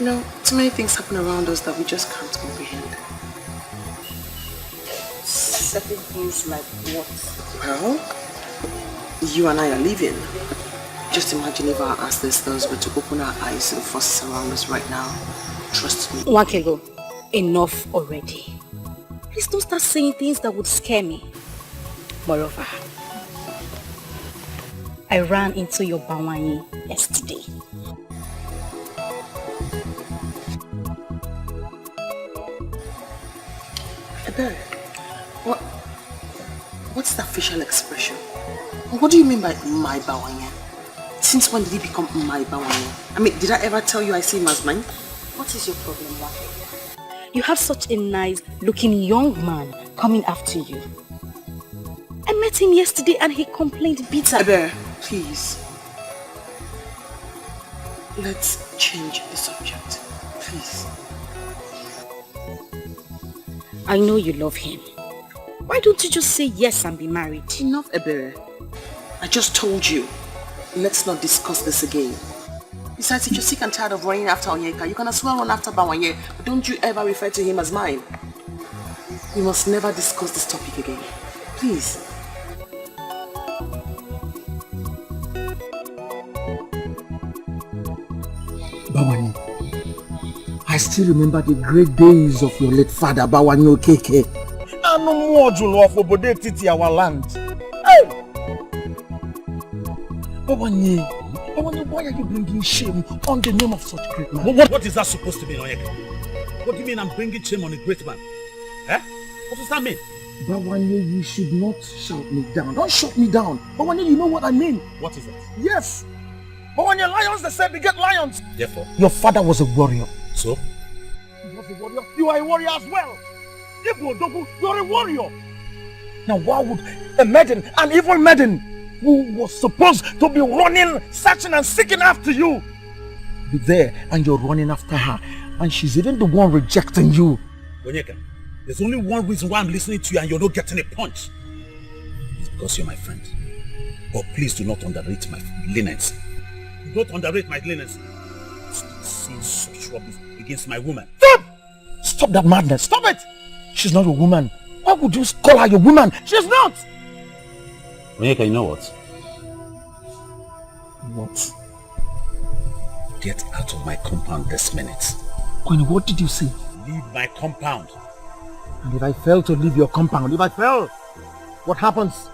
You know, too many things happen around us that we just can't comprehend. Certain things like what? Well, you and I are leaving. Just imagine if our ancestors were to open our eyes to the forces around us right now. Trust me. Wakego, enough already. Please don't start saying things that would scare me. Moreover, I ran into your Bawani yesterday. Ebere, what's that facial expression? What do you mean by my Bawani? Since when did he become my Bawani? I mean, did I ever tell you I see him as mine? What is your problem, Wakego? You have such a nice looking young man coming after you. I met him yesterday and he complained bitter. Ebere, please. Let's change the subject, please. I know you love him. Why don't you just say yes and be married? Enough, Ebere. I just told you. Let's not discuss this again. Besides, if you're sick and tired of running after Onyeka, you can as well run after Bawanye, but don't you ever refer to him as mine. We must never discuss this topic again. Please. Bawanye, I still remember the great days of your late father, Bawanye Okeke. And no more Jolo of Obode Titi, our land. Hey! Bawanye, why are you bringing shame on the name of such great man? What is that supposed to mean, Onyeka? What do you mean I'm bringing shame on a great man? Eh? What does that mean? Bawanye, you should not shout me down. Don't shout me down. Bawanye, you know what I mean. What is it? Yes. Bawanye, lions, they say beget lions. Therefore? Your father was a warrior. So? He was a warrior. You are a warrior as well. You are a warrior. Now why would a maiden, an evil maiden, who was supposed to be running, searching and seeking after you, be there and you're running after her, and she's even the one rejecting you? Onyeka, there's only one reason why I'm listening to you and you're not getting a punch. It's because you're my friend. But please do not underrate my leniency. Do not underrate my leniency. Stop saying such rubbish against my woman. Stop! Stop that madness. Stop it! She's not a woman. Why would you call her your woman? She's not! Onyeka, you know what? What? Get out of my compound this minute. Queen, what did you say? Leave my compound. And if I fail to leave your compound, if I fail, what happens?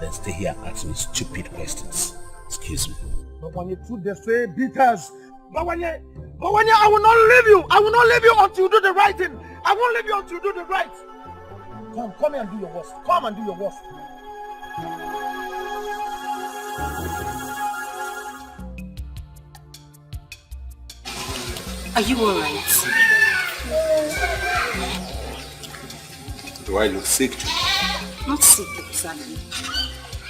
Then stay here and ask me stupid questions. Excuse me. Bawanye, truth they say beaters. Bawanye, I will not leave you. I will not leave you until you do the right thing. I won't leave you until you do the right. Come here and do your worst. Come and do your worst. Are you alright? Do I look sick to you? Not sick exactly.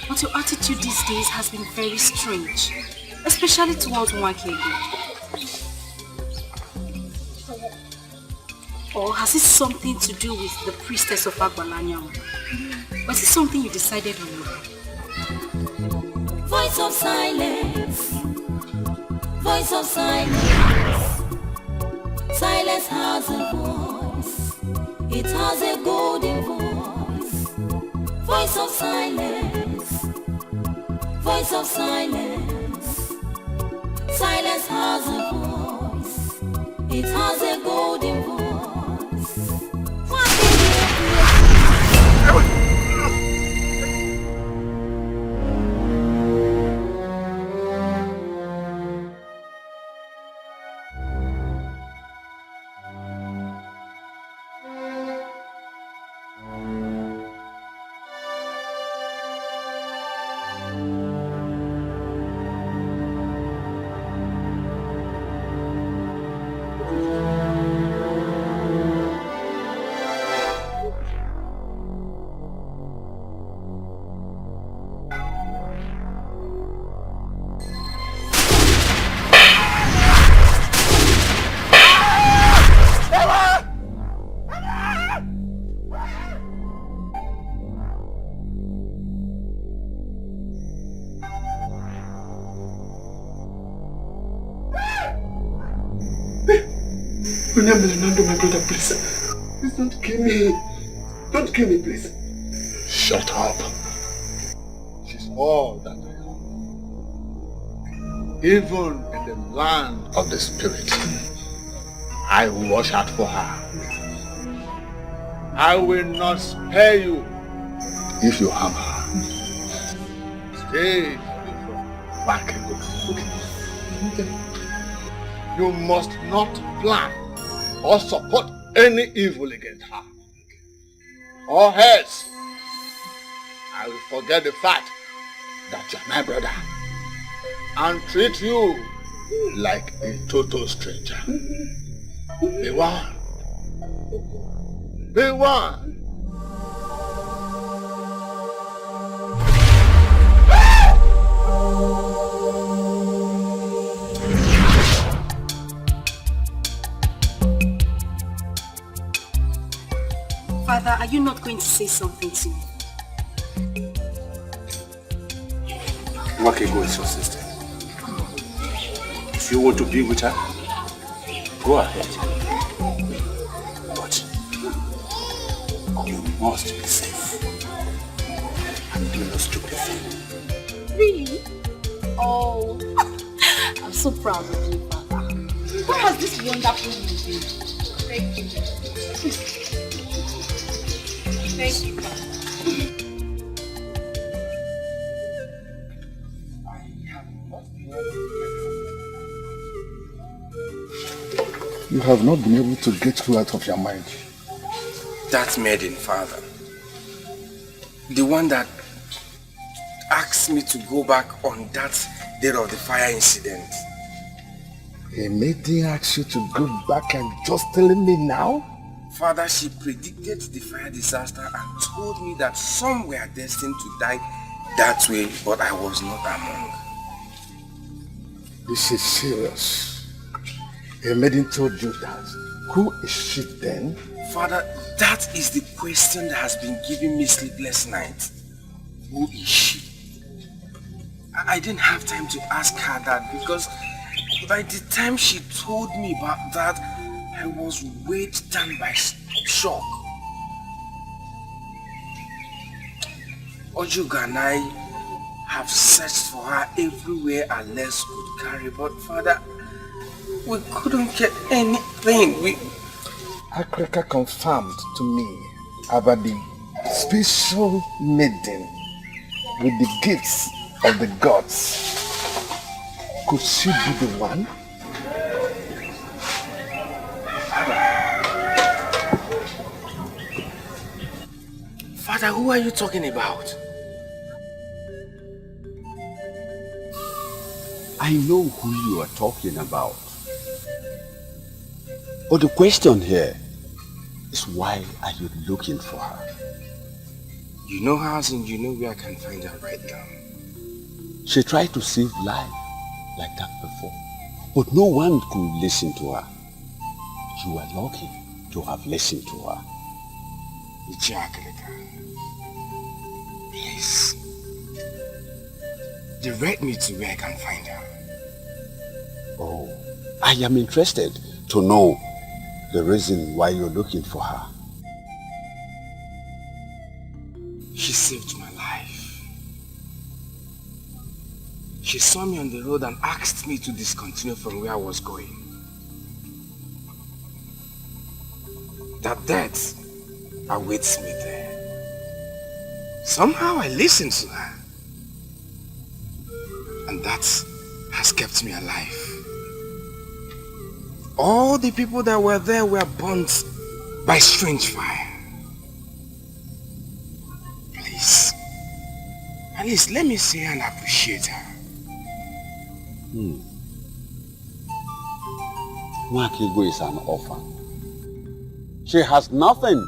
But your attitude these days has been very strange. Especially towards Wakego. Or has it something to do with the priestess of Agbalanyam? Or is it something you decided on your own? Voice of silence. Voice of silence. Silence has a voice. It has a golden voice. Voice of silence. Voice of silence. Silence has a voice. It has a golden voice. My brother, please. Please don't kill me. Don't kill me, please. Shut up. She's all that I am. Even in the land of the spirit, I will watch out for her. I will not spare you if you harm her. Stay away from back. Okay. You must not plan or support any evil against her. Or else, I will forget the fact that you are my brother and treat you like a total stranger. Be one. Be one. Father, are you not going to say something to me? Go is your sister. If you want to be with her, go ahead. But you must be safe. And do not stupid thing. Really? Oh, I'm so proud of you, Father. What has this wonderful news been? Thank you. Thank you, Father. You have not been able to get her out of your mind. That maiden, Father. The one that asked me to go back on that day of the fire incident. A maiden asked you to go back and just telling me now? Father, she predicted the fire disaster and told me that some were destined to die that way, but I was not among. This is serious. A maiden told you that. Who is she then? Father, that is the question that has been giving me sleepless nights. Who is she? I didn't have time to ask her that because by the time she told me about that, I was weighed down by shock. Ojuga and I have searched for her everywhere our legs could carry, but Father, we couldn't get anything. Akreka confirmed to me about the special maiden with the gifts of the gods. Could she be the one? Father, who are you talking about? I know who you are talking about. But the question here is, why are you looking for her? You know her and you know where I can find her right now. She tried to save life like that before, but no one could listen to her. You are lucky to have listened to her. Please, direct me to where I can find her. Oh, I am interested to know the reason why you're looking for her. She saved my life. She saw me on the road and asked me to discontinue from where I was going. That death awaits me there. Somehow I listened to her. And that has kept me alive. All the people that were there were burnt by strange fire. Please, at least let me see her and appreciate her. Nwakigo is an orphan. She has nothing.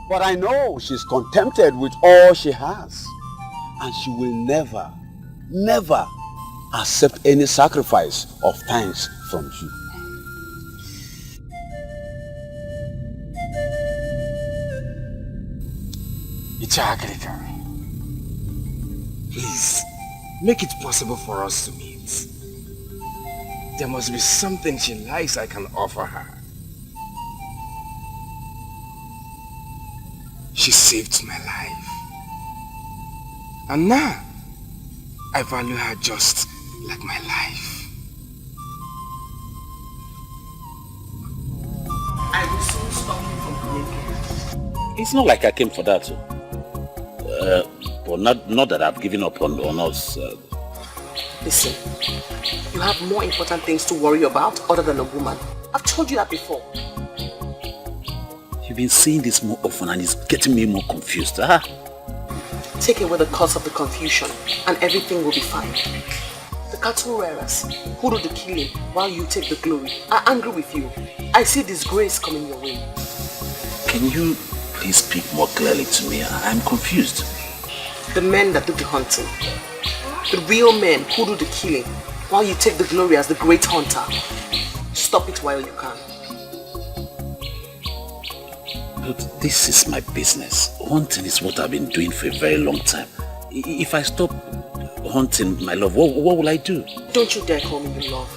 But I know she's contented with all she has. And she will never, never accept any sacrifice of thanks from you. Ichagrika, please, make it possible for us to meet. There must be something she likes I can offer her. She saved my life. And now, I value her just like my life. I will soon stop you from coming here. It's not like I came for that. But not that I've given up on us. Listen, you have more important things to worry about other than a woman. I've told you that before. You've been saying this more often and it's getting me more confused. Huh? Take away the cause of the confusion and everything will be fine. The cattle rearers who do the killing while you take the glory are angry with you. I see disgrace coming your way. Can you please speak more clearly to me? I'm confused. The men that do the hunting. The real men who do the killing while you take the glory as the great hunter. Stop it while you can. But this is my business. Hunting is what I've been doing for a very long time. If I stop hunting, my love, what will I do? Don't you dare call me your love.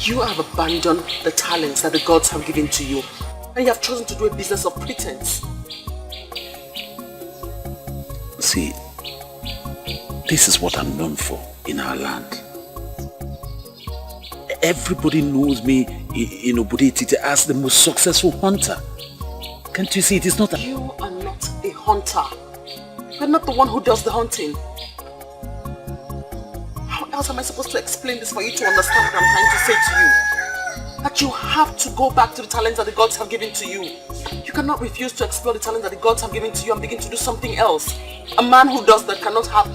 You have abandoned the talents that the gods have given to you, and you have chosen to do a business of pretense. See, this is what I'm known for in our land. Everybody knows me in Obodetiti as the most successful hunter. Can't you see it is not You are not a hunter. You're not the one who does the hunting. How else am I supposed to explain this for you to understand what I'm trying to say to you? That you have to go back to the talents that the gods have given to you. You cannot refuse to explore the talents that the gods have given to you and begin to do something else. A man who does that cannot have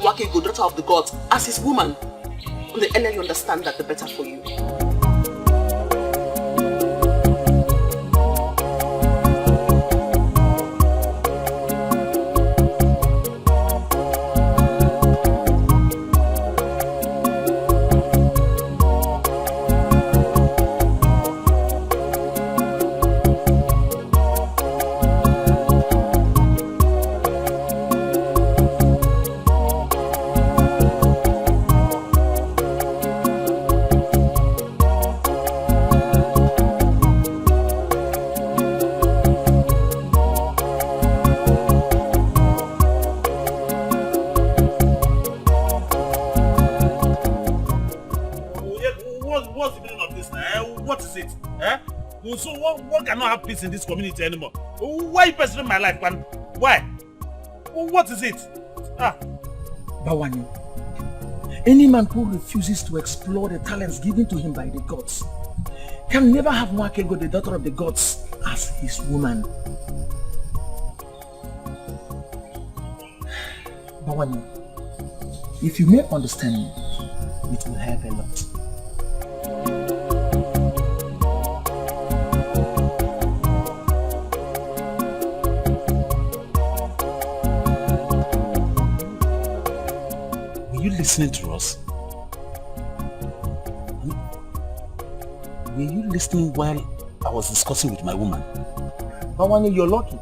Wakego, daughter of the gods, as his woman. And the earlier you understand that, the better for you. So what cannot have peace in this community anymore? Why are you pursuing my life, man? Why? What is it? Bawani, any man who refuses to explore the talents given to him by the gods can never have Wakego, the daughter of the gods, as his woman. Bawani, if you may understand me, it will help a lot. Listening to us? Were you listening while I was discussing with my woman? Bawani, you're lucky.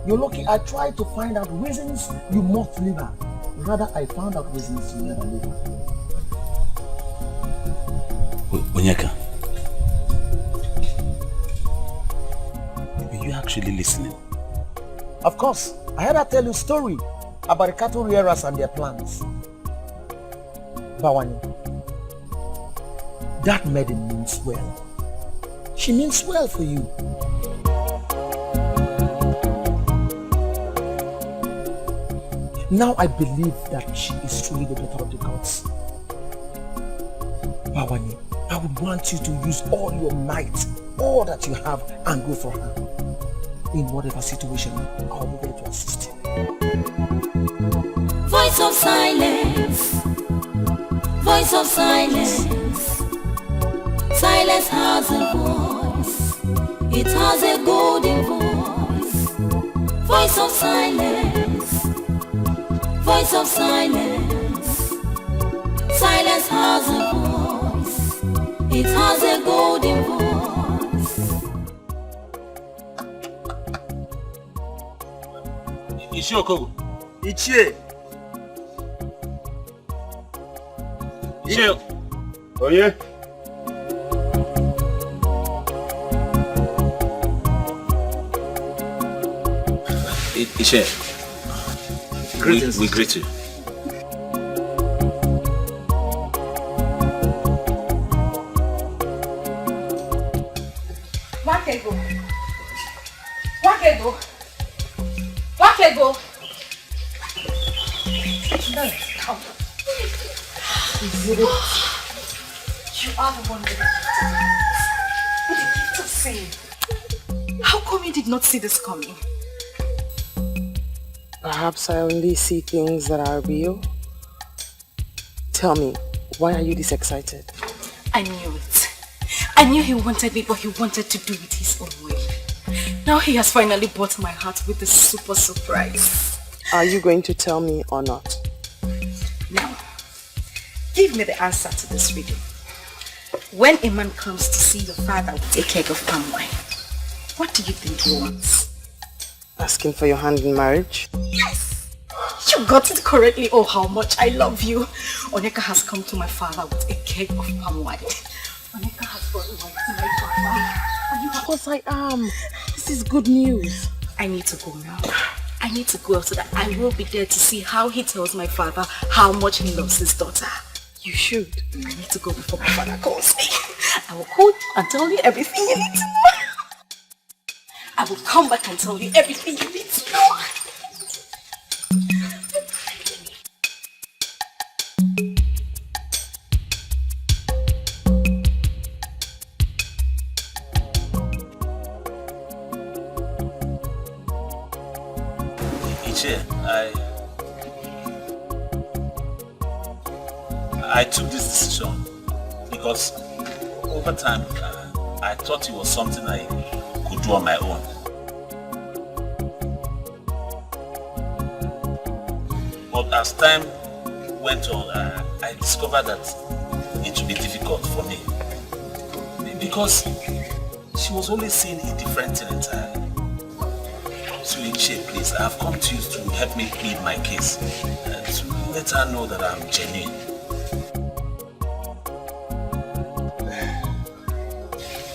You're lucky. I tried to find out reasons you must leave her. Rather, I found out reasons you never leave her. Onyeka, were you actually listening? Of course. I had her tell you a story about the cattle rearers and their plans. Bawani, that maiden means well. She means well for you. Now I believe that she is truly the daughter of the gods. Bawani, I would want you to use all your might, all that you have, and go for her. In whatever situation, I'll be there to assist you. Voice of silence. Voice of silence. Silence has a voice. It has a golden voice. Voice of silence. Voice of silence. Silence has a voice. It has a golden voice. Ishi Okogo. Ichie. Ishi. Oh yeah? Ishe, we greet you. Wakego. You are the one with the What did you just say? How come you did not see this coming? Perhaps I only see things that are real. Tell me, why are you this excited? I knew it. I knew he wanted me, but he wanted to do it his own way. Now he has finally bought my heart with a super surprise. Are you going to tell me or not? Now, give me the answer to this riddle. When a man comes to see your father with a keg of palm wine, what do you think he wants? Asking for your hand in marriage? Yes! You got it correctly. Oh, how much I love you. Onyeka has come to my father with a keg of palm wine. Onyeka has brought wine to my father. Of course I am. This is good news. I need to go now. I need to go so that I will be there to see how he tells my father how much he loves his daughter. You should. I need to go before my father calls me. I will call you and tell you everything you need to know. I will come back and tell you everything you need to know. I took this decision because over time I thought it was something I could do on my own. But as time went on, I discovered that it would be difficult for me because she was always seeing a different thing entirely. So Iche, please, I have come to you to help me plead my case and to let her know that I'm genuine.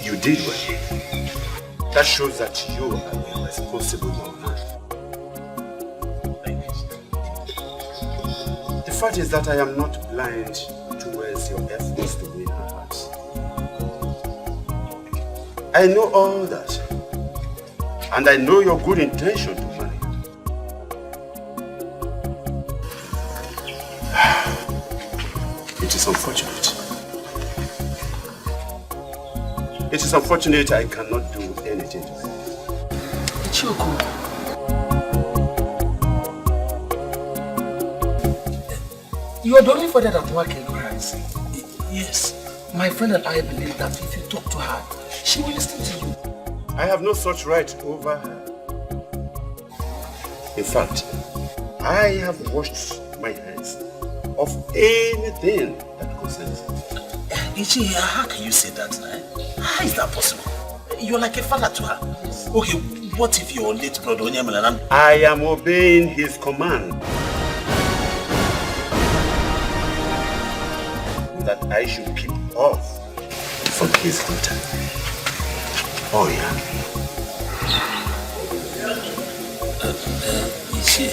You did well. That shows that you are a responsible young man. Thank you. The fact is that I am not blind towards your efforts to win her heart. I know all that. And I know your good intention to marry. It is unfortunate. It is unfortunate I cannot do anything to help. Choko. You are the only father that work in Christ. Yes. My friend and I believe that if you talk to her, she will listen to you. I have no such right over her. In fact, I have washed my hands of anything that concerns her. Ichi, how can you say that? How is that possible? You're like a father to her. Okay, what if your late brother Onyemalan? I am obeying his command. That I should keep off from his daughter. Oh yeah. Ichi,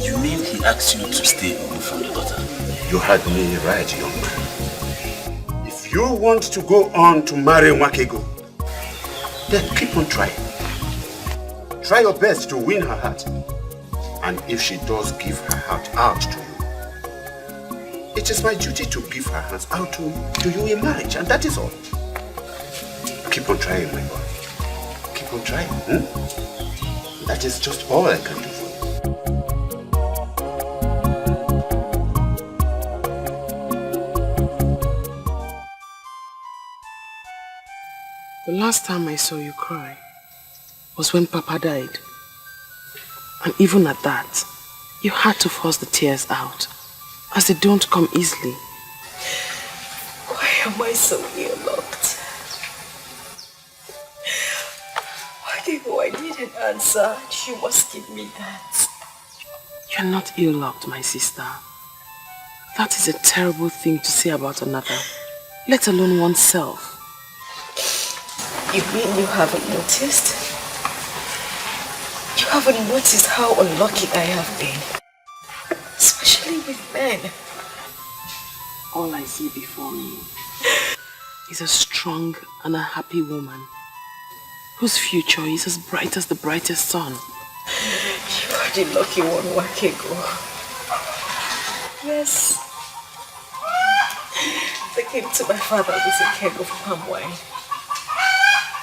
you mean he asked you to stay away from the daughter? You had me right, young man. If you want to go on to marry Wakego, then keep on trying. Try your best to win her heart. And if she does give her heart out to you, it is my duty to give her hands out to you in marriage, and that is all. Keep on trying, my boy. Keep on trying. That is just all I can do for you. The last time I saw you cry was when Papa died. And even at that, you had to force the tears out, as they don't come easily. Why am I so ear-locked? Why need an answer? You must give me that. You're not ear-locked, my sister. That is a terrible thing to say about another, let alone oneself. You mean you haven't noticed? haven't noticed how unlucky I have been. Especially with men. All I see before me is a strong and a happy woman whose future is as bright as the brightest sun. You are the lucky one, Wakego. Yes. They came to my father with a keg of palm wine.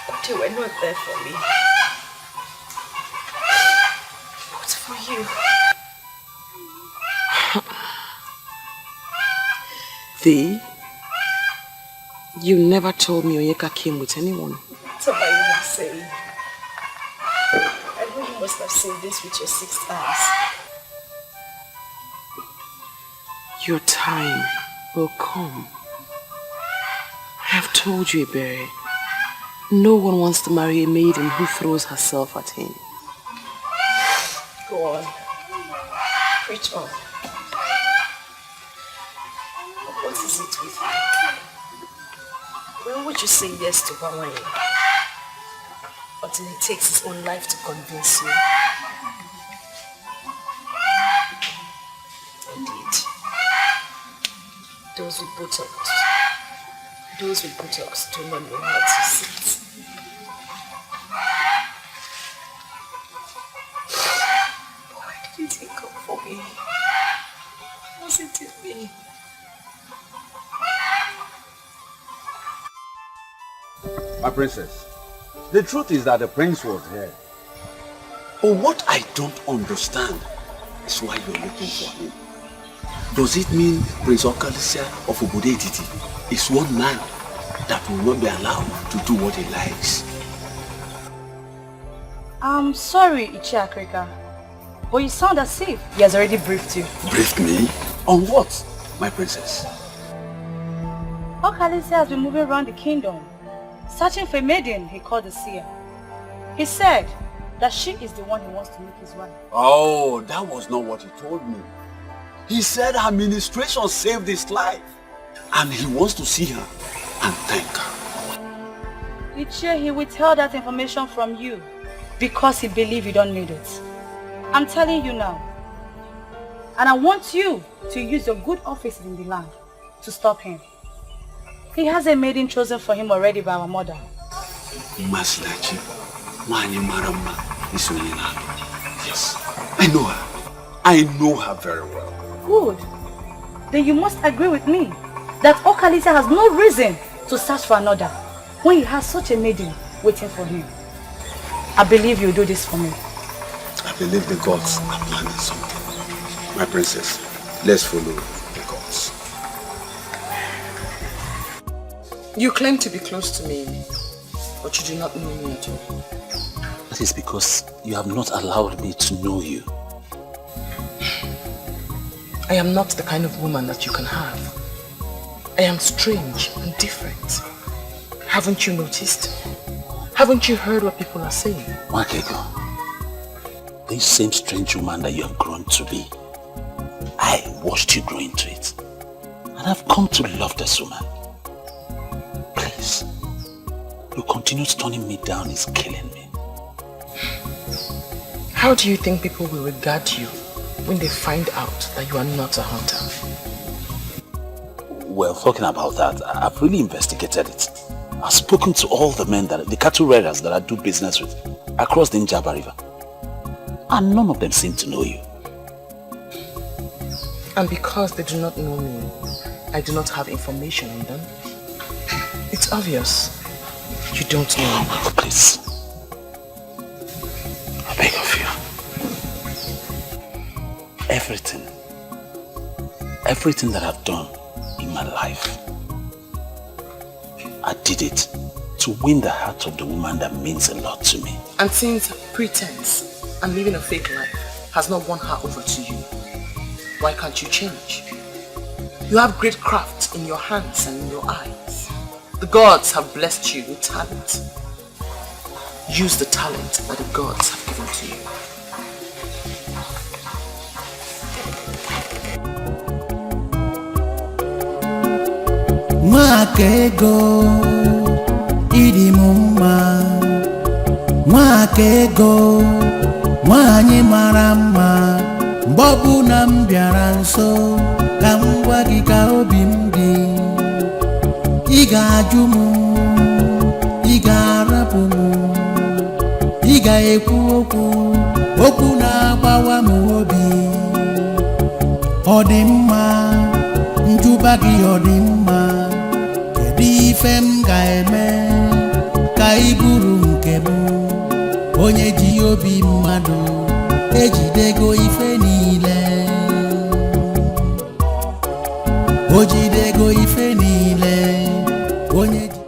But they were not there for me. But for you. Thee? You never told me Onyeka came with anyone. What am I even saying? I know you must have seen this with your 6 eyes. Your time will come. I have told you, Ebere. No one wants to marry a maiden who throws herself at him. Go on. Preach on. What is it with you? When would you say yes to Bawanye? Until he takes his own life to convince you. Indeed. Those with buttocks do not know how to sit. Why didn't he come for me? Wasn't it me? My princess, the truth is that the prince was here. But what I don't understand is why you're looking for him. Does it mean Prince Okalisia of Obodo Etiti is one man that will not be allowed to do what he likes? I'm sorry, Ichi Akrika, but you sound as if he has already briefed you. Briefed me? On what, my princess? Okalisia has been moving around the kingdom, searching for a maiden he called the seer. He said that she is the one he wants to make his wife. Oh, that was not what he told me. He said her ministration saved his life and he wants to see her and thank her. Ichi, he withheld that information from you because he believed you don't need it. I'm telling you now. And I want you to use your good offices in the land to stop him. He has a maiden chosen for him already by our mother. Maslachi, Wani Marama, yes, I know her. I know her very well. Good. Then you must agree with me that Okalisia has no reason to search for another when he has such a maiden waiting for him. I believe you'll do this for me. I believe the gods are planning something. My princess, let's follow the gods. You claim to be close to me, but you do not know me at all. That is because you have not allowed me to know you. I am not the kind of woman that you can have. I am strange and different. Haven't you noticed? Haven't you heard what people are saying? Wakego, this same strange woman that you have grown to be, I watched you grow into it. And I've come to love this woman. Please, your continuous turning me down is killing me. How do you think people will regard you when they find out that you are not a hunter? Well, talking about that, I've really investigated it. I've spoken to all the men, the cattle raiders that I do business with across the Njaba River. And none of them seem to know you. And because they do not know me, I do not have information on them. It's obvious. You don't know me. Please. I beg of you. Everything that I've done in my life, I did it to win the heart of the woman that means a lot to me. And since pretense and living a fake life has not won her over to you, why can't you change? You have great craft in your hands and in your eyes. The gods have blessed you with talent. Use the talent that the gods have given to you. Mwakego idi mumma, mwakego Nwanyị mara mma, mgbe ọbụla m bịara nso, ka m gwa gị ka obi m dị. Ị ga-ajụ m, ị ga-arapụ m, ị ga-ekwu okwu na-agbawa m obi. Ọ dị mma, njụba gị ọ dị mma, kedu ife m ga-eme ka ị bụrụ nke m? Onye ji obi mmadụ ejidego ife niile, o jidego ife niile. Onye ji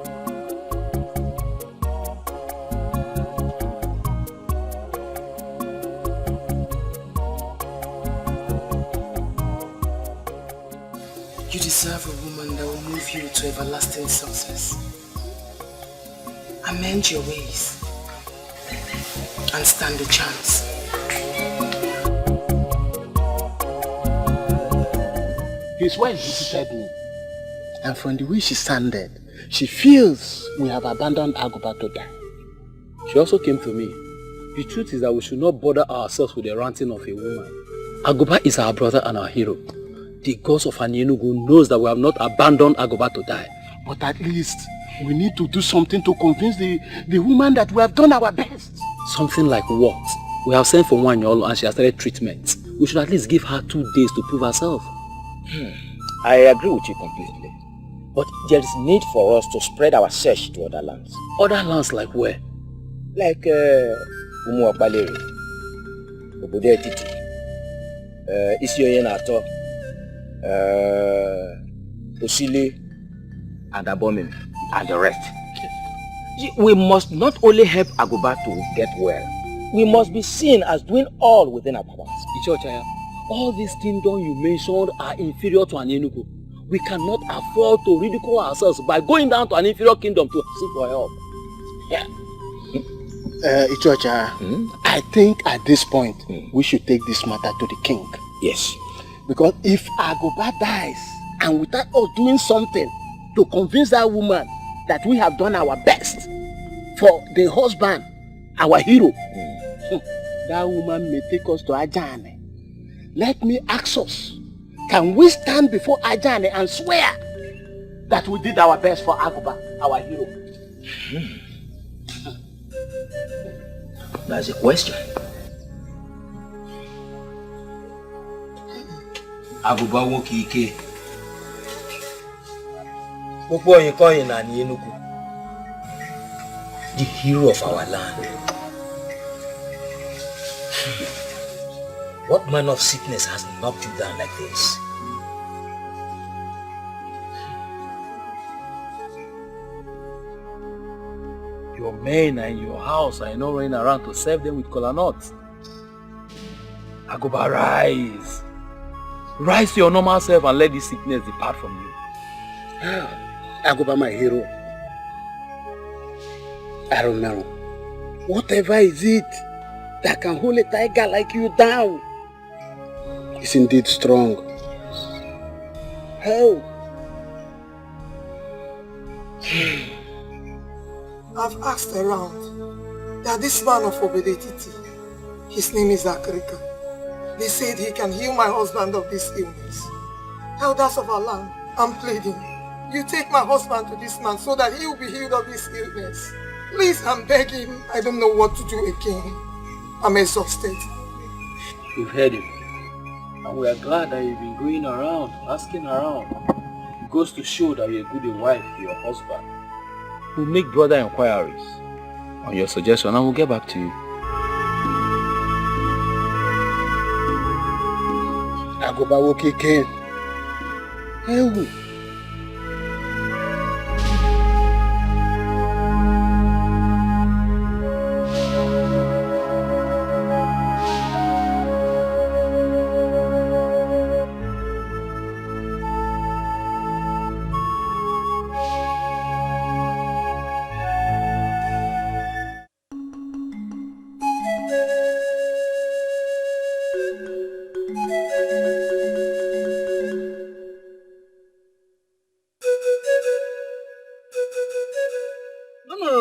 You deserve a woman that will move you to everlasting success. Amend your ways and stand a chance. His wife visited me, and from the way she sounded, she feels we have abandoned Aguba to die. She also came to me. The truth is that we should not bother ourselves with the ranting of a woman. Aguba is our brother and our hero. The gods of Anienugu knows that we have not abandoned Aguba to die. But at least we need to do something to convince the woman that we have done our best. Something like what? We have sent for Nwanyolo and she has started treatment. We should at least give her 2 days to prove herself. I agree with you completely. But there is need for us to spread our search to other lands. Other lands like where? Like Umuabaleri, Obodo Etiti, Isioye Nato, Osile, and Abomim, and the rest. We must not only help Aguba to get well, we must be seen as doing all within our powers. Ichochaya, all these kingdoms you mentioned are inferior to Anienugu. We cannot afford to ridicule ourselves by going down to an inferior kingdom to seek for help. Yeah. Ichocha, I think at this point, we should take this matter to the king. Yes. Because if Aguba dies, and without us doing something to convince that woman that we have done our best for the husband, our hero, that woman may take us to Ajane. Let me ask us, can we stand before Ajane and swear that we did our best for Aguba, our hero? That's a question. Aguba won't ike. Popo Yikoyin na Anienugu, the hero of our land. What manner of sickness has knocked you down like this? Your men are in your house and you're not running around to serve them with kola nuts. Aguba, rise. Rise to your normal self and let this sickness depart from you. Aguba, my hero. I don't know. Whatever is it that can hold a tiger like you down is indeed strong. How? I've asked around that this man of Obedetiti, his name is Akrika. They said he can heal my husband of this illness. Elders of our land, I'm pleading. You take my husband to this man so that he will be healed of his illness. Please, I'm begging. I don't know what to do again. I'm exhausted. We've heard him. And we are glad that you've been going around, asking around. It goes to show that you're a good wife to your husband. We'll make brother inquiries on your suggestion and we'll get back to you. Aguba woke again. Hey.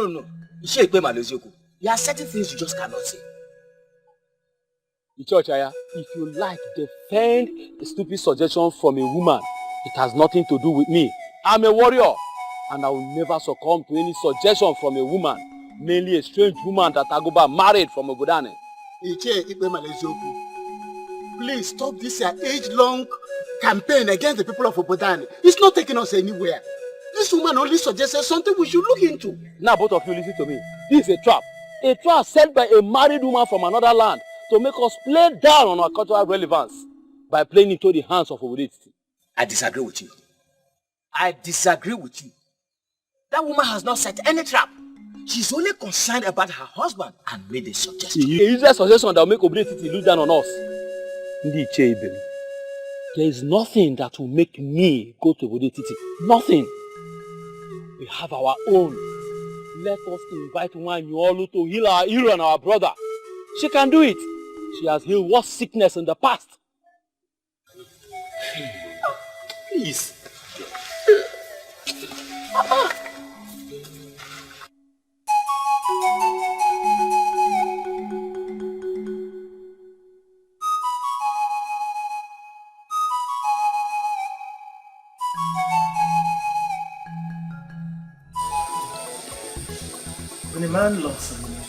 No. There are certain things you just cannot say. Ichochaya, if you like, defend a stupid suggestion from a woman. It has nothing to do with me. I'm a warrior, and I will never succumb to any suggestion from a woman, mainly a strange woman that Aguba married from Obodane. Please stop this age-long campaign against the people of Obodane. It's not taking us anywhere. This woman only suggested something we should look into. Now both of you listen to me. This is a trap. A trap set by a married woman from another land to make us play down on our cultural relevance by playing into the hands of Obodane. I disagree with you. I disagree with you. That woman has not set any trap. She's only concerned about her husband and made a suggestion. A useless suggestion that will make Obodane look down on us. There is nothing that will make me go to Obodane. Nothing. We have our own. Let us invite Nwanyolu to heal our hero and our brother. She can do it. She has healed worse sickness in the past. Please. When a man loves a woman,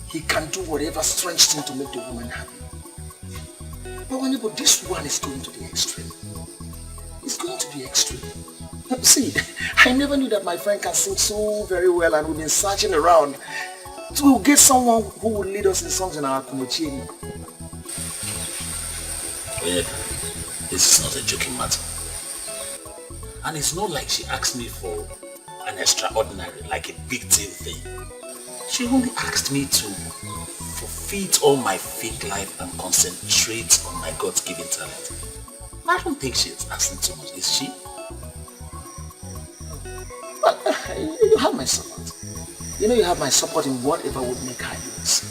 he can do whatever strange thing to make the woman happy. But this one is going to the extreme. It's going to the extreme. See, I never knew that my friend can sing so very well, and we've been searching around to get someone who would lead us in songs in our Kumochini. This is not a joking matter. And it's not like she asked me for an extraordinary, like a big deal thing. She only asked me to forfeit all my fake life and concentrate on my God-given talent. I don't think she's asking too much, is she? Well, you have my support. You know you have my support in whatever would make her use.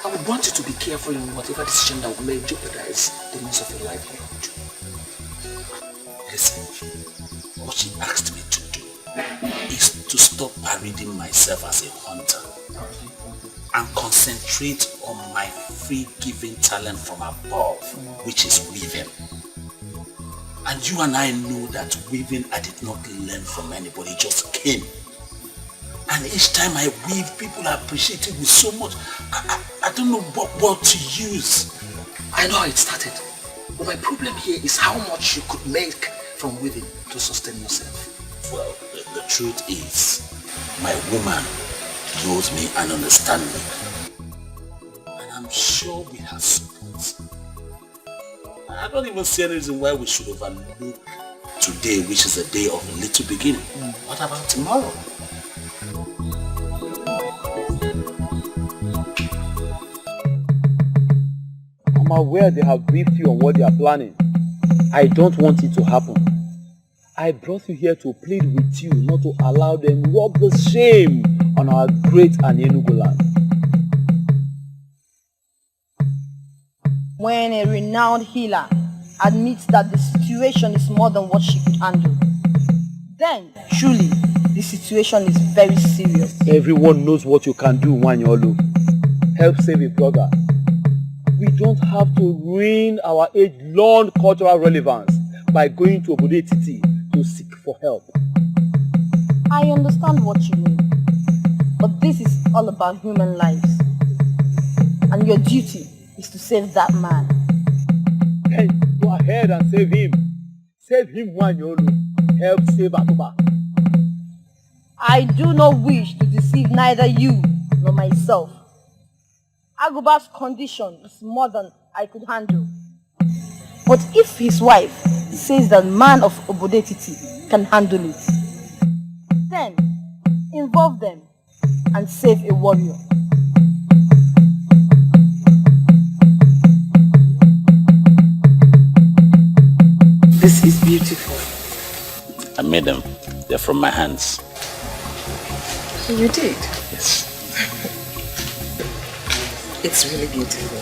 I would want you to be careful in whatever decision that would may jeopardize the rest of your livelihood. Listen, what she asked me to do is to stop parading myself as a hunter and concentrate on my free-giving talent from above, which is weaving. And you and I know that weaving I did not learn from anybody, it just came. And each time I weave, people appreciate it with so much. I don't know what word to use. I know how it started. But my problem here is how much you could make from weaving to sustain yourself. Well, the truth is, my woman knows me and understands me. And I'm sure we have support. I don't even see any reason why we should overlook today, which is a day of a little beginning. What about tomorrow? I'm aware they have briefed you on what they are planning. I don't want it to happen. I brought you here to plead with you not to allow them rub the shame on our great Enugu land. When a renowned healer admits that the situation is more than what she could handle, then truly the situation is very serious. Everyone knows what you can do, Nwanyolu. Help save a brother. We don't have to ruin our age-long cultural relevance by going to Obodo Etiti to seek for help. I understand what you mean, but this is all about human lives, and your duty is to save that man. Hey, go ahead and save him. Save him, Nwanyolu. Help save Akuba. I do not wish to deceive neither you nor myself. Aguba's condition is more than I could handle. But if his wife says that man of Obodo Etiti can handle it, then involve them and save a warrior. This is beautiful. I made them. They're from my hands. You did? Yes. It's really beautiful.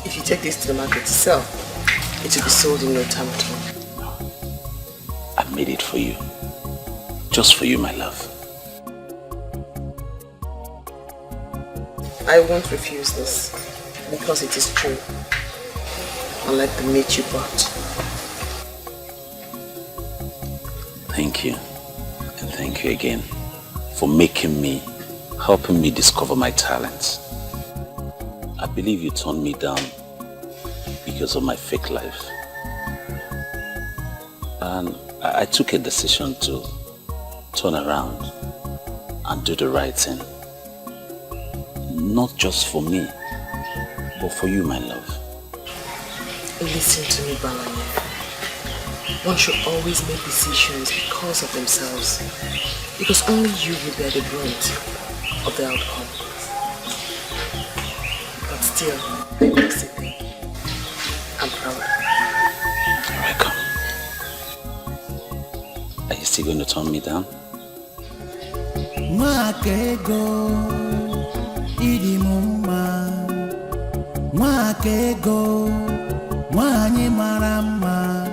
If you take this to the market to sell, it will be sold in no time at all. I made it for you. Just for you, my love. I won't refuse this because it is true. Unlike the meat you brought. Thank you. And thank you again for helping me discover my talents. I believe you turned me down because of my fake life. And I took a decision to turn around and do the right thing. Not just for me, but for you, my love. Listen to me, Balanye. One should always make decisions because of themselves. Because only you will bear the brunt of the outcome. But still, I'm proud. Welcome. Are you still going to turn me down? Mwakego idi mumma, mwakego mwanye marama,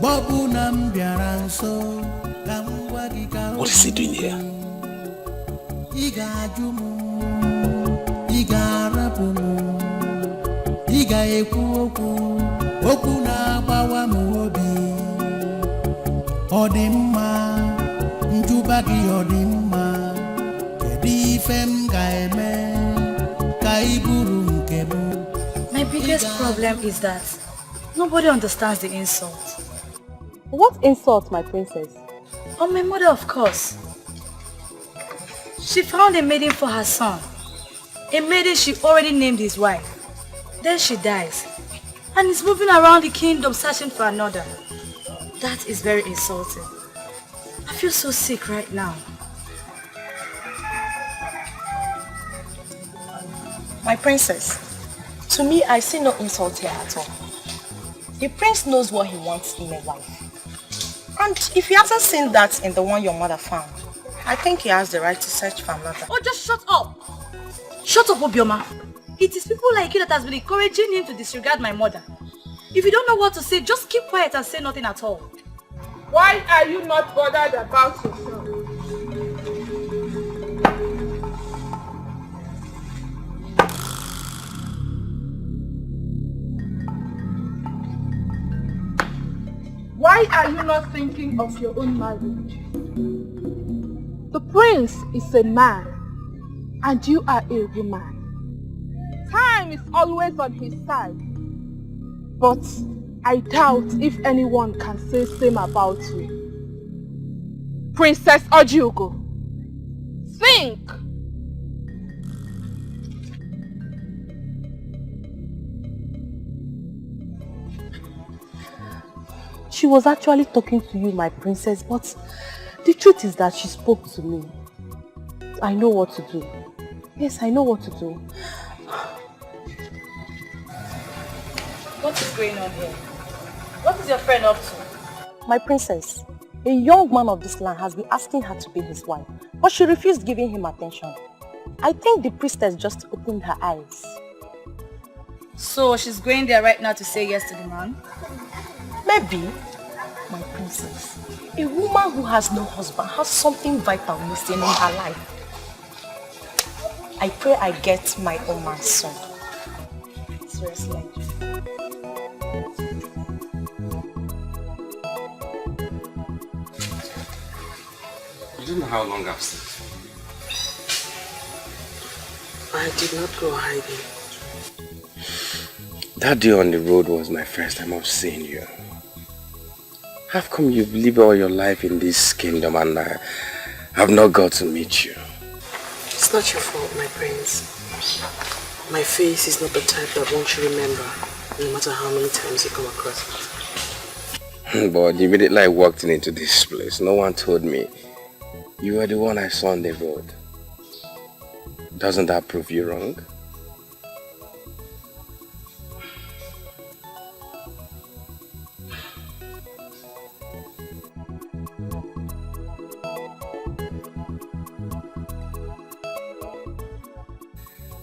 bobu nambiaranso, kamwagika. What is he doing here? Iga ajumu, iga rapumu, iga ekuoku, oku na bawa muobi, odimma, njubagi odimma. My biggest problem is that nobody understands the insult. What insult, my princess? On my mother, of course. She found a maiden for her son. A maiden she already named his wife. Then she dies. And is moving around the kingdom searching for another. That is very insulting. I feel so sick right now. My princess, to me, I see no insult here at all. The prince knows what he wants in a wife. And if he hasn't seen that in the one your mother found, I think he has the right to search for another. Oh, just shut up! Shut up, Obioma. It is people like you that has been encouraging him to disregard my mother. If you don't know what to say, just keep quiet and say nothing at all. Why are you not bothered about yourself? Why are you not thinking of your own marriage? The prince is a man and you are a woman. Time is always on his side. But I doubt if anyone can say same about you. Princess Ugezu, think! She was actually talking to you, my princess, but the truth is that she spoke to me. I know what to do. Yes, I know what to do. What is going on here? What is your friend up to? My princess, a young man of this land has been asking her to be his wife, but she refused giving him attention. I think the priestess just opened her eyes. So she's going there right now to say yes to the man? Maybe, my princess, a woman who has no husband has something vital missing in her life. I pray I get my own man soon. Seriously. You don't know how long I've slept. I did not go hiding. That day on the road was my first time of seeing you. How come you've lived all your life in this kingdom and I have not got to meet you? It's not your fault, my prince. My face is not the type that one should remember, no matter how many times you come across it. But the minute I walked into this place, no one told me you were the one I saw on the road. Doesn't that prove you wrong?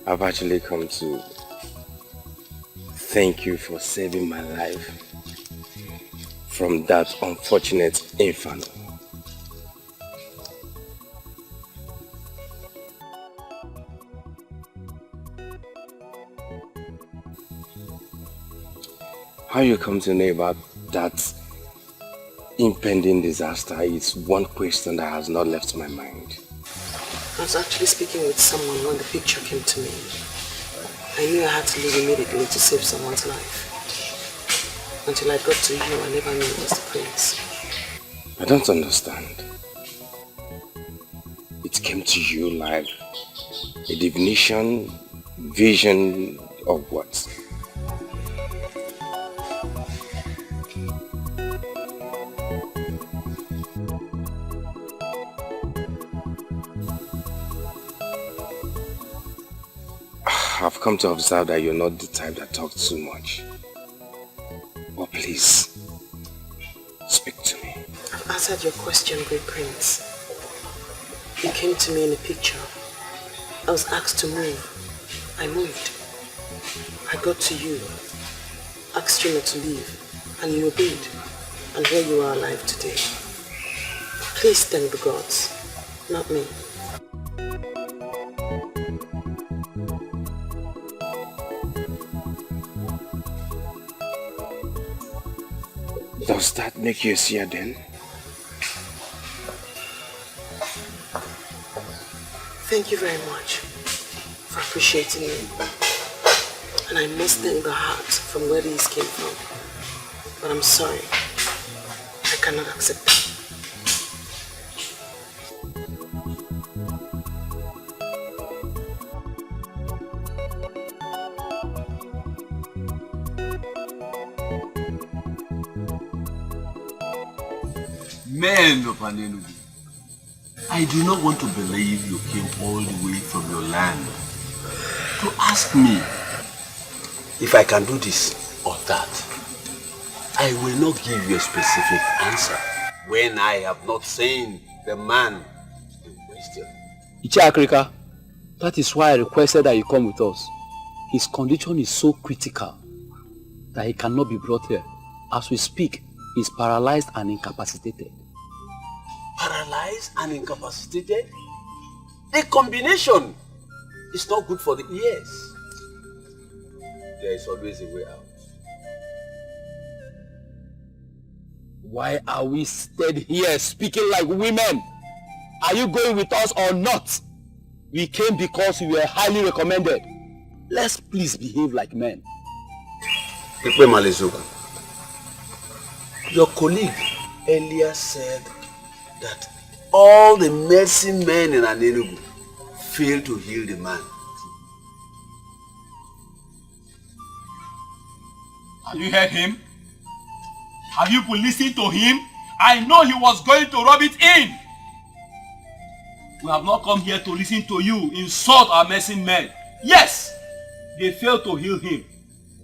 I've actually come to thank you for saving my life from that unfortunate inferno. how you come to know about that impending disaster is one question that has not left my mind. I was actually speaking with someone when the picture came to me. I knew I had to leave immediately to save someone's life. Until I got to you, I never knew it was the prince. I don't understand. It came to you like a divination, vision, or what? I've come to observe that you're not the type that talks too much. But please, speak to me. I've answered your question, Great Prince. You came to me in a picture. I was asked to move. I moved. I got to you, asked you not to leave, and you obeyed. And here you are alive today. Please thank the gods, not me. Does that make you a seer then? Thank you very much for appreciating me. And I must thank the heart from where these came from. But I'm sorry, I cannot accept that. Men of Anenugu, I do not want to believe you came all the way from your land to ask me if I can do this or that. I will not give you a specific answer when I have not seen the man in question. Ichi, that is why I requested that you come with us. His condition is so critical that he cannot be brought here. As we speak, he is paralyzed and incapacitated. Paralyzed and incapacitated? The combination is not good for the ears. There is always a way out. Why are we stayed here speaking like women? Are you going with us or not? We came because we were highly recommended. Let's please behave like men. Your colleague earlier said that all the medicine men in Anenugu failed to heal the man. Have you heard him? Have you listened to him? I know he was going to rub it in. We have not come here to listen to you insult our medicine men. Yes, they failed to heal him.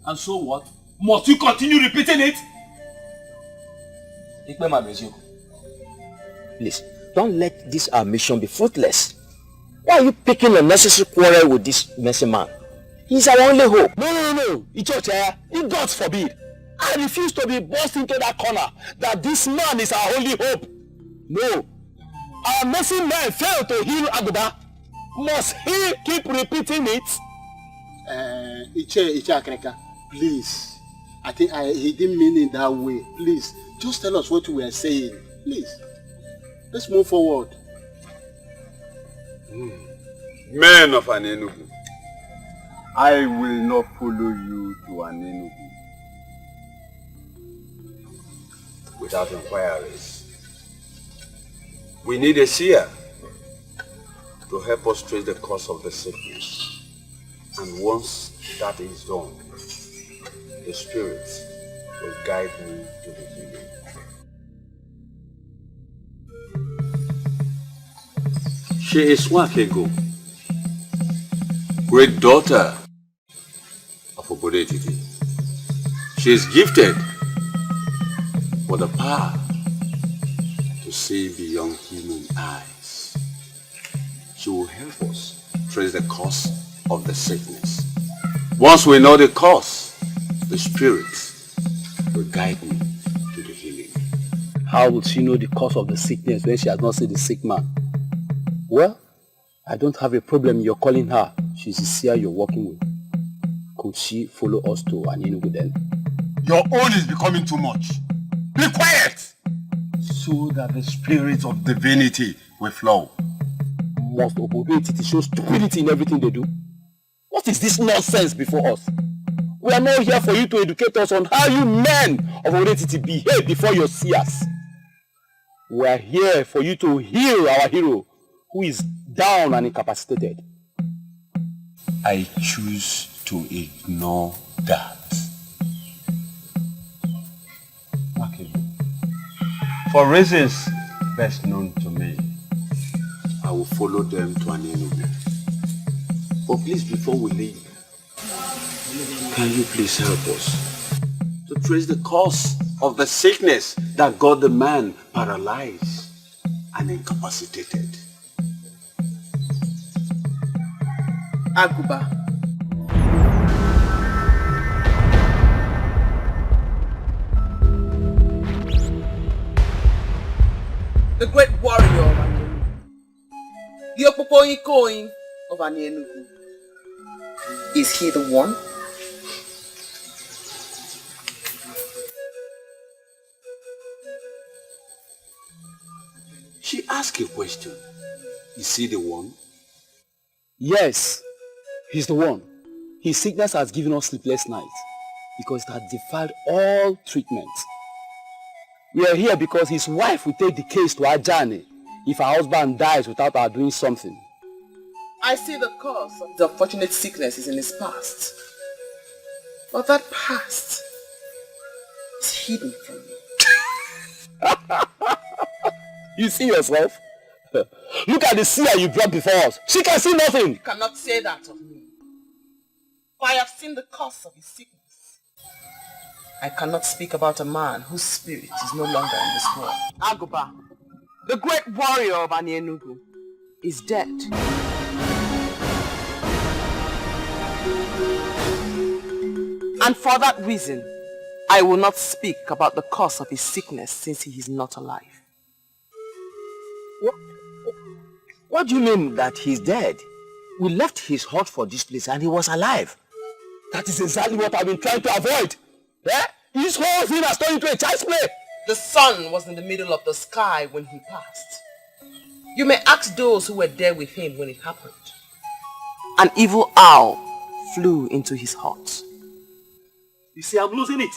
And so what? Must you continue repeating it? Please, don't let this our mission be fruitless. Why are you picking unnecessary quarrel with this messy man? He's our only hope. No. Ichocha, God forbid. I refuse to be forced into that corner that this man is our only hope. No. Our messy man failed to heal Aguda. Must he keep repeating it? Iche, please. I think he didn't mean it that way. Please, just tell us what we are saying. Please. Let's move forward. Men of Anenugu, I will not follow you to Anenugu without inquiries. We need a seer to help us trace the cause of the sickness. And once that is done, the spirit will guide me to the healing. She is Wakego, great daughter of Obodetiti. She is gifted with the power to see beyond human eyes. She will help us trace the cause of the sickness. Once we know the cause, the spirit will guide me to the healing. How will she know the cause of the sickness when she has not seen the sick man? Well, I don't have a problem you're calling her. She's the seer you're working with. Could she follow us to Anenugu then? Your own is becoming too much. Be quiet! So that the spirit of divinity will flow. Must Obodetiti show stupidity in everything they do? What is this nonsense before us? We are not here for you to educate us on how you men of Obodetiti behave before your seers. We are here for you to heal our hero, who is down and incapacitated. I choose to ignore that. For reasons best known to me, I will follow them to Ini Edo. But please, before we leave, can you please help us to trace the cause of the sickness that got the man paralyzed and incapacitated? Aguba. The great warrior of Ini Edo. The Opopoikoin of Ini Edo. Is he the one? She asked a question. Is he the one? Yes, he's the one. His sickness has given us sleepless nights because it has defied all treatment. We are here because his wife will take the case to Ajani if her husband dies without her doing something. I see the cause of the unfortunate sickness is in his past. But that past is hidden from me. You see yourself? Look at the seer you brought before us. She can see nothing. You cannot say that of me. For I have seen the cause of his sickness. I cannot speak about a man whose spirit is no longer in this world. Aguba, the great warrior of Ini Edo, is dead. And for that reason, I will not speak about the cause of his sickness since he is not alive. What do you mean that he's dead? We left his hut for this place and he was alive. That is exactly what I've been trying to avoid. Eh? This whole thing has turned into a child's play. The sun was in the middle of the sky when he passed. You may ask those who were there with him when it happened. An evil owl flew into his hut. You see, I'm losing it.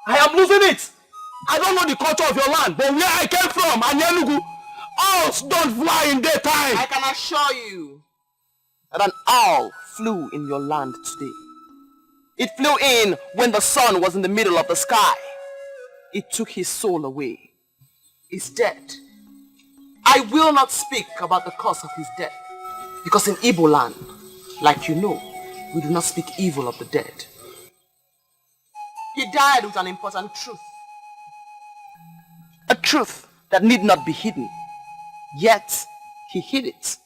I am losing it. I don't know the culture of your land, but where I came from, Ini Edo, owls don't fly in daytime. I can assure you that an owl flew in your land today. It flew in when the sun was in the middle of the sky. It took his soul away. He's dead. I will not speak about the cause of his death, because in Igbo land, like you know, we do not speak evil of the dead. He died with an important truth. A truth that need not be hidden. Yet, he hid it.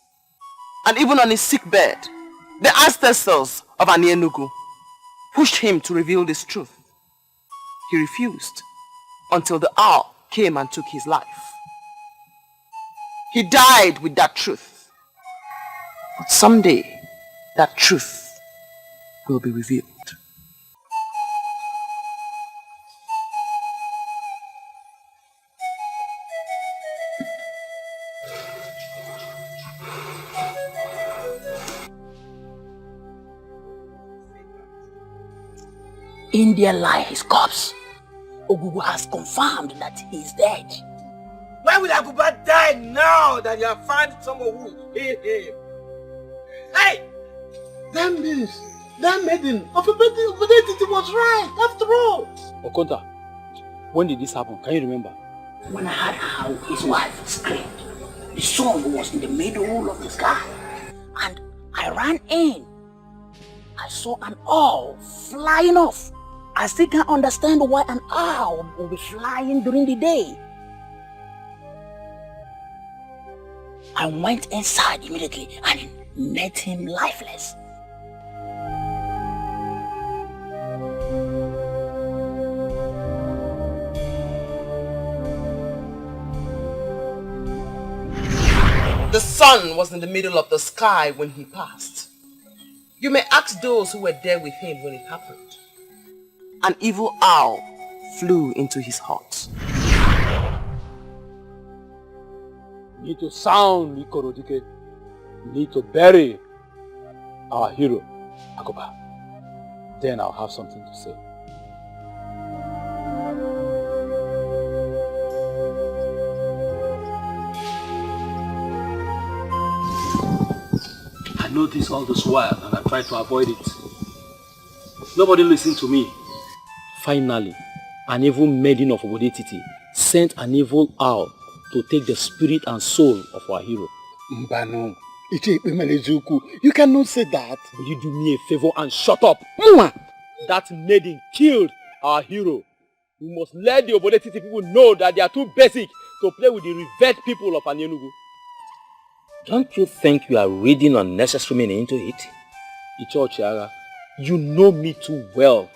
And even on his sick bed, the ancestors of Ini Edo pushed him to reveal this truth. He refused until the owl came and took his life. He died with that truth. But someday, that truth will be revealed. In their lie his corpse. Ugezu has confirmed that he is dead. Why will Aguba die now that you have found someone who will heal him? Hey! That means that maiden of Obodetiti was right after all. Okonta, when did this happen? Can you remember? When I heard how his wife screamed, the sun was in the middle of the sky, and I ran in. I saw an owl flying off. I still can't understand why an owl will be flying during the day. I went inside immediately and met him lifeless. The sun was in the middle of the sky when he passed. You may ask those who were there with him when it happened. an evil owl flew into his heart. You need to sound Dikeh. You need to bury our hero, Agoba. Then I'll have something to say. I know this all this while and I try to avoid it. Nobody listened to me. Finally, an evil maiden of Obodetiti sent an evil owl to take the spirit and soul of our hero. Mbano, you cannot say that. Will you do me a favor and shut up? That maiden killed our hero. We must let the Obodetiti people know that they are too basic to play with the revered people of Anienugu. Don't you think you are reading unnecessary meaning into it? Ichochiaga, you know me too well.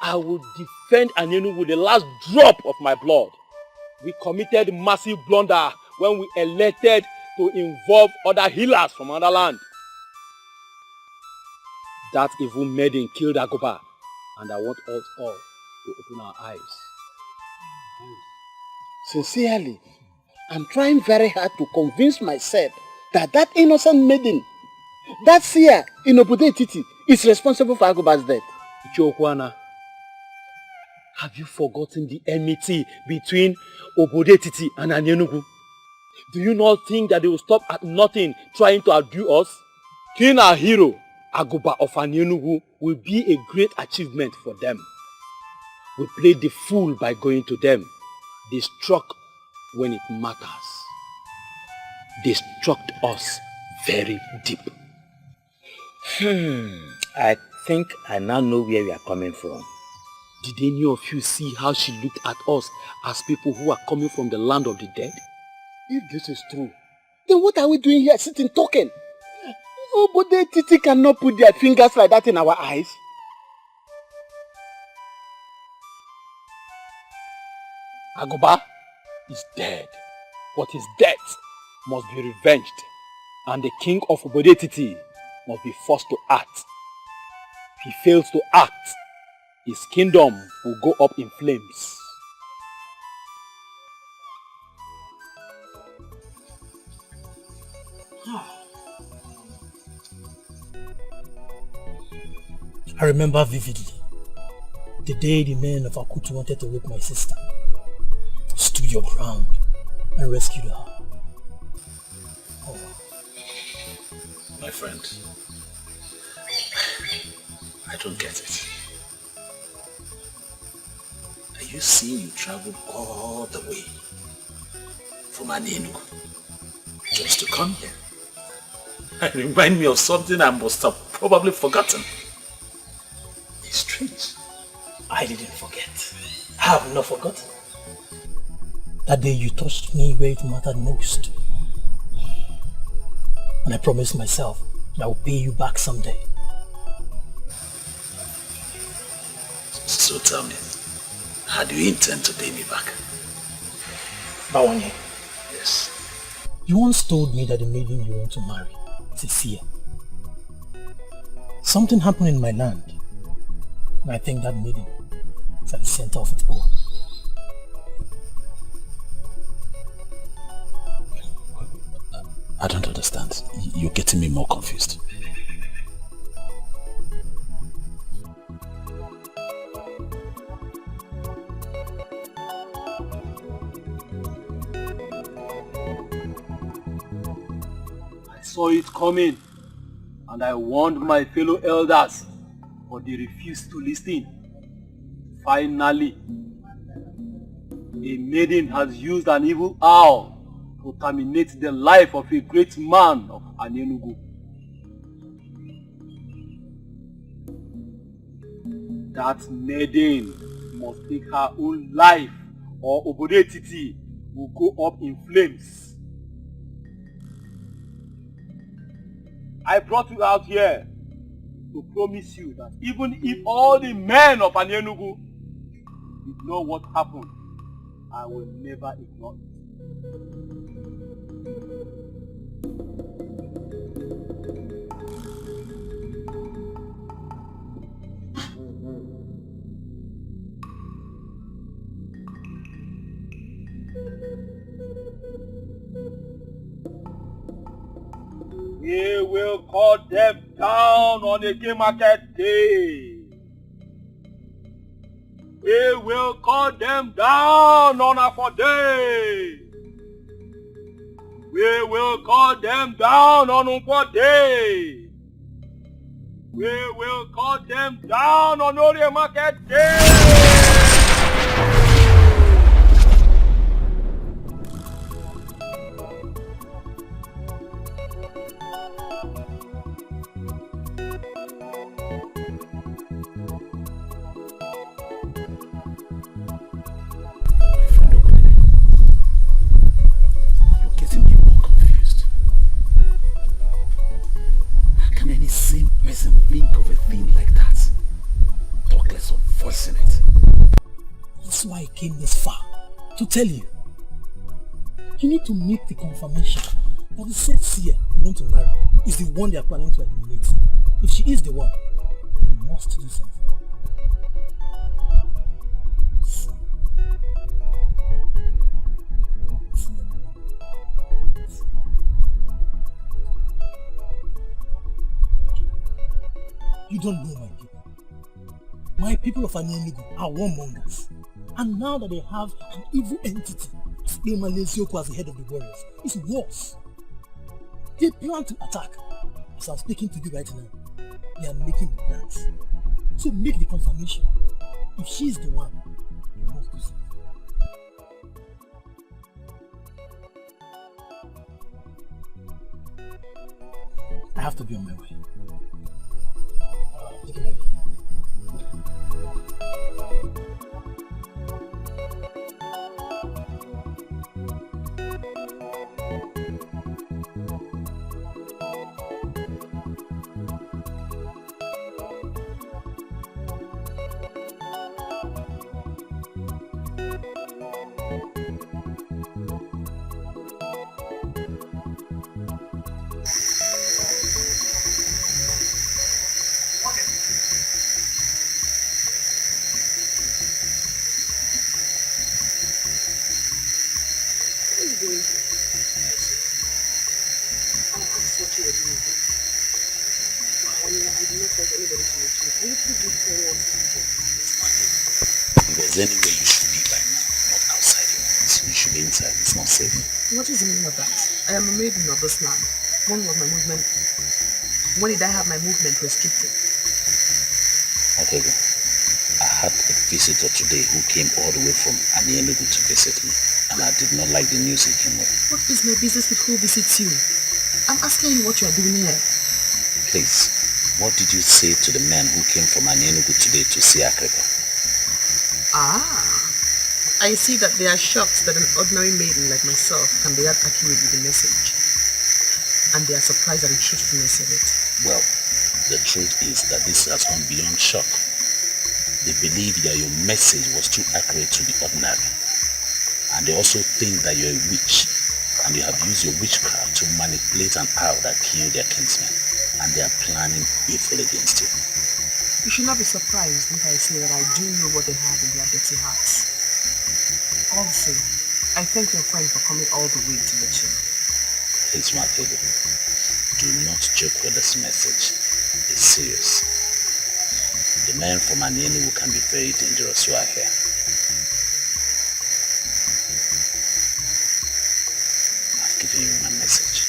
I will defend Anienugu with the last drop of my blood. We committed massive blunder when we elected to involve other healers from another land. That evil maiden killed Agoba, and I want us all to open our eyes. Sincerely, I'm trying very hard to convince myself that that innocent maiden, that seer in Obodetiti, is responsible for Agoba's death. Ichokwana, have you forgotten the enmity between Obodetiti and Anienugu? Do you not think that they will stop at nothing trying to outdo us? Killing our hero, Agoba of Anienugu, will be a great achievement for them. We played the fool by going to them. They struck when it matters. They struck us very deep. I think I now know where we are coming from. Did any of you see how she looked at us as people who are coming from the land of the dead? If this is true, then what are we doing here sitting talking? Obodetiti cannot put their fingers like that in our eyes. Agoba is dead, but his death must be revenged, and the king of Obodetiti must be forced to act. If he fails to act, his kingdom will go up in flames. I remember vividly the day the men of Akutu wanted to rape my sister. Stood your ground and rescued her. Oh. My friend, I don't get it. Are you saying you traveled all the way from Anienugu just to come here? It reminds me of something I must have probably forgotten. It's strange. I didn't forget. I have not forgotten. That day you touched me where it mattered most. And I promised myself that I will pay you back someday. So tell me, how do you intend to pay me back? Bawanye. Yes. You once told me that the maiden you want to marry is a seer. Something happened in my land, and I think that maiden is at the center of it all. I don't understand. You're getting me more confused. I saw it coming, and I warned my fellow elders, but they refused to listen. Finally, a maiden has used an evil owl to terminate the life of a great man of Anienugu. That maiden must take her own life, or Obodetiti will go up in flames. I brought you out here to promise you that even if all the men of Anienugu ignore what happened, I will never ignore it. We will cut them down on a game market day. We will cut them down on a day. We will cut them down on a day. We will cut them down on a market day. Think of a thing like that. Talk less of voicing it. That's why I came this far. To tell you. You need to make the confirmation that the said seer you want to marry is the one they are planning to eliminate. If she is the one, you must do something. You don't know my people. My people of Ini Edo are warmongers. And now that they have an evil entity, Malesioko as the head of the warriors, it's worse. They plan to attack. As I'm speaking to you right now, they are making the plans. So make the confirmation. If she is the one, you must do something. I have to be on my way. Take it. If there's any way you should be by now, not outside your house. You should be inside. It's not safe. What is the meaning of that? I am a maiden of this land. When was my movement? When did I have my movement restricted? Okay, go. I had a visitor today who came all the way from Ini Edo to visit me, and I did not like the news he came with. What is my business with who visits you? I'm asking you what you are doing here. Please, what did you say to the men who came from Ini Edo today to see Africa? I see that they are shocked that an ordinary maiden like myself can be that accurate with the message. And they are surprised at the truthfulness of it. Well, the truth is that this has gone beyond shock. They believe that your message was too accurate to the ordinary. And they also think that you're a witch, and you have used your witchcraft to manipulate an owl that killed their kinsmen. And they are planning evil against you. You should not be surprised if I say that I do know what they have in their dirty hearts. Also, I thank your friend for coming all the way to let you know. Please, Markedo, do not joke with this message. It's serious. The men from Ini Edo can be very dangerous who are here. I've given you my message.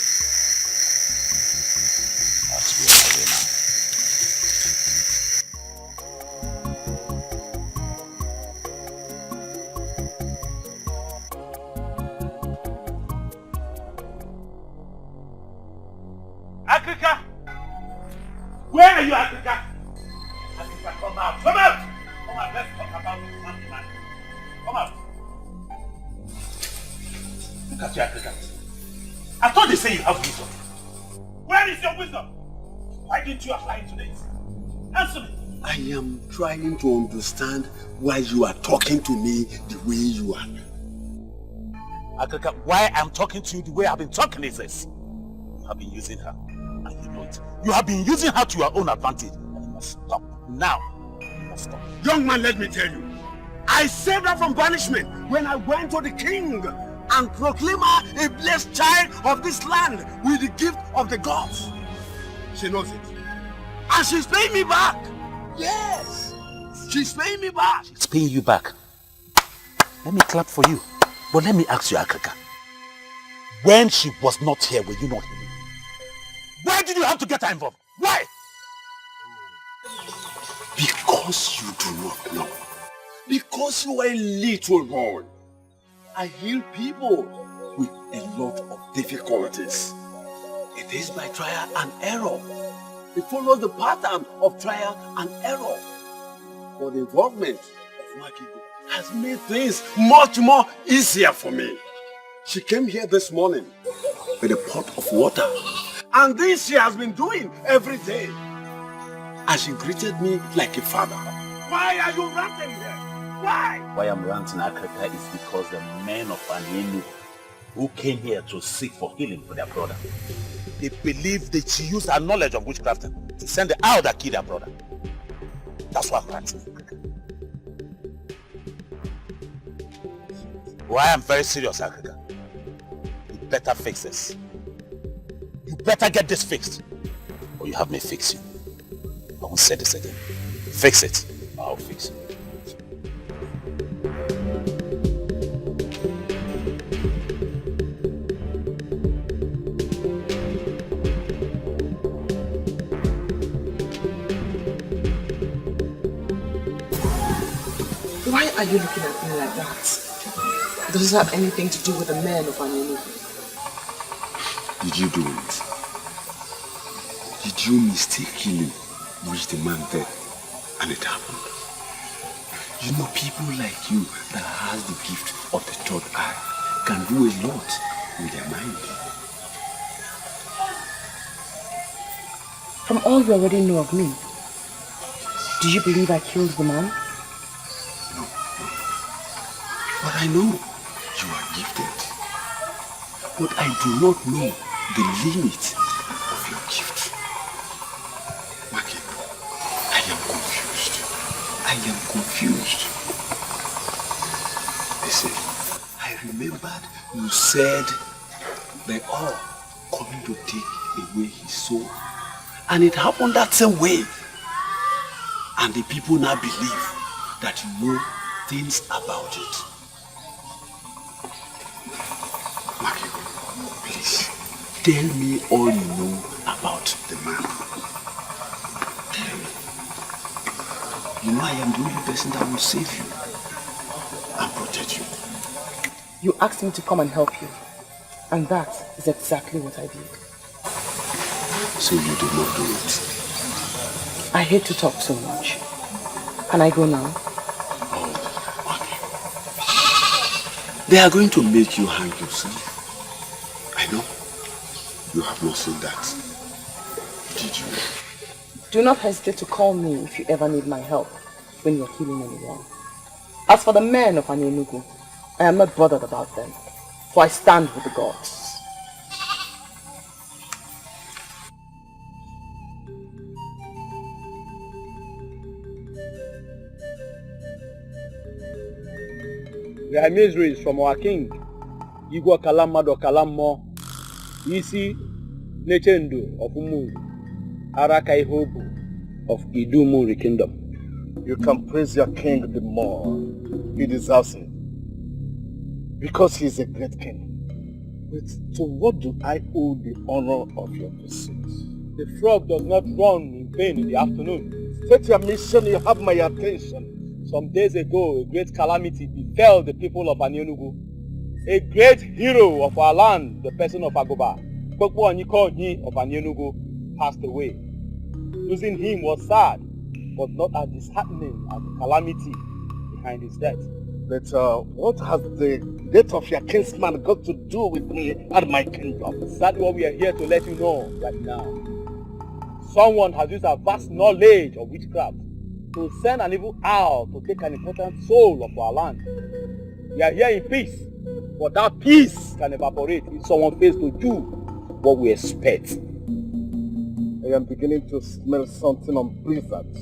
I have to be on my way now. Africa! Where are you, Africa? Africa, come out! Come out! Come out, let's talk about this man. Come out! Look at you, Africa. I thought they say you have wisdom. Where is your wisdom? Why didn't you apply it to this? Answer me! I am trying to understand why you are talking to me the way you are. Africa, why I'm talking to you the way I've been talking is this. You have been using her. And you know it. You have been using her to your own advantage. And you must stop. Now. You must stop. Young man, let me tell you. I saved her from banishment when I went to the king and proclaim her a blessed child of this land with the gift of the gods. She knows it. And she's paying me back. Yes. She's paying me back. She's paying you back. Let me clap for you. But let me ask you, Akrika. When she was not here, were you not with me? Why did you have to get her involved? Why? Because you do not know. Because you are a little boy. I heal people with a lot of difficulties. It is by trial and error. It follows the pattern of trial and error. But the involvement of Makigo has made things much more easier for me. She came here this morning with a pot of water. And this she has been doing every day. And she greeted me like a father. Why are you ranting here? Why? Why I'm ranting, Akrika, is because the men of Anienu who came here to seek for healing for their brother, they believe that she used her knowledge of witchcrafting to send the owl that killed their brother. That's why I'm ranting. Why I'm very serious, Akrika. You better fix this. You better get this fixed, or you have me fix you. I won't say this again. Fix it, I'll fix it. Why are you looking at me like that? Does it have anything to do with the men of Anienu? Did you do it? Did you mistakenly wish the man dead and it happened? You know, people like you that has the gift of the third eye can do a lot with their mind. From all you already know of me, do you believe I killed the man? But I know you are gifted. But I do not know the limit of your gift. Maki, I am confused. I am confused. Listen, I remembered you said they are coming to take away his soul. And it happened that same way. And the people now believe that you know things about it. Maki, please, tell me all you know about the man. Tell me. You know I am the only person that will save you and protect you. You asked me to come and help you, and that is exactly what I did. So you did not do it? I hate to talk so much. Can I go now? They are going to make you hang yourself. I know. You have not seen that. Did you? Do not hesitate to call me if you ever need my help when you're healing anyone. As for the men of Anienu, I am not bothered about them, for I stand with the gods. There are miseries from our king, Igwe Kalamado Kalamo, Isi Nechendo of Umu, Arakai Hobu of Idumuri Kingdom. You can praise your king the more. He deserves it. Because he is a great king. But to what do I owe the honor of your pursuit? The frog does not run in vain in the afternoon. State your mission, you have my attention. Some days ago, a great calamity befell the people of Anienu. A great hero of our land, the person of Agoba, Kpokpo Onyikonyi of Anienu, passed away. Losing him was sad, but not as disheartening as the calamity behind his death. But what has the death of your kinsman got to do with me and my kingdom? That's what we are here to let you know right now. Someone has used a vast knowledge of witchcraft to send an evil owl to take an important soul of our land. We are here in peace, but that peace can evaporate if someone fails to do what we expect. I am beginning to smell something unpleasant.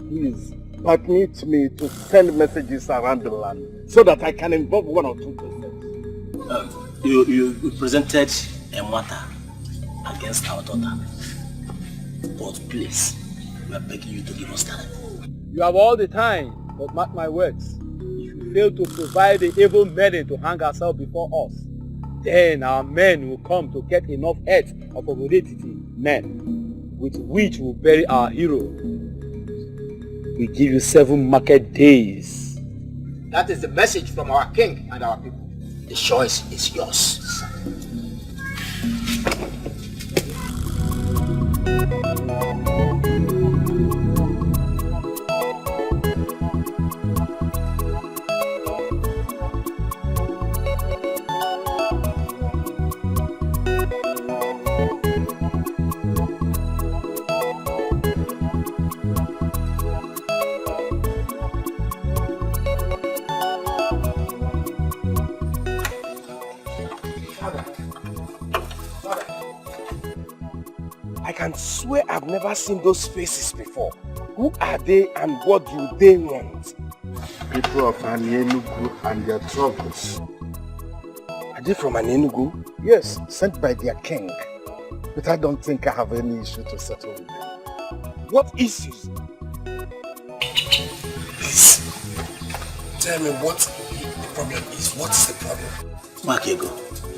Please, permit me to send messages around the land so that I can involve one or two persons. You presented a matter against our daughter. But please, we are begging you to give us time. You have all the time, but mark my words. If you fail to provide the evil maiden to hang herself before us, then our men will come to get enough heads of Obodetiti men, with which we'll bury our hero. We give you 7 market days. That is the message from our king and our people. The choice is yours. I can swear I've never seen those faces before. Who are they and what do they want? People of Enugu and their troubles. Are they from Enugu? Yes, sent by their king. But I don't think I have any issue to settle with them. What issues? Please, tell me what the problem is. What's the problem? Makego,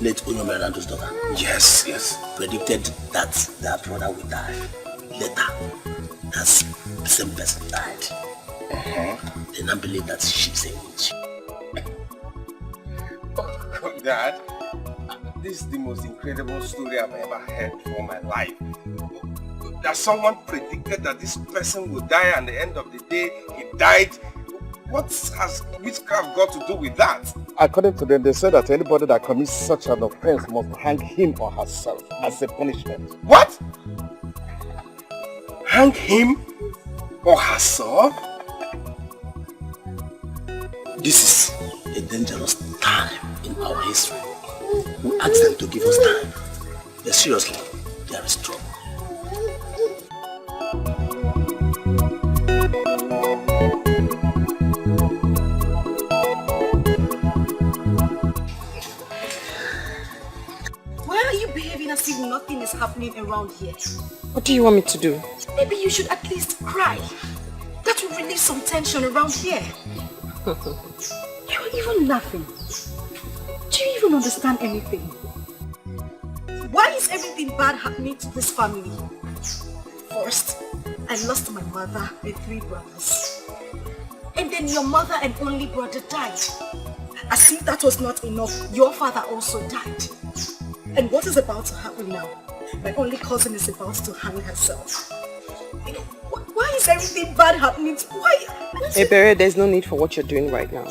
late Onyomerando's daughter. Yes, yes. Predicted that their brother would die. Later, that's the same person died. They now believe that she's a witch. Oh, Dad, this is the most incredible story I've ever heard for my life. That someone predicted that this person would die and at the end of the day, he died. What has witchcraft got to do with that? According to them, they said that anybody that commits such an offense must hang him or herself as a punishment. What? Hang him or herself? This is a dangerous time in our history. We asked them to give us time. But seriously, there is trouble. Why are you behaving as if nothing is happening around here? What do you want me to do? Maybe you should at least cry. That will relieve some tension around here. You're even laughing. Do you even understand anything? Why is everything bad happening to this family? First, I lost my mother and 3 brothers. And then your mother and only brother died. As if that was not enough, your father also died. And what is about to happen now? My only cousin is about to hang herself. Why is everything bad happening? Why? Ebere, there's no need for what you're doing right now.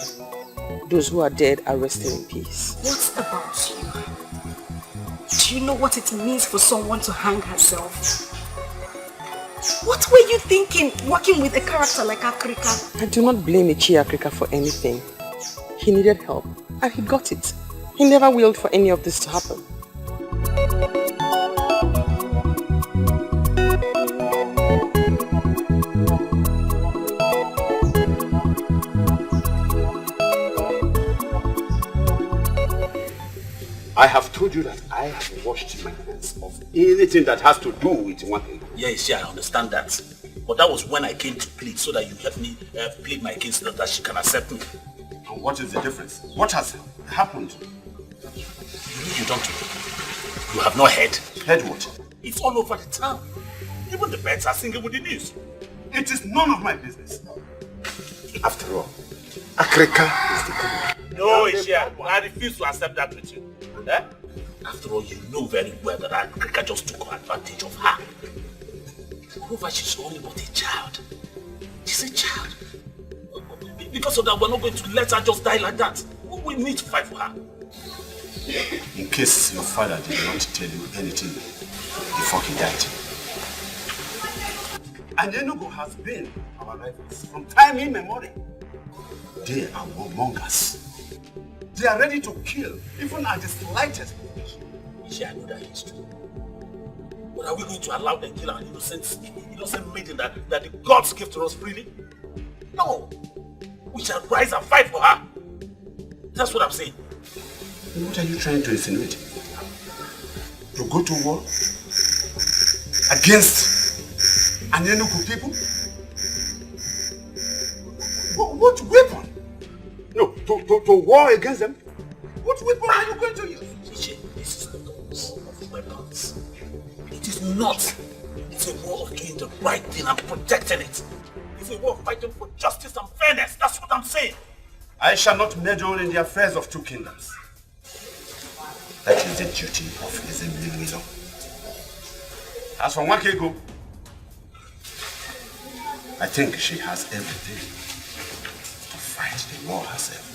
Those who are dead are resting in peace. What about you? Do you know what it means for someone to hang herself? What were you thinking working with a character like Akrika? I do not blame Ichi Akrika for anything. He needed help and he got it. He never willed for any of this to happen. I have told you that I have washed my hands of anything that has to do with one thing. Yes, I understand that. But that was when I came to plead so that you help me plead my case so that she can accept me. And what is the difference? What has happened? You don't know. You have not heard. Heard what? It's all over the town. Even the birds are singing with the news. It is none of my business. After all, Akrika is the criminal. No, Ishia, I refuse to accept that with you. Eh? After all, you know very well that Akrika just took advantage of her. Moreover, she's only but a child. She's a child. Because of that, we're not going to let her just die like that. We need to fight for her. In case your father did not tell you anything before he died. And Enugu has been our rivals from time immemorial. They are warmongers. They are ready to kill, even at the slightest provocation. I know that is true. But are we going to allow them to kill our innocent maiden that the gods give to us freely? No. We shall rise and fight for her. That's what I'm saying. What are you trying to insinuate? To go to war? Against Anienuku people? What weapon? No, to war against them? What weapon are you going to use? This is the cause of weapons. It is not. It's a war of doing the right thing and protecting it. It's a war of fighting for justice and fairness. That's what I'm saying. I shall not meddle in the affairs of two kingdoms. That is the duty of Ezemilizo. As for Nwakego, I think she has everything to fight the war herself.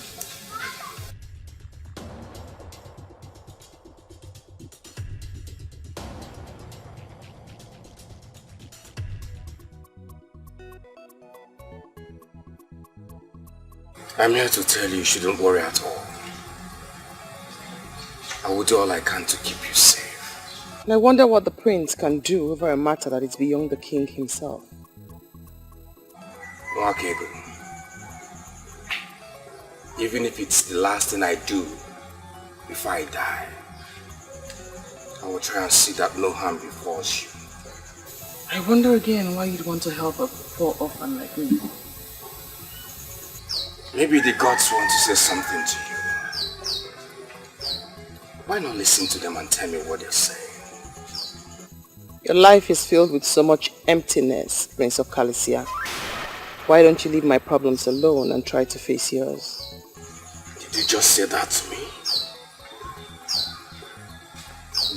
I'm here to tell you shouldn't worry at all. I will do all I can to keep you safe. And I wonder what the prince can do over a matter that is beyond the king himself. Nwakego, even if it's the last thing I do before I die, I will try and see that no harm befalls you. I wonder again why you'd want to help a poor orphan like me. Maybe the gods want to say something to you. Why not listen to them and tell me what they're saying? Your life is filled with so much emptiness, Prince of Calicia. Why don't you leave my problems alone and try to face yours? Did you just say that to me?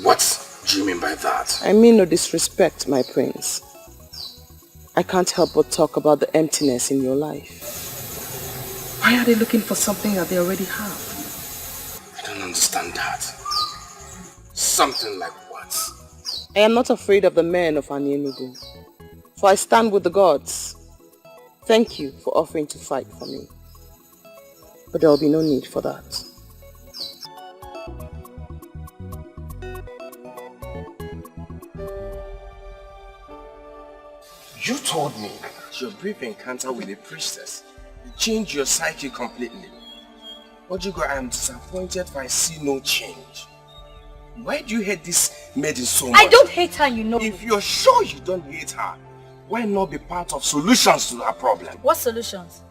What do you mean by that? I mean no disrespect, my prince. I can't help but talk about the emptiness in your life. Why are they looking for something that they already have? I don't understand that. Something like what? I am not afraid of the men of Anienugu, for I stand with the gods. Thank you for offering to fight for me. But there will be no need for that. You told me that your brief encounter with a priestess changed your psyche completely. Ugezu, I am disappointed for I see no change. Why do you hate this maiden so much? I don't hate her, you know. If you're sure you don't hate her, why not be part of solutions to her problem? What solutions?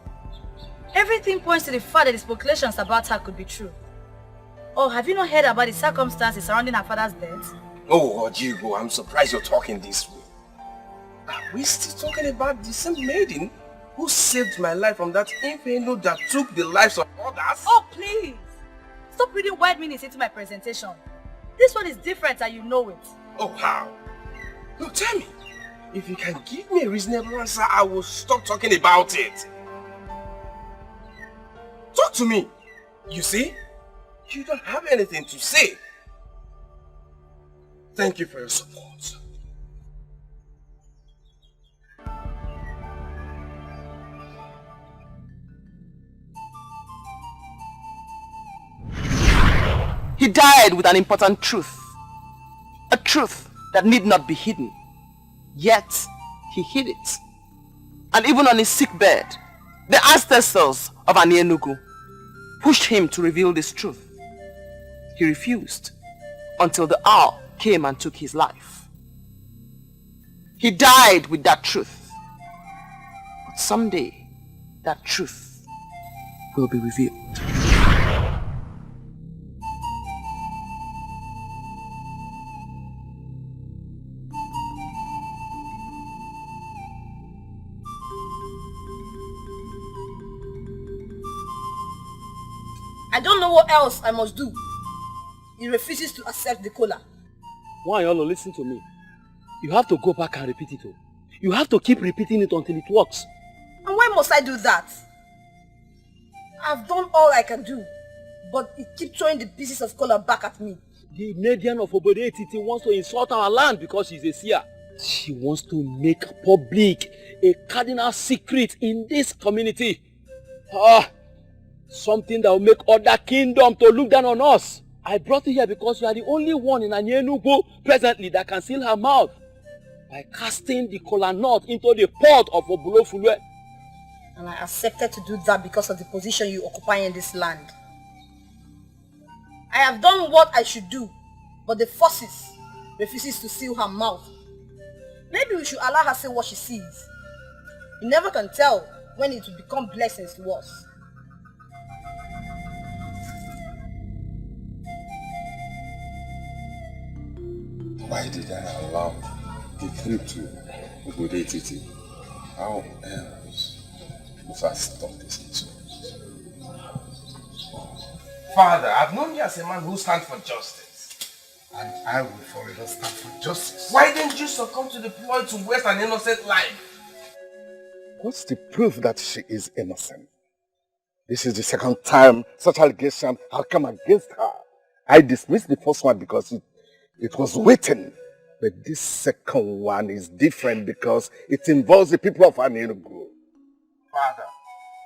Everything points to the fact that the speculations about her could be true. Oh, have you not heard about the circumstances surrounding her father's death? Oh, Ugezu, I'm surprised you're talking this way. Are we still talking about the same maiden who saved my life from that inferno that took the lives of others? Oh, please! Stop reading wide meanings into my presentation. This one is different and you know it. Oh, how? No, tell me. If you can give me a reasonable answer, I will stop talking about it. Talk to me. You see? You don't have anything to say. Thank you for your support. He died with an important truth. A truth that need not be hidden. Yet, he hid it. And even on his sick bed, the ancestors of Anienugu pushed him to reveal this truth. He refused until the hour came and took his life. He died with that truth. But someday, that truth will be revealed. I don't know what else I must do. He refuses to accept the cola. Why, Yolo, listen to me. You have to go back and repeat it. Oh. You have to keep repeating it until it works. And why must I do that? I've done all I can do, but he keeps throwing the pieces of cola back at me. The Nadian of Obodetiti wants to insult our land because she's a seer. She wants to make public a cardinal secret in this community. Something that will make other kingdoms to look down on us. I brought you here because you are the only one in Anienugu presently that can seal her mouth by casting the kola nut into the pot of Obulofulwe. And I accepted to do that because of the position you occupy in this land. I have done what I should do, but the forces refuses to seal her mouth. Maybe we should allow her say what she sees. You never can tell when it will become blessings to us. Why did I allow the trip to Ugezu? How else must I stop this insults? Father, I've known you as a man who stands for justice. And I will forever stand for justice. Why didn't you succumb to the ploy to waste an innocent life? What's the proof that she is innocent? This is the second time such allegations have come against her. I dismissed the first one because it was written. But this second one is different because it involves the people of Anenugu. Father,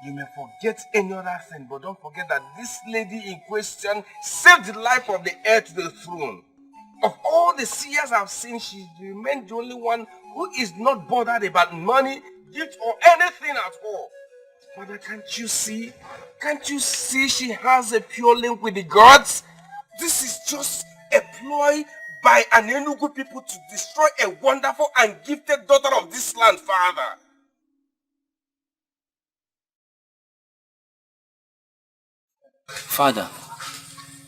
you may forget any other thing, but don't forget that this lady in question saved the life of the heir to the throne. Of all the seers I've seen, she remained the only one who is not bothered about money, gift, or anything at all. Father, can't you see? Can't you see she has a pure link with the gods? This is just a ploy by Anenugu people to destroy a wonderful and gifted daughter of this land, Father. Father,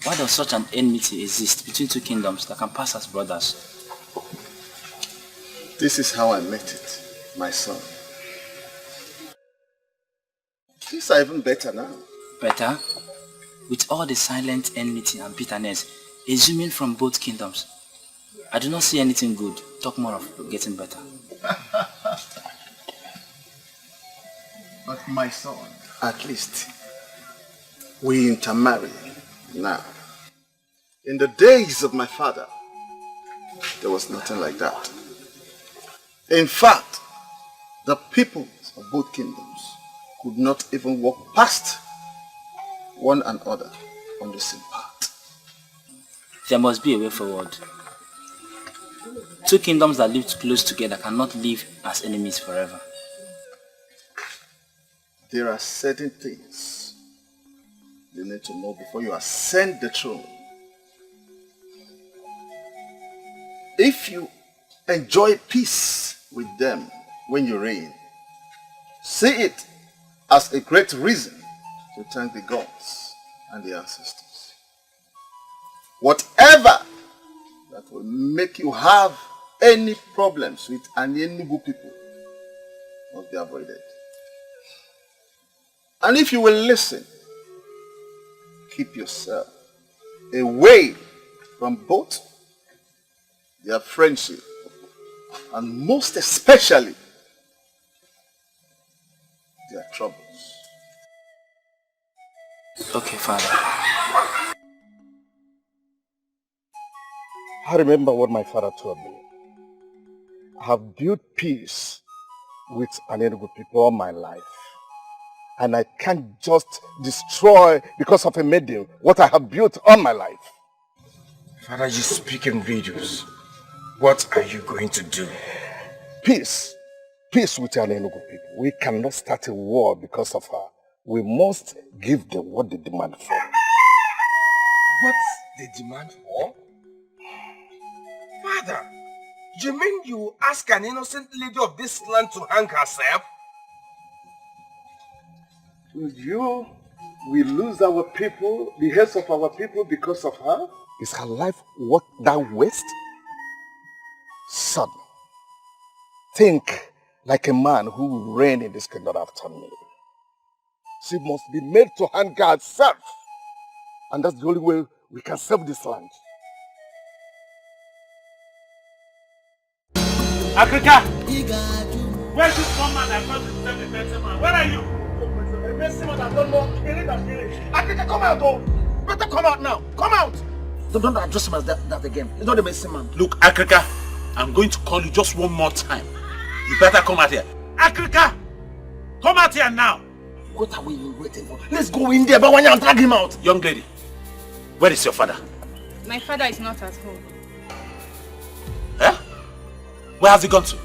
why does such an enmity exist between two kingdoms that can pass as brothers? This is how I met it, my son. Things are even better now. Better? With all the silent enmity and bitterness exhuming from both kingdoms, I do not see anything good. Talk more of getting better. But my son, at least, we intermarry now. In the days of my father, there was nothing like that. In fact, the people of both kingdoms could not even walk past one another on the same path. There must be a way forward. Two kingdoms that lived close together cannot live as enemies forever. There are certain things you need to know before you ascend the throne. If you enjoy peace with them when you reign, see it as a great reason to thank the gods and the ancestors. Whatever that will make you have any problems with Anenugu people must be avoided. And if you will listen, keep yourself away from both their friendship and most especially their troubles. Okay, Father. I remember what my father told me. I have built peace with Anenugu people all my life. And I can't just destroy because of a maiden what I have built all my life. Father, you speak in riddles. What are you going to do? Peace. Peace with Anenugu people. We cannot start a war because of her. We must give them what they demand for. What they demand for? Father, you mean you ask an innocent lady of this land to hang herself? We lose our people, the heads of our people because of her? Is her life worth that waste? Son, think like a man who will reign in this kingdom after me. She must be made to hang herself. And that's the only way we can save this land. Africa! Where's this one man that comes to save the better man? Where are you? A messy man that don't know killing and killing. Africa, come out, oh! Better come out now! Come out! Don't address him as that again. He's not a messy man. Look, Africa, I'm going to call you just one more time. You better come out here. Africa! Come out here now! What are we waiting for? Let's go in there, but when you drag him out. Young lady, where is your father? My father is not at home. Eh? Where has he gone to?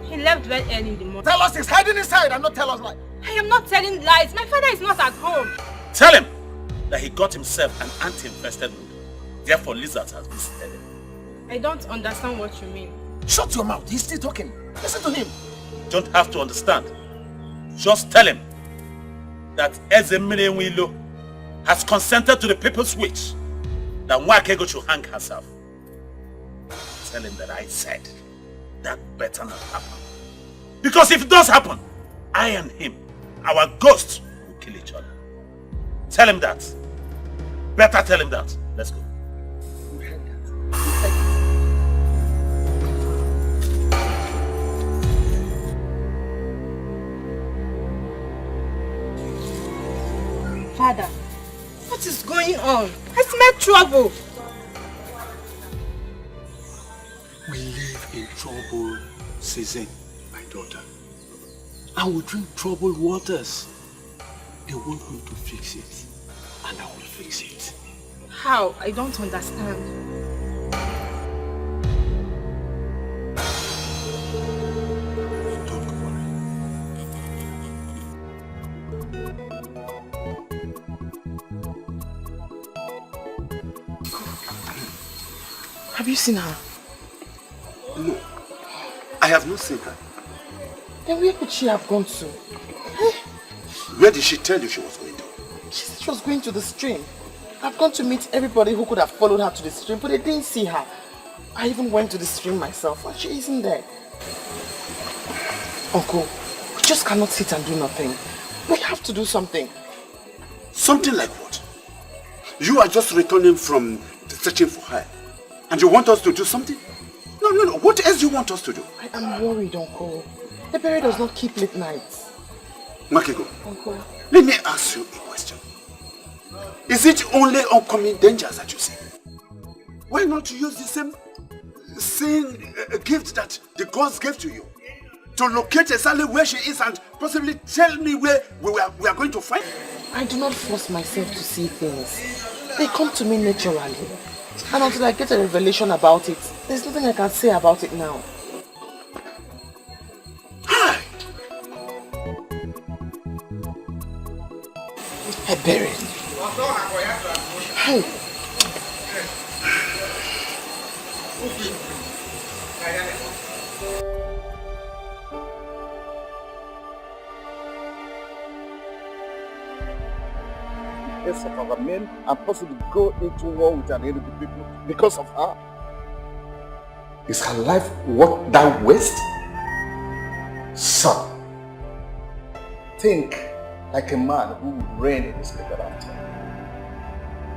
He left very early in the morning. Tell us he's hiding inside and not tell us lies. I am not telling lies. My father is not at home. Tell him! that he got himself an ant-infested wound. Therefore, lizards have visited him. I don't understand what you mean. Shut your mouth. He's still talking. Listen to him. You don't have to understand. Just tell him that Ezemire has consented to the people's wish that Nwakego should hang herself. Tell him that I said that better not happen. Because if it does happen, I and him, our ghosts, will kill each other. Tell him that. Better tell him that. Let's go. Father, what is going on? I smell trouble. We live in trouble season, my daughter. And we drink troubled waters. They want me to fix it. And I will fix it. How? I don't understand. Don't worry. Have you seen her? No. I have not seen her. Then where could she have gone to? Where did she tell you she was going to? She said she was going to the stream. I've gone to meet everybody who could have followed her to the stream, but they didn't see her. I even went to the stream myself, and she isn't there. Uncle, we just cannot sit and do nothing. We have to do something. Something like what? You are just returning from searching for her. And you want us to do something? No. What else do you want us to do? I am worried, Uncle. The berry does not keep late nights. Makego, Uncle. let me ask you a question. Is it only oncoming dangers that you see? Why not use the same gift that the gods gave to you? To locate exactly where she is and possibly tell me where we are going to find her? I do not force myself to see things. They come to me naturally. And until I get a revelation about it, there's nothing I can say about it now. Hi! I buried. Hey. Of our men and possibly go into war with an enemy people because of her. Is her life worth that waste? Son, think like a man who will reign in this after.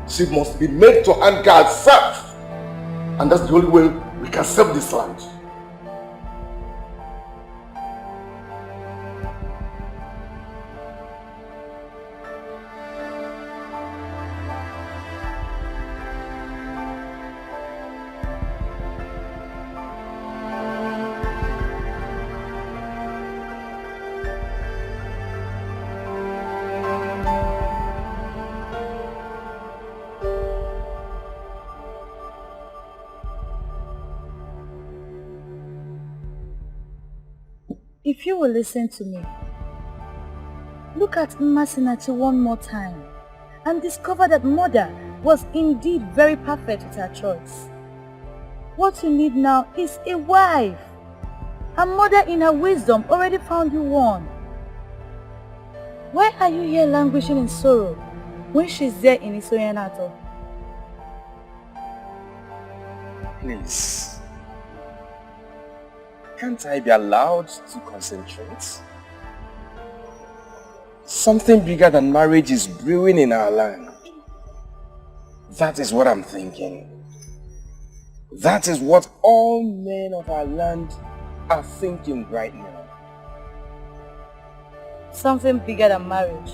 She must be made to handle herself, and that's the only way we can save this land. If you will listen to me, look at Mmasinachi one more time and discover that mother was indeed very perfect with her choice. What you need now is a wife. Her mother in her wisdom already found you one. Why are you here languishing in sorrow when she's there in Isoyanato? Please. Can't I be allowed to concentrate? Something bigger than marriage is brewing in our land. That is what I'm thinking. That is what all men of our land are thinking right now. Something bigger than marriage.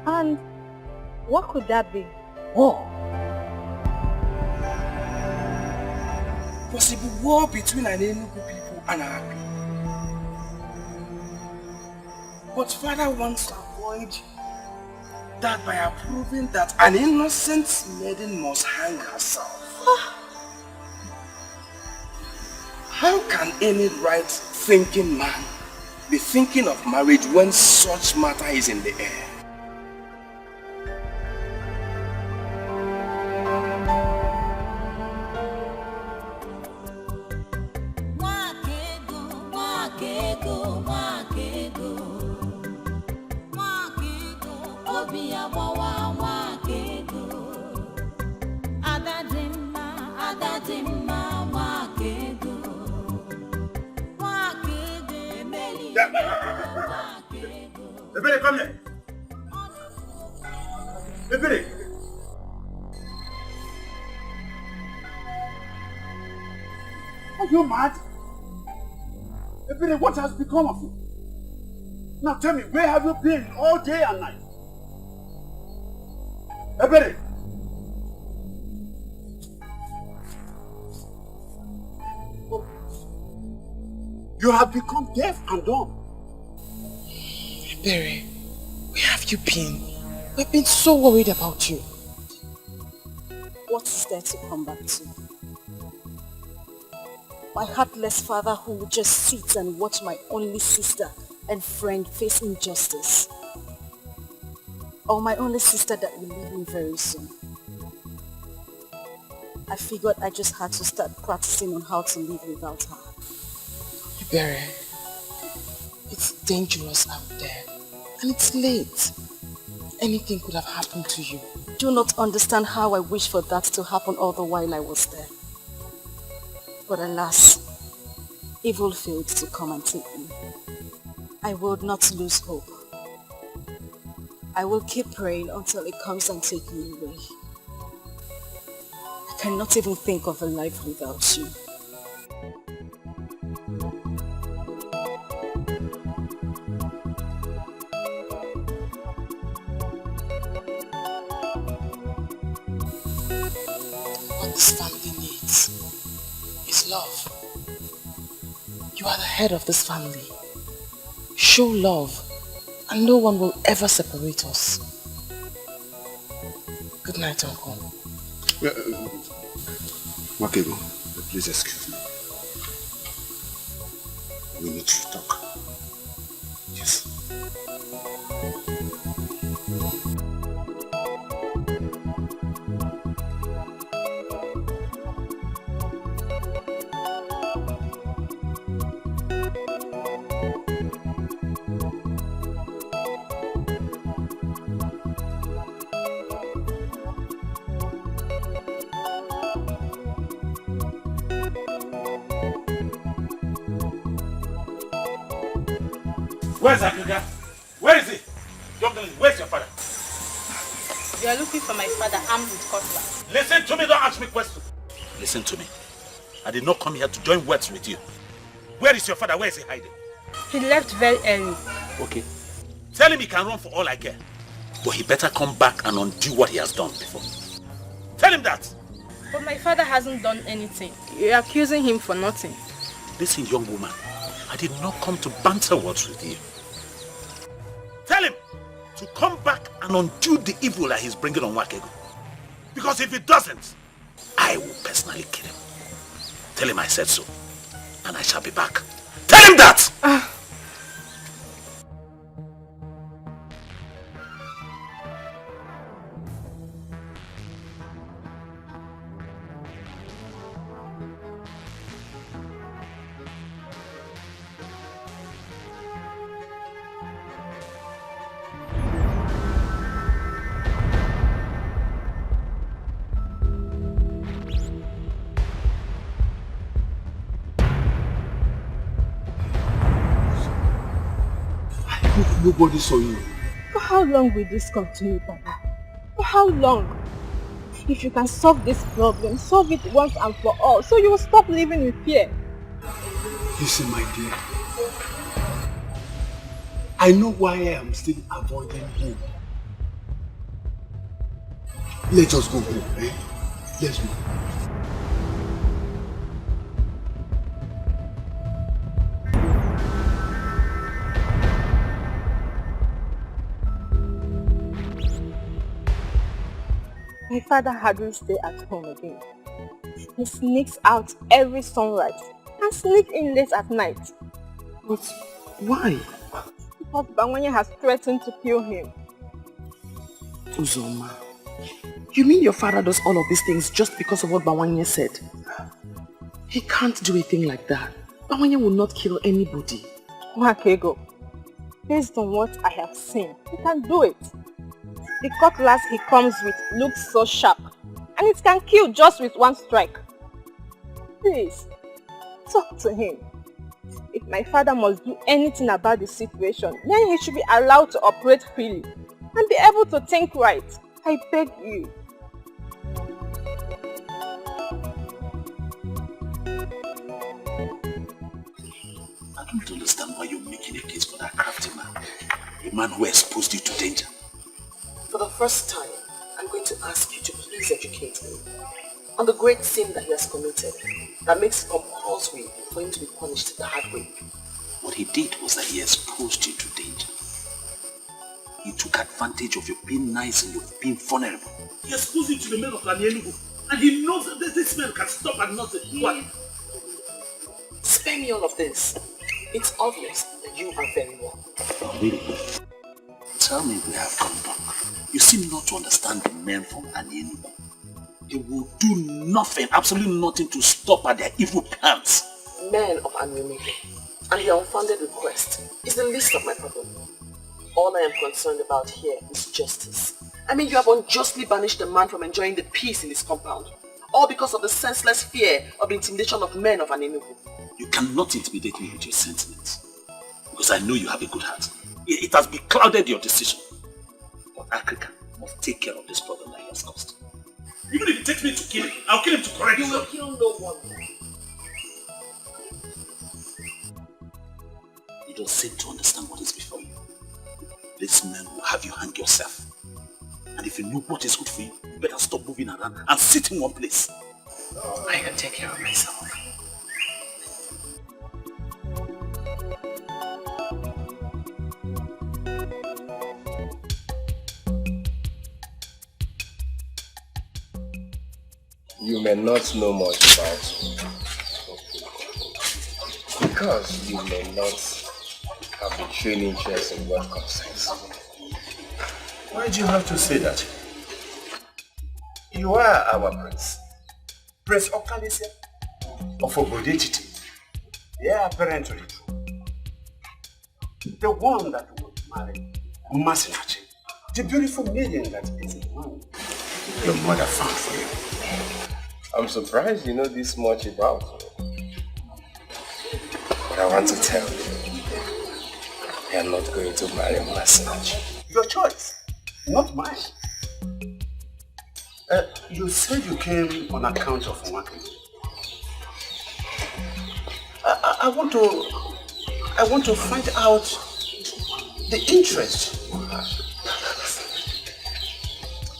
And what could that be? War. Possible war between an Enugu people and our people. But father wants to avoid that by approving that an innocent maiden must hang herself. How can any right-thinking man be thinking of marriage when such matter is in the air? Ebere, come here. Ebere. Are you mad? Ebere, what has become of you? Now tell me, where have you been all day and night? Ebere. You have become deaf and dumb. Ebere, where have you been? We've been so worried about you. What is there to come back to? My heartless father who would just sit and watch my only sister and friend face injustice. Or my only sister that will leave me very soon. I figured I just had to start practicing on how to live without her. Ebere, it's dangerous out there. And it's late. Anything could have happened to you. Do not understand how I wish for that to happen all the while I was there. But alas, evil failed to come and take me. I will not lose hope. I will keep praying until it comes and takes me away. I cannot even think of a life without you. What this family needs is love. You are the head of this family. Show love, and no one will ever separate us. Good night, Uncle. Wakego, please excuse me. We need to talk. Yes. Where's Akuga? Where is he? Young lady, where's your father? You are looking for my father armed with cutlass. Listen to me, don't ask me questions. Listen to me. I did not come here to join words with you. Where is your father? Where is he hiding? He left very early. Okay. Tell him he can run for all I care. But he better come back and undo what he has done before. Tell him that. But my father hasn't done anything. You're accusing him for nothing. Listen, young woman. I did not come to banter words with you. Tell him to come back and undo the evil that he's bringing on Wakego. Because if he doesn't, I will personally kill him. Tell him I said so. And I shall be back. Tell him that! Nobody saw you. For how long will this continue, Papa? For how long? If you can solve this problem, solve it once and for all, so you will stop living with fear. Listen, my dear. I know why I am still avoiding home. Let us go home, eh? Let's go. My father hardly stays at home again. He sneaks out every sunrise and sneaks in late at night. But why? Because Bawanye has threatened to kill him. Uzoma, you mean your father does all of these things just because of what Bawanye said? He can't do a thing like that. Bawanye will not kill anybody. Wakego, based on what I have seen, he can do it. The cutlass he comes with looks so sharp, and it can kill just with one strike. Please, talk to him. It my father must do anything about the situation. Then he should be allowed to operate freely and be able to think right. I beg you. I don't understand why you're making a case for that crafty man. A man who exposed you to danger. For the first time, I'm going to ask you to please educate me on the great sin that he has committed that makes it compulsory for him to be punished the hard way. What he did was that he exposed you to danger. He took advantage of your being nice and your being vulnerable. He exposed you to the men of Enugu, and he knows that this man can stop at nothing. What? Spare me all of this. It's obvious that you are very wrong. Really? Tell me we have come back. You seem not to understand the men from Enugu. They will do nothing, absolutely nothing to stop at their evil plans. Men of Enugu and your unfounded request is the least of my problem. All I am concerned about here is justice. I mean, you have unjustly banished a man from enjoying the peace in his compound, all because of the senseless fear of the intimidation of men of Enugu. You cannot intimidate me with your sentiments, because I know you have a good heart. It has beclouded your decision. But Africa must take care of this problem that he has caused. Even if it takes me to kill him, I'll kill him to correct him. You will kill no one. You don't seem to understand what is before you. This man will have you hang yourself. And if you know what is good for you, you better stop moving around and sit in one place. I can take care of myself. You may not know much about me, because you may not have the training interest in what concerns me. Why do you have to say that? You are our prince. Prince Okalisia of Obodetiti. Yeah, apparently the one that would marry Masinachi, the beautiful maiden that is in one your mother found for you. I'm surprised you know this much about me. But I want to tell you, I am not going to marry Masinachi. Your choice, not mine. You said you came on account of working. I want to find out the interest you have.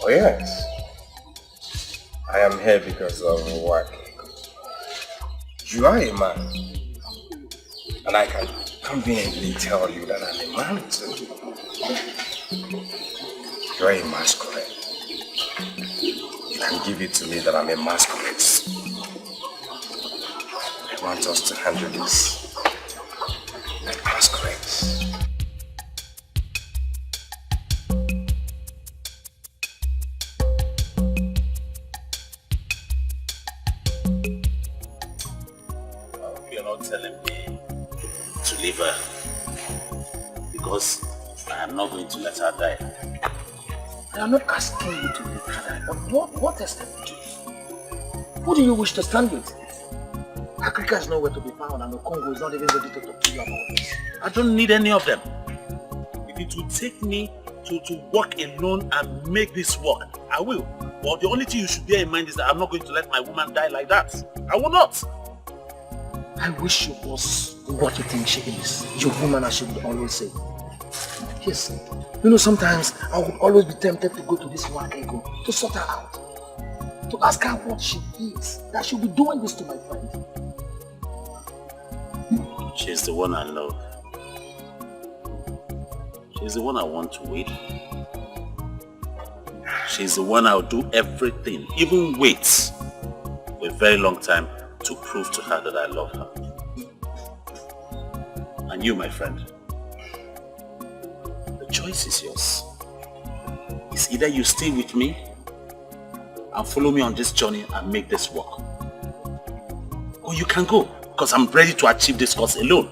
Oh yes, I am here because of work. You are a man, and I can conveniently tell you that I'm a man too. You are a masquerade. You can give it to me that I'm a masquerade. I want us to handle this like masquerades. You're not telling me to leave her because I am not going to let her die. I am not asking you to leave her, but what extent do you? Who do you wish to stand with? Africa is nowhere to be found and the Congo is not even ready to talk to you about this. I don't need any of them. If it will take me to work alone and make this work, I will. But the only thing you should bear in mind is that I'm not going to let my woman die like that. I will not. I wish she was what you think she is. Your woman, as she would always say. Yes. You know, sometimes I would always be tempted to go to this one ego to sort her out. To ask her what she is. That she'll be doing this to my friend. She's the one I love. She's the one I want to wait. She's the one I'll do everything, even wait for a very long time to prove to her that I love her. And you, my friend, the choice is yours. It's either you stay with me and follow me on this journey and make this work, or you can go, because I'm ready to achieve this cause alone.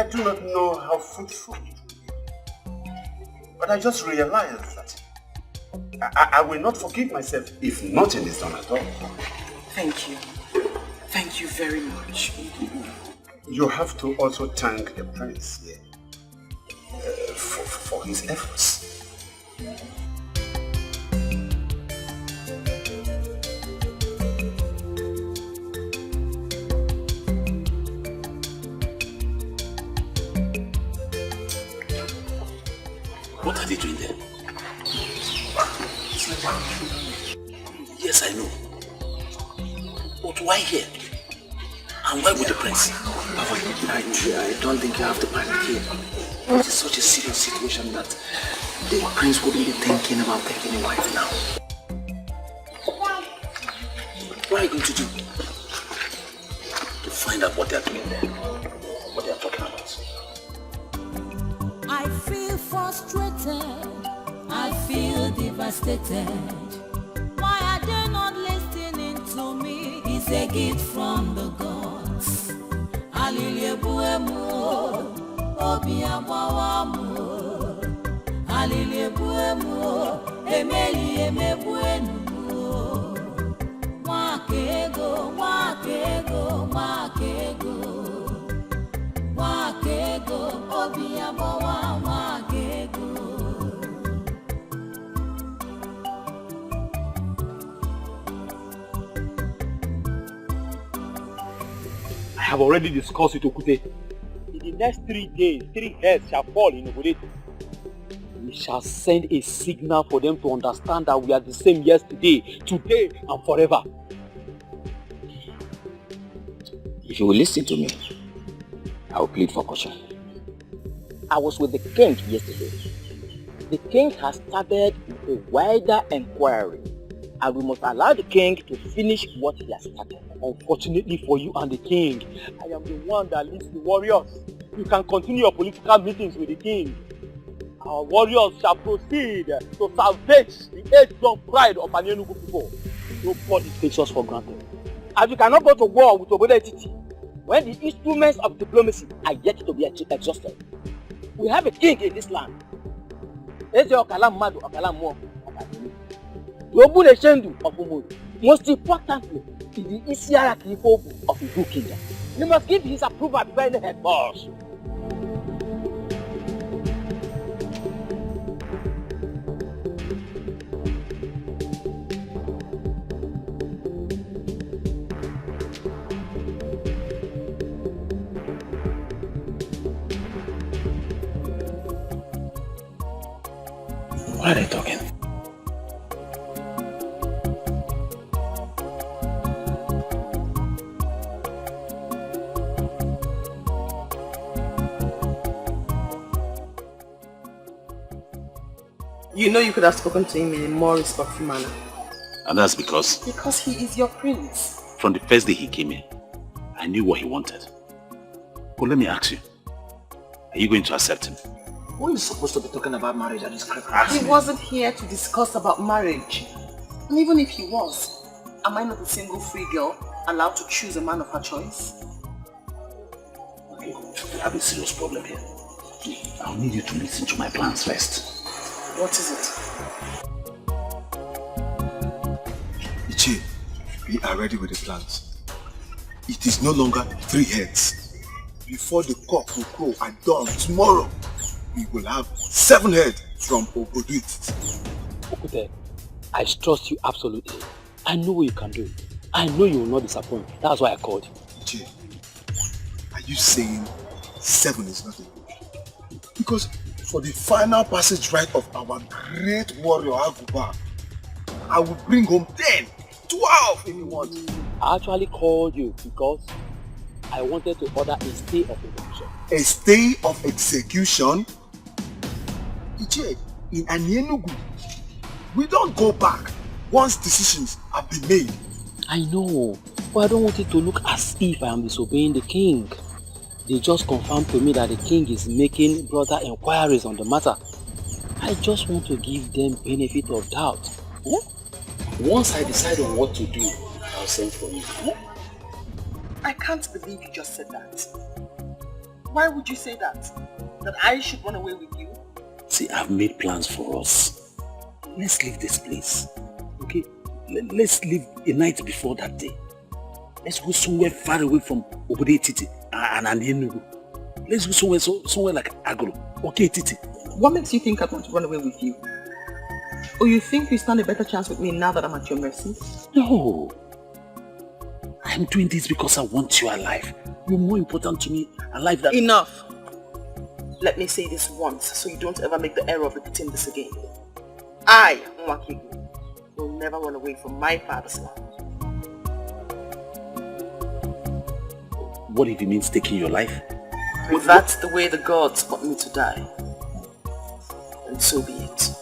I do not know how fruitful it will be. But I just realized that I will not forgive myself if nothing is done at all. Thank you. Thank you very much. You have to also thank the prince here for his efforts. What are they doing there? Yes, I know. But why here? And why with the prince? I don't think you have to panic here. It is such a serious situation that the prince wouldn't be thinking about taking a wife now. What are you going to do? To find out what they are doing there. What they are talking about. I feel frustrated. I feel devastated. Why are they not listening to me? It's a gift from the gods. Aliliebuemu, obiabawamu. Aliliebuemu, emeli emebuenu. Wakego, wakego, wakego. Wakego, obiabawa, wakego. I have already discussed with Okute. In the next 3 days, 3 heads shall fall in Obodet. We shall send a signal for them to understand that we are the same yesterday, today, and forever. If you will listen to me, I will plead for caution. I was with the king yesterday. The king has started a wider inquiry, and we must allow the king to finish what he has started. Unfortunately for you and the king, I am the one that leads the warriors. You can continue your political meetings with the king. Our warriors shall proceed to salvage the age-long pride of an Enugu people. Nobody takes us for granted. And we cannot go to war with Obodo when the instruments of diplomacy are yet to be exhausted. We have a king in this land. Most importantly, is the Isiaraki Obu of the Igu Kingdom. You must give his approval before any head falls. What are they talking? You know you could have spoken to him in a more respectful manner. And that's because? Because he is your prince. From the first day he came here, I knew what he wanted. But let me ask you, are you going to accept him? Who is supposed to be talking about marriage at this critical He wasn't here to discuss about marriage. And even if he was, am I not a single free girl allowed to choose a man of her choice? Okay, we have a serious problem here. I'll need you to listen to my plans first. What is it? Ichi, we are ready with the plans. It is no longer 3 heads. Before the cock will crow at dawn tomorrow, we will have 7 heads from Obodo. Okute, I trust you absolutely. I know you can do it. I know you will not disappoint. That's why I called you. Ichi, are you saying 7 is not enough? Because for the final passage rite of our great warrior Aguba, I will bring home 10, 12 if you want. I actually called you because I wanted to order a stay of execution. A stay of execution? Iche, in Enugu, we don't go back once decisions have been made. I know, but I don't want it to look as if I am disobeying the king. They just confirmed to me that the king is making broader inquiries on the matter. I just want to give them benefit of doubt. Once I decide on what to do, I'll send for you. I can't believe you just said that. Why would you say that? That I should run away with you? See, I've made plans for us. Let's leave this place. Okay? Let's leave a night before that day. Let's go somewhere far away from Obode Titi and Enugu. Let's go somewhere like Agro. Okay, Titi. What makes you think I want to run away with you? Or you think you stand a better chance with me now that I'm at your mercy? No. I'm doing this because I want you alive. You're more important to me alive than... Enough. Let me say this once so you don't ever make the error of repeating this again. I, Nwakigu, will never run away from my father's land. What if it means taking your life? If that's the way the gods want me to die, then so be it.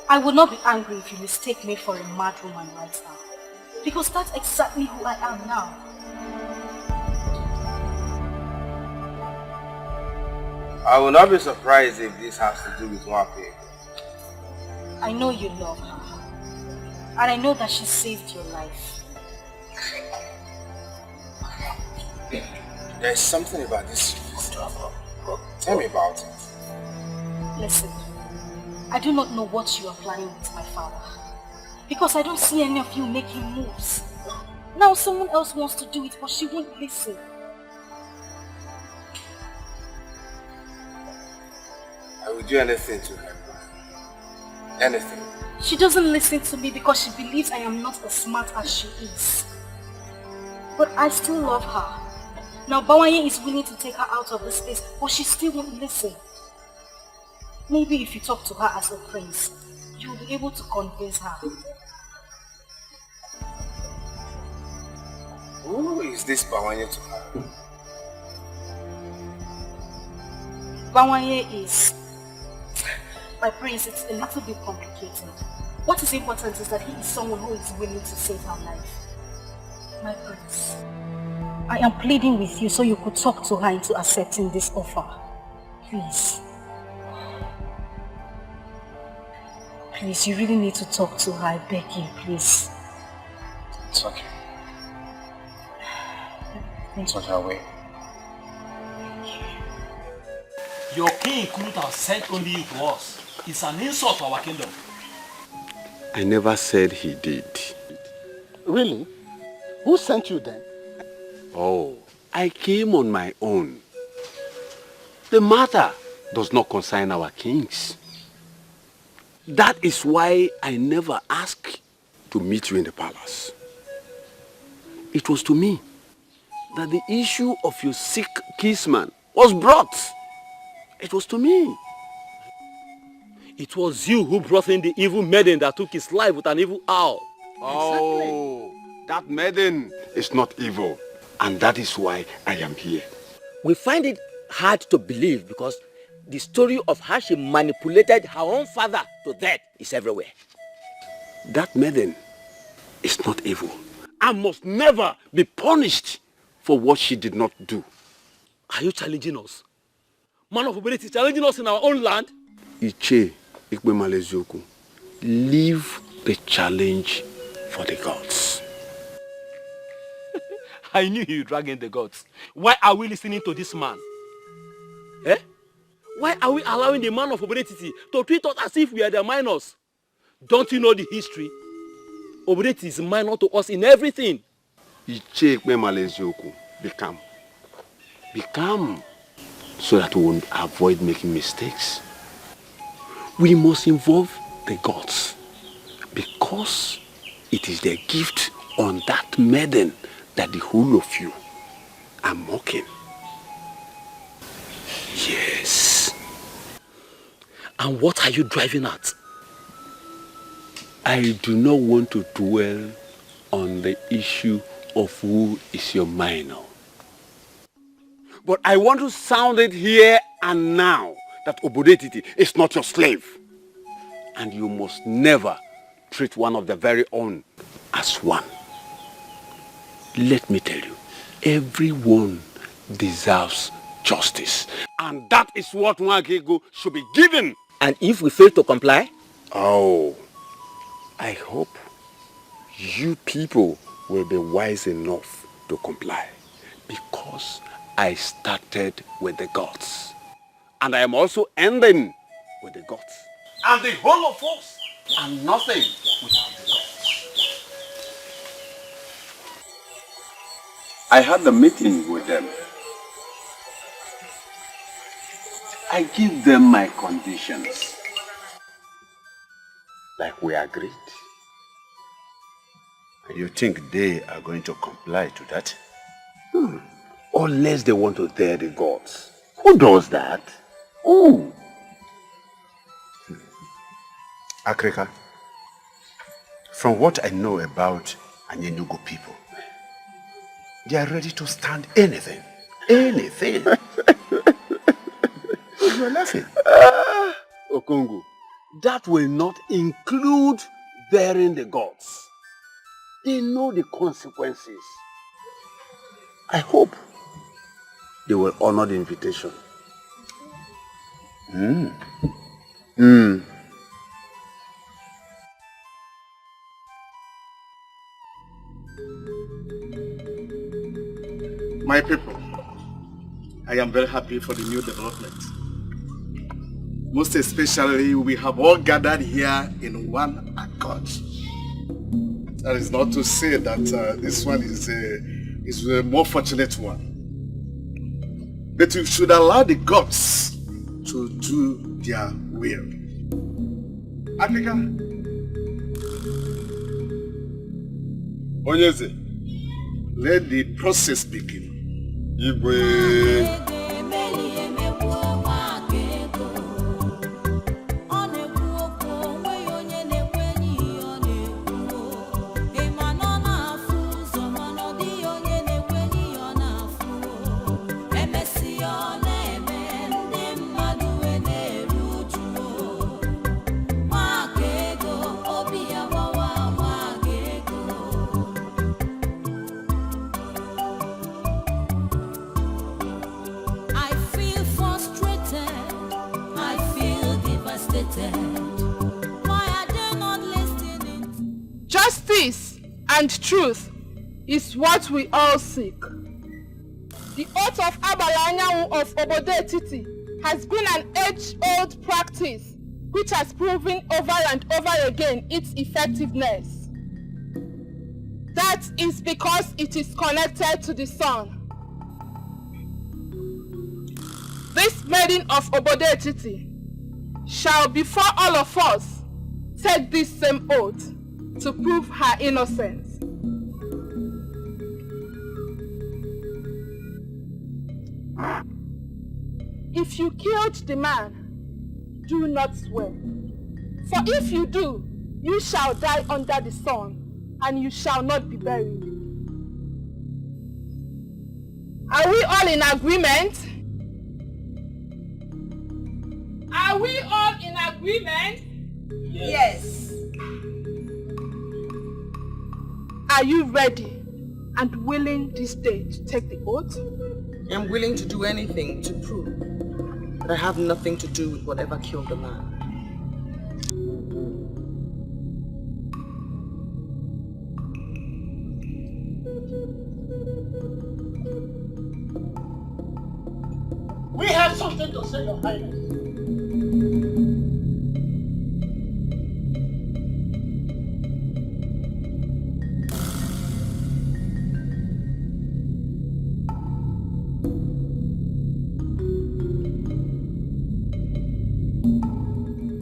I would not be angry if you mistake me for a mad woman right now. Because that's exactly who I am now. I will not be surprised if this has to do with Nwakigu. I know you love her. And I know that she saved your life. There's something about this drama. Tell me about it. Listen, I do not know what you are planning with my father. Because I don't see any of you making moves. Now someone else wants to do it, but she won't listen. I will do anything to help her. Anything. She doesn't listen to me because she believes I am not as smart as she is. But I still love her. Now Bawanye is willing to take her out of this place, but she still won't listen. Maybe if you talk to her as a prince, you'll be able to convince her. Who is this Bawanye to her? Bawanye is... My prince, it's a little bit complicated. What is important is that he is someone who is willing to save her life. My prince, I am pleading with you so you could talk to her into accepting this offer. Please. Please, you really need to talk to her. I beg you, please. It's okay. It's okay, I'll wait. Your king couldn't have sent only you to us. It's an insult to our kingdom. I never said he did. Really? Who sent you then? Oh, I came on my own. The matter does not concern our kings. That is why I never asked to meet you in the palace. It was to me that the issue of your sick kinsman was brought. It was to me. It was you who brought in the evil maiden that took his life with an evil owl. Oh, that maiden is not evil. And that is why I am here. We find it hard to believe because the story of how she manipulated her own father to death is everywhere. That maiden is not evil and must never be punished for what she did not do. Are you challenging us? Man of ability challenging us in our own land? Iche Ikpemalezoku, leave the challenge for the gods. I knew you drag in the gods. Why are we listening to this man? Eh? Why are we allowing the man of Obedetiti to treat us as if we are the minors? Don't you know the history? Obedetiti is minor to us in everything. Iche Ikpemalezoku, be calm. Be calm so that we will avoid making mistakes. We must involve the gods because it is their gift on that maiden that the whole of you are mocking. Yes. And what are you driving at? I do not want to dwell on the issue of who is your minor. But I want to sound it here and now that Obodetiti is not your slave. And you must never treat one of the very own as one. Let me tell you, everyone deserves justice. And that is what Nwakigu should be given. And if we fail to comply? Oh, I hope you people will be wise enough to comply, because I started with the gods and I am also ending with the gods. And the whole of us are nothing without the gods. I had a meeting with them. I give them my conditions, like we agreed. And you think they are going to comply to that? Unless they want to dare the gods. Who does that? Who? Akrika, from what I know about Anyenugu people, they are ready to stand anything. Anything. You're laughing. Okongu, that will not include daring the gods. They know the consequences. I hope they will honor the invitation. My people, I am very happy for the new development. Most especially, we have all gathered here in one accord. That is not to say that this one is a more fortunate one. But we should allow the gods to do their will. Africa. Onyeze, let the process begin. Igwe. Justice and truth is what we all seek. The oath of Abalanyawu of Obodetiti has been an age-old practice which has proven over and over again its effectiveness. That is because it is connected to the sun. This maiden of Obodetiti shall before all of us take this same oath to prove her innocence. If you killed the man, do not swear. For if you do, you shall die under the sun, and you shall not be buried. Are we all in agreement? Are we all in agreement? Yes. Are you ready and willing this day to take the oath? I'm willing to do anything to prove that I have nothing to do with whatever killed the man. We have something to say, Your Highness.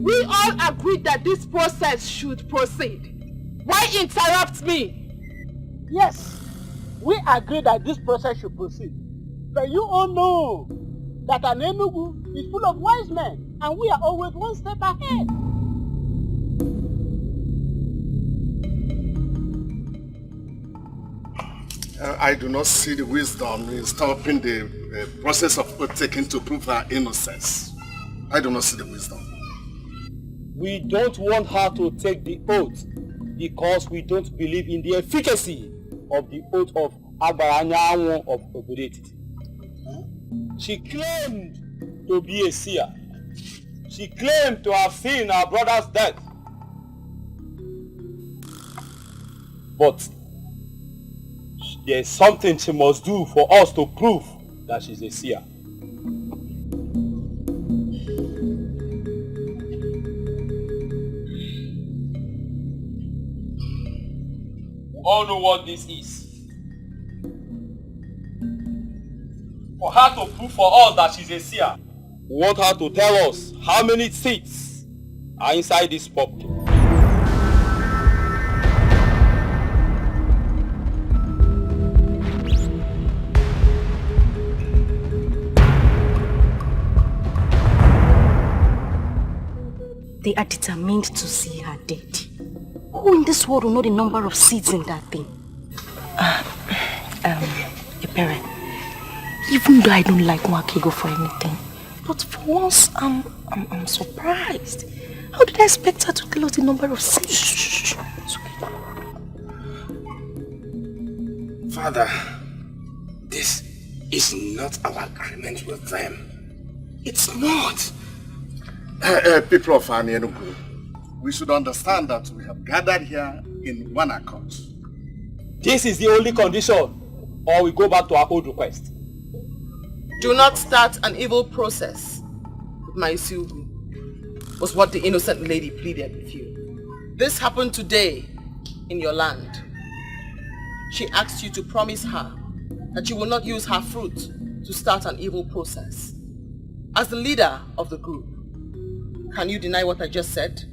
We all agreed that this process should proceed. Why interrupt me? Yes, we agree that this process should proceed. But you all know that an Enugu is full of wise men, and we are always one step ahead. I do not see the wisdom in stopping the process of oath taking to prove her innocence. I do not see the wisdom. We don't want her to take the oath because we don't believe in the efficacy of the oath of Abaranyawo of Obodetiti. She claimed to be a seer. She claimed to have seen her brother's death. But there's something she must do for us to prove that she's a seer. We all know what this is. For her to prove for us that she's a seer, we want her to tell us how many seeds are inside this pumpkin. They are determined to see her dead. Who in this world will know the number of seeds in that thing? Your parent. Even though I don't like Wakego for anything, but for once I'm surprised. How did I expect her to tell us the number of seeds? Shh. It's okay. Father, this is not our agreement with them. It's not. People of Ini Edo, we should understand that we have gathered here in one accord. This is the only condition, or we go back to our old request. Do not start an evil process with my Isugu, was what the innocent lady pleaded with you. This happened today in your land. She asked you to promise her that you will not use her fruit to start an evil process. As the leader of the group, can you deny what I just said?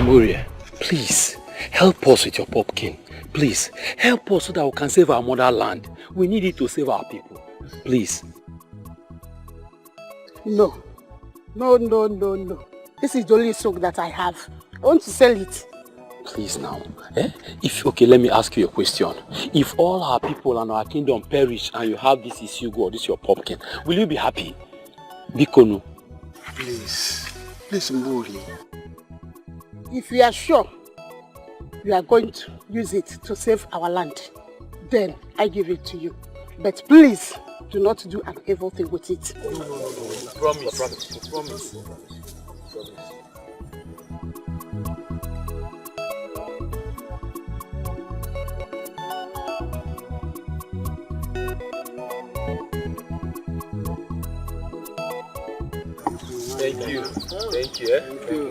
Moria, please, help us with your pumpkin. Please, help us so that we can save our motherland. We need it to save our people. Please. No. This is the only stock that I have. I want to sell it. Please now. Okay, let me ask you a question. If all our people and our kingdom perish and you have this Isugu or this your pumpkin, will you be happy? Bikonu. Please, Mburi. If you are sure you are going to use it to save our land, then I give it to you. But please, do not do an evil thing with it. Promise. Thank you.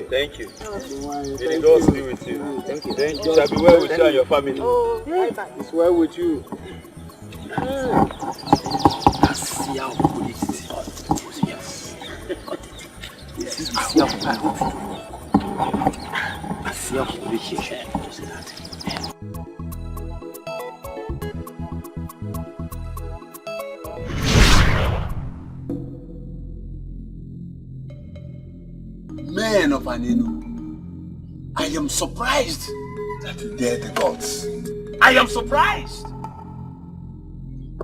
Thank you. May the Lord be with you. Thank you. It shall be well with you and your family. Oh, bye-bye. It's well with you. Men of Ini Edo, I am surprised that you dare the gods. I am surprised.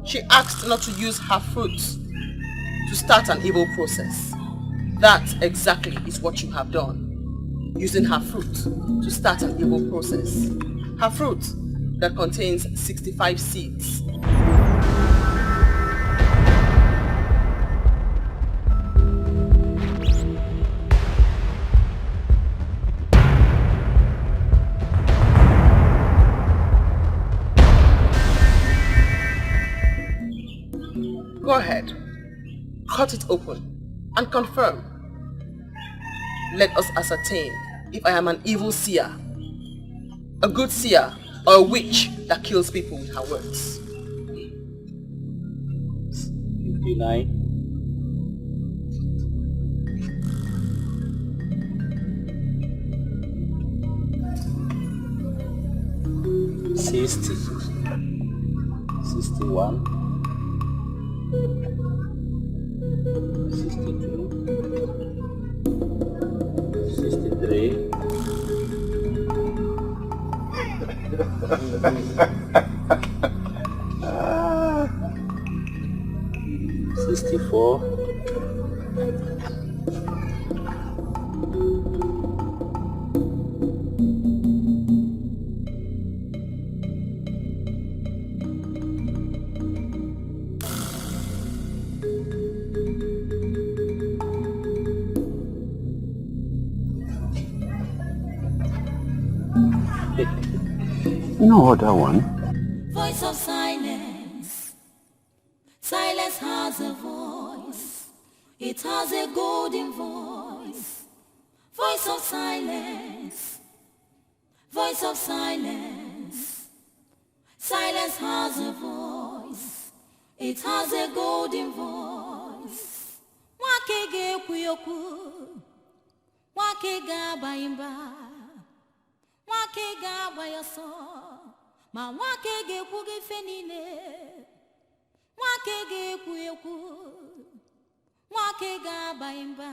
She asked not to use her fruit to start an evil process. That exactly is what you have done. Using her fruit to start an evil process. Her fruit that contains 65 seeds. Go ahead, cut it open and confirm. Let us ascertain if I am an evil seer, a good seer, or a witch that kills people with her words. 59. 60. 61. 62, 63, 64, 65. You know what, that one? Voice of silence. Silence has a voice. It has a golden voice. Voice of silence. Voice of silence. Silence has a voice. It has a golden voice. Wake ge kuyoku. Wake ga baimba. Wake ga bayaso. Ma wake ge kuge fenile. Wake ge kuyoku. Wake ga baimba.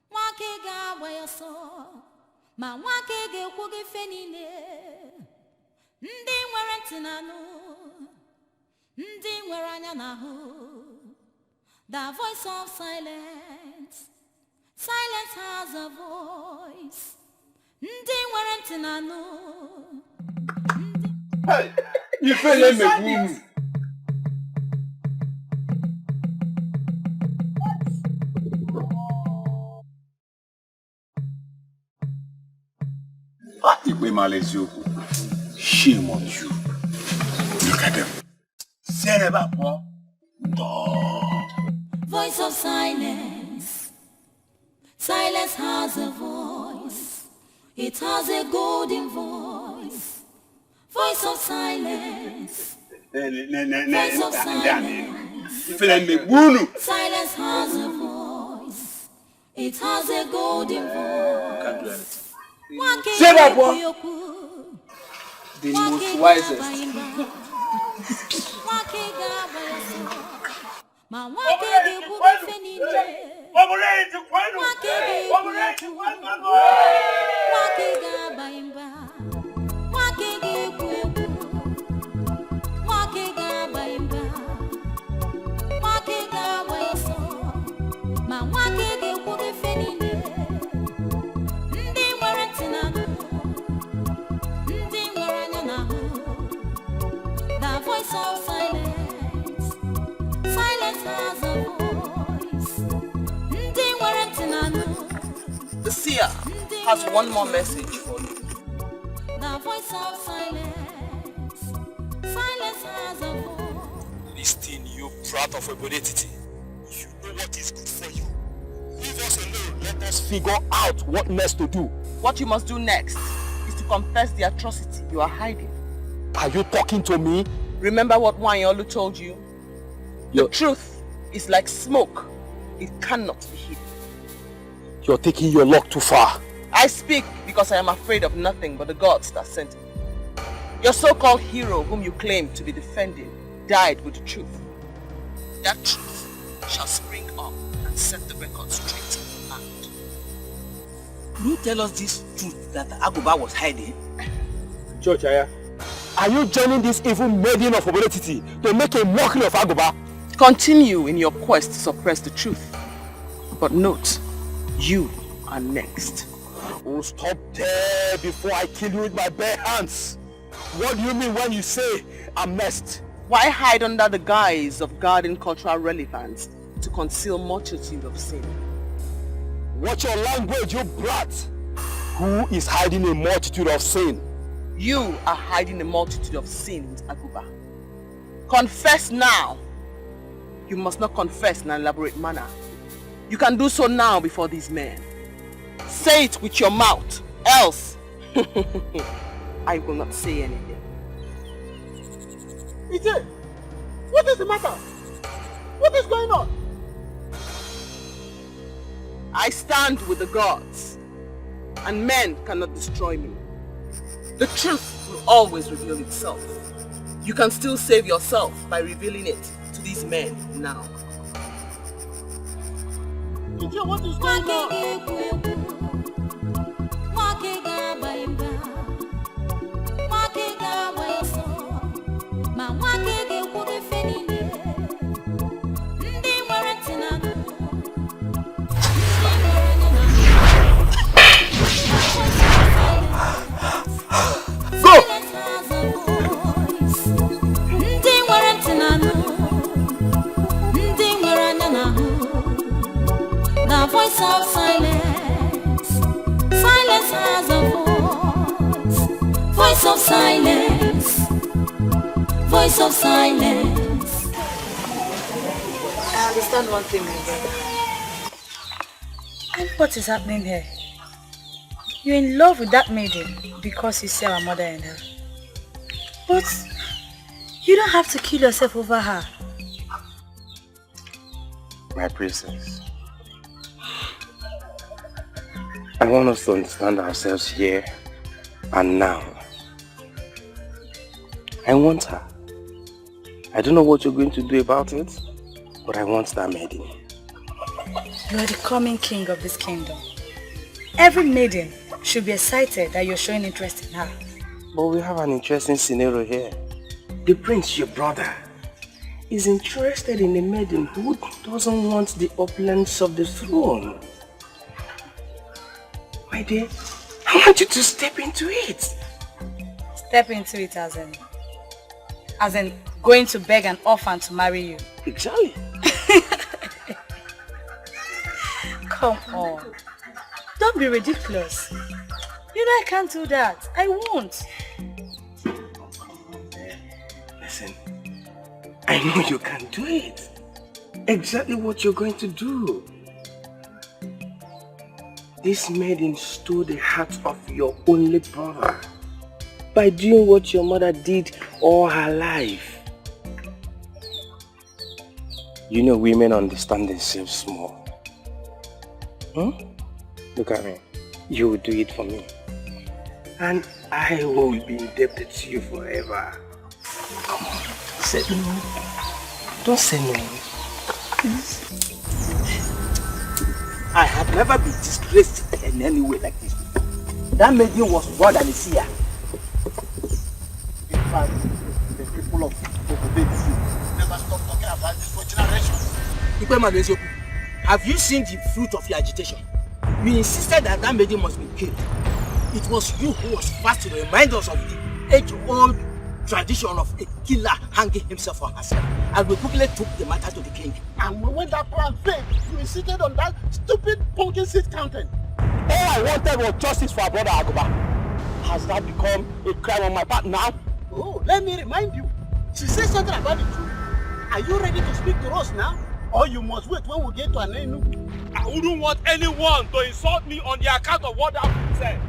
Wake ga bayaso. Ma wake ge kuge fenile. Ndi nwere ntị n'anụ. Ndi nwere anya n'ahụ. The voice of silence. Silence has a voice. Ndi nwere ntị n'anụ. Hey, you feel me, boom. Shame on you. Look at them. Voice of silence. Silence has a voice. It has a golden voice. Voice of silence. Voice of silence. Silence has a voice. It has a golden voice. Say that one. The most wisest. The seer has one more message for you. The voice of silence. Silence has a voice. Listen, you brat of a bodetity. If you know what is good for you, leave us alone. Let us figure out what next to do. What you must do next is to confess the atrocity you are hiding. Are you talking to me? Remember what Wanyolu told you? The truth is like smoke. It cannot be hidden. You're taking your luck too far. I speak because I am afraid of nothing but the gods that sent me. Your so-called hero whom you claim to be defending died with the truth. That truth shall spring up and set the record straight in the land. Could you tell us this truth that Aguba was hiding? Church, are you joining this evil maiden of Obedetiti to make a mockery of Aguba? Continue in your quest to suppress the truth. But note, you are next. Oh, stop there before I kill you with my bare hands. What do you mean when you say I'm next? Why hide under the guise of guarding cultural relevance to conceal multitude of sin? Watch your language, you brat. Who is hiding a multitude of sin? You are hiding a multitude of sin with Aguba. Confess now. You must not confess in an elaborate manner. You can do so now before these men. Say it with your mouth, else I will not say anything. Ije, what is the matter? What is going on? I stand with the gods, and men cannot destroy me. The truth will always reveal itself. You can still save yourself by revealing it to these men now. Ije, what is going on? Voice of silence. Silence has a voice. Voice of silence. Voice of silence. I understand one thing, my brother. What is happening here? You're in love with that maiden because you see our mother and her. But you don't have to kill yourself over her. My princess, I want us to understand ourselves here and now. I want her. I don't know what you're going to do about it, but I want that maiden. You are the coming king of this kingdom. Every maiden should be excited that you're showing interest in her. But we have an interesting scenario here. The prince, your brother, is interested in a maiden who doesn't want the opulence of the throne. My dear, I want you to step into it. Step into it as in going to beg an orphan to marry you. Exactly. Come on. Don't be ridiculous. You know I can't do that. I won't. Listen, I know you can do it. Exactly what you're going to do. This maiden stole the heart of your only brother by doing what your mother did all her life. You know women understand themselves more. Look at me. You will do it for me. And I will be indebted to you forever. Come on, say no. Don't say no. Please. I have never been disgraced in any way like this. That maiden was more than a seer. In fact, the people of Ugezu never stop talking about this for generations. Have you seen the fruit of your agitation? You insisted that that maiden must be killed. It was you who was first to remind us of the age-old tradition of a killer hanging himself or herself. And we quickly took the matter to the king. And when that plan failed, you insisted on that stupid pumpkin seed counting. All I wanted was justice for our brother Agoba. Has that become a crime on my part now? Oh, let me remind you. She said something about the truth. Are you ready to speak to us now? Or you must wait when we get to an end? I wouldn't want anyone to insult me on the account of what that said.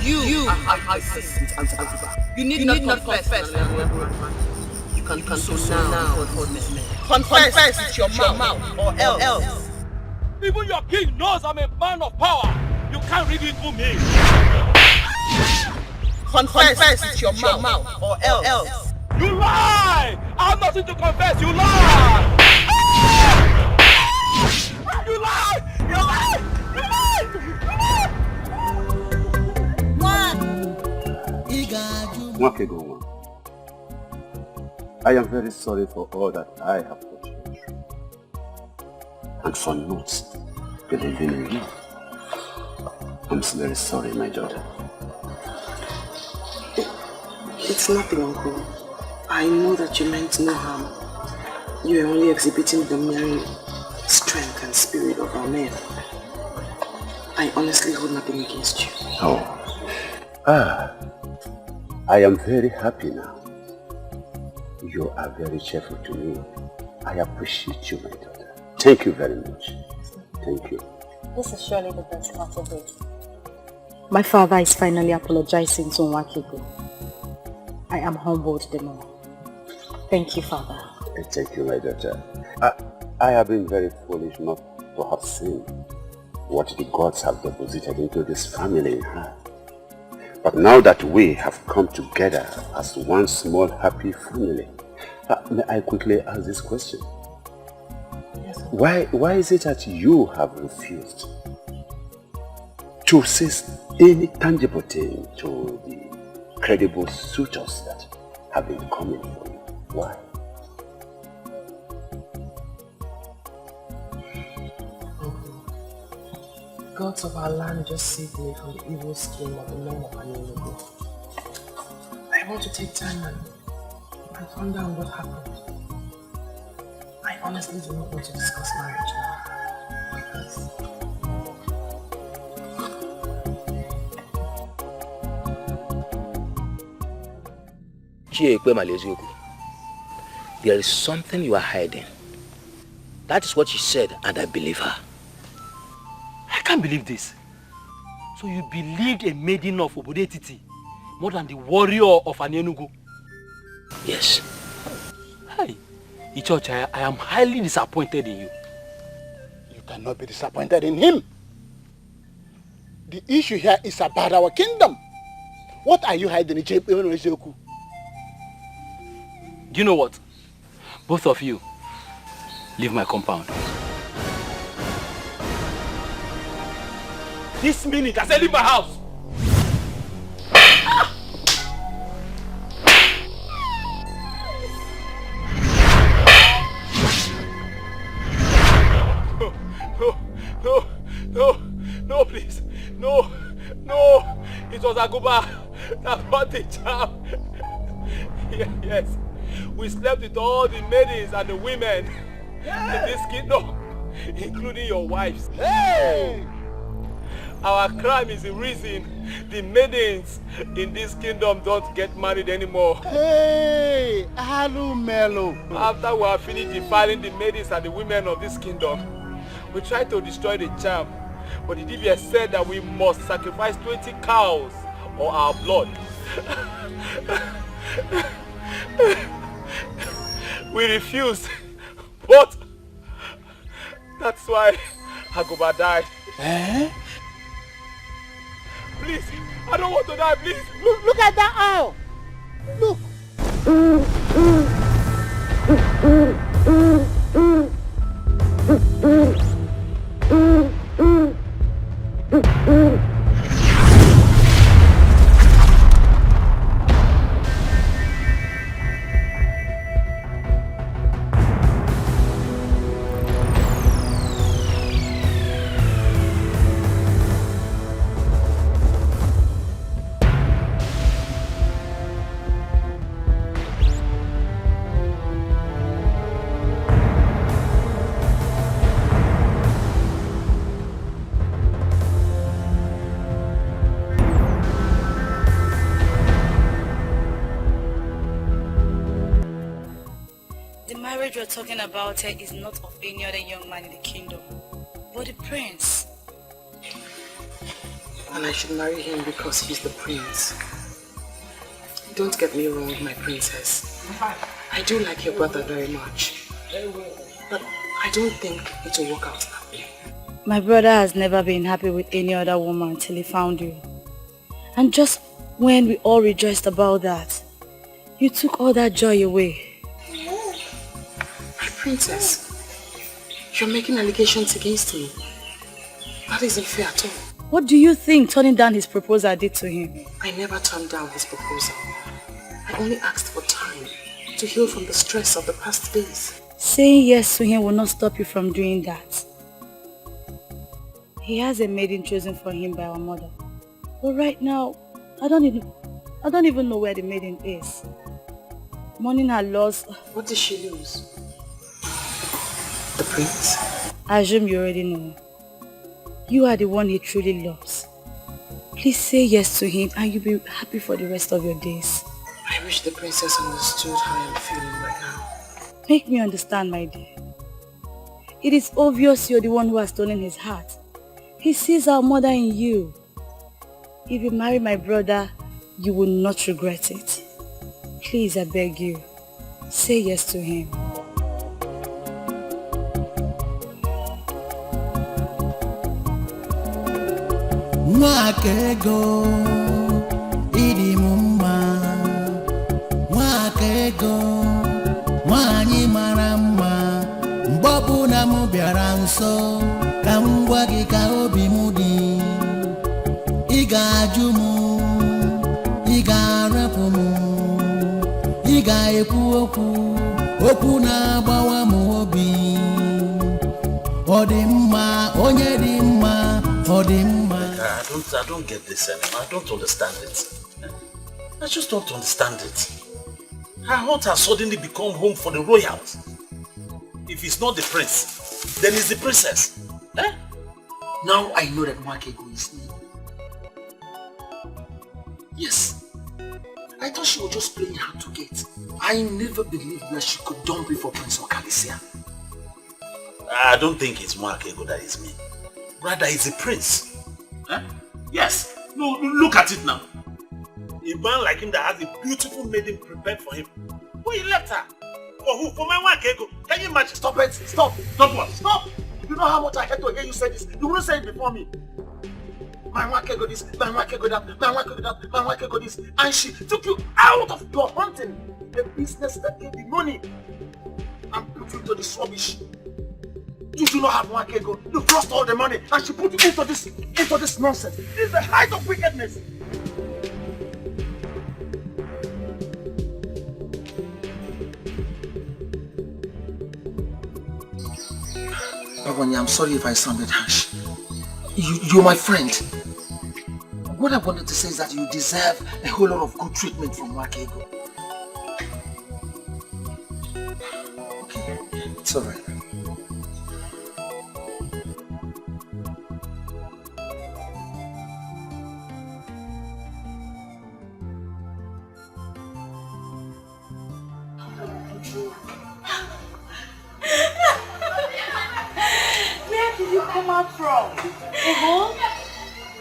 You need not confess. You can do so now. Confess with your mouth or else. Even your king knows I'm a man of power. You can't read it to me. Confess with your mouth or else. You lie! I have nothing to confess. You lie! You lie! You lie! You lie! Mwakegoma, I am very sorry for all that I have put you through, and for not believing in you. I'm very sorry, my daughter. It's nothing, Uncle. I know that you meant no harm. You are only exhibiting the mere strength and spirit of our men. I honestly hold nothing against you. Oh. I am very happy now. You are very cheerful to me. I appreciate you, my daughter. Thank you very much. Thank you. This is surely the best part of it. My father is finally apologizing to Nwakego. I am humbled the more. Thank you, Father. Thank you, my daughter. I have been very foolish not to have seen what the gods have deposited into this family in her. But now that we have come together as one small happy family, may I quickly ask this question? Yes, sir. Why is it that you have refused to say any tangible thing to the credible suitors that have been coming for you? Why? Gods of our land just saved me from the evil scheme of the men of Nollywood. I want to take time and find out what happened. I honestly do not want to discuss marriage now. There is something you are hiding. That is what she said, and I believe her. I can't believe this. So you believed a maiden of Obodetiti more than the warrior of Anienugu? Yes. Hey, Ichocha, I am highly disappointed in you. You cannot be disappointed in him. The issue here is about our kingdom. What are you hiding in Ichoku? Do you know what? Both of you, leave my compound. This minute, I said leave my house! No, please. No. It was Aguba that brought the charm. Yes. We slept with all the maidens and the women in this kingdom, including your wives. Hey! Our crime is the reason the maidens in this kingdom don't get married anymore. Hey, hello, Melo. After we have finished defiling the maidens and the women of this kingdom, we tried to destroy the charm, but the DBS said that we must sacrifice 20 cows or our blood. We refused, but that's why Agoba died. Eh? Please, I don't want to die, please. Look at that owl. Look. You're talking about her is not of any other young man in the kingdom, but the prince. And I should marry him because he's the prince. Don't get me wrong, my princess. I do like your brother very much, but I don't think it will work out that way. My brother has never been happy with any other woman until he found you. And just when we all rejoiced about that, you took all that joy away. Princess, you're making allegations against me. That isn't fair at all. What do you think turning down his proposal did to him? I never turned down his proposal. I only asked for time to heal from the stress of the past days. Saying yes to him will not stop you from doing that. He has a maiden chosen for him by our mother. But right now, I don't even know where the maiden is. Mourning her loss. What did she lose? The prince? I assume you already know. You are the one he truly loves. Please say yes to him and you'll be happy for the rest of your days. I wish the princess understood how I'm feeling right now. Make me understand, my dear. It is obvious you're the one who has stolen his heart. He sees our mother in you. If you marry my brother, you will not regret it. Please, I beg you, say yes to him. Nwakego ịdị m mma, Nwakego nwanyị mara mma, mgbe ọbụla m bịara nso ka m gwa gị ka obi m dị, ị ga-ajụ m, ị ga-arapụ m, ị ga-ekwu okwu na-agbawa m obi, ọ dị mma, onye dị mma, ọ dị mma. I don't get this anymore. I don't understand it. I just don't understand it. Her heart has suddenly become home for the royals. If it's not the prince, then it's the princess. Eh? Now I know that Nwakego is me. Yes. I thought thought she was just playing hard to get. I never believed that she could dump me for Prince Okalisia. I don't think it's Mwakego that is me. Rather, it's a prince. Huh? Yes. No, look at it now. A man like him that has a beautiful maiden prepared for him. Who he left her? For who? For my Mwakego. Can you imagine? Stop it! Stop! Stop what? Stop! You know how much I hate to hear you say this. You wouldn't say it before me. My Mwakego this, my Mwakego that, my Mwakego that, my Mwakego this. And she took you out of your hunting. The business that gave the money. And put you into this rubbish. You do not have Mwakego. You've lost all the money. And she put you into this nonsense. This is the height of wickedness. Ogwanya, I'm sorry if I sounded harsh. You're my friend. What I wanted to say is that you deserve a whole lot of good treatment from Mwakego. Okay, it's alright. Where did you come out from?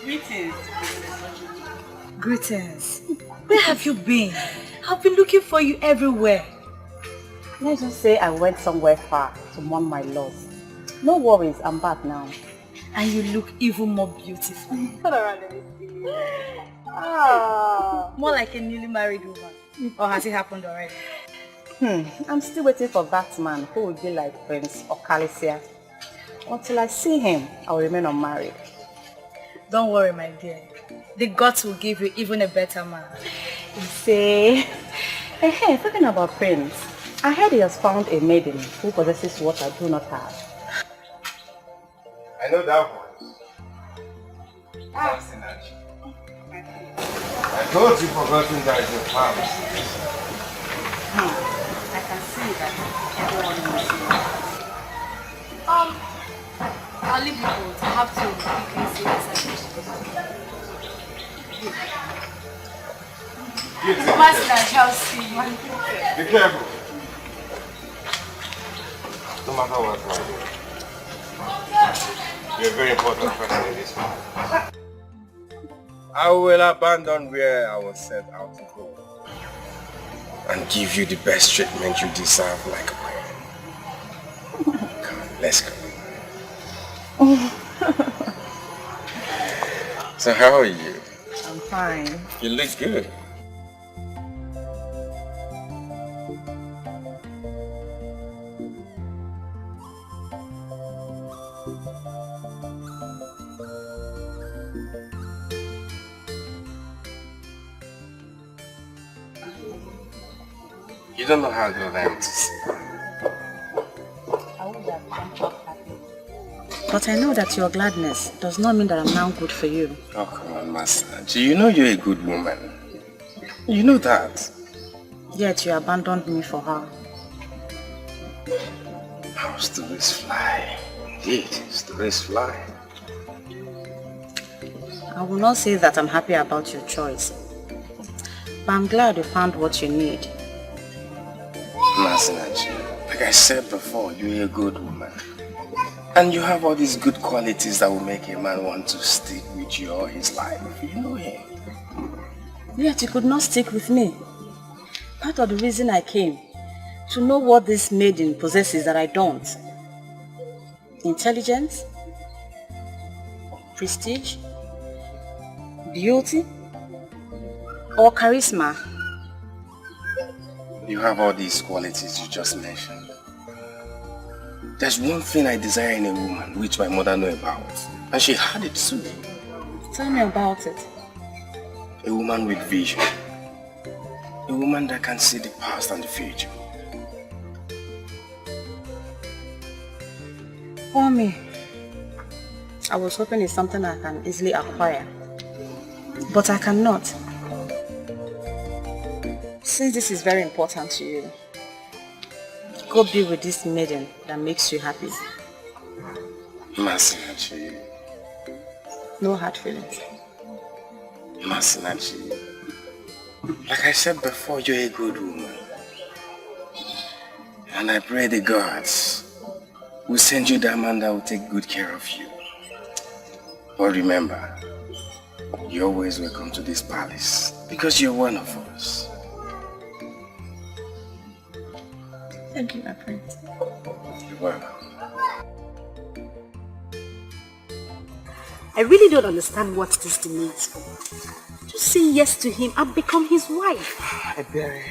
Greetings. Greetings. Where have you been? I've been looking for you everywhere. Let's just say I went somewhere far to mourn my loss. No worries, I'm back now. And you look even more beautiful. More like a newly married woman. Or has it happened already? I'm still waiting for that man who will be like Prince Okalisia. Until I see him, I will remain unmarried. Don't worry, my dear. The gods will give you even a better man. You say, hey, talking about Prince, I heard he has found a maiden who possesses what I do not have. I know that one. I thought you forgotten that your farm. I can see that everyone knows you. I'll leave you both. I have to quickly see this. Master Chelsea. Be careful. No matter what, you're a very important person in this family. I will abandon where I was set out to go and give you the best treatment you deserve like a queen. Come on, let's go. So how are you? I'm fine. You look good. You don't know how good I am to see. But I know that your gladness does not mean that I'm now good for you. Oh, come on, Master. Do you know you're a good woman? You know that. Yet you abandoned me for her. How stories fly. Indeed, stories fly. I will not say that I'm happy about your choice. But I'm glad you found what you need. Masinachi, like I said before, you're a good woman. And you have all these good qualities that will make a man want to stick with you all his life. You know him. Yet you could not stick with me. Part of the reason I came, to know what this maiden possesses that I don't. Intelligence, prestige, beauty, or charisma. You have all these qualities you just mentioned. There's one thing I desire in a woman, which my mother knew about. And she had it too. Tell me about it. A woman with vision. A woman that can see the past and the future. For me, I was hoping it's something I can easily acquire. But I cannot. Since this is very important to you, go be with this maiden that makes you happy. Masinachi. No hard feelings. Masinachi. Like I said before, you're a good woman. And I pray the gods will send you that man that will take good care of you. But remember, you're always welcome to this palace because you're one of us. Thank you, my prince. You're welcome. I really don't understand what this demands for. Just say yes to him and become his wife. Ebere,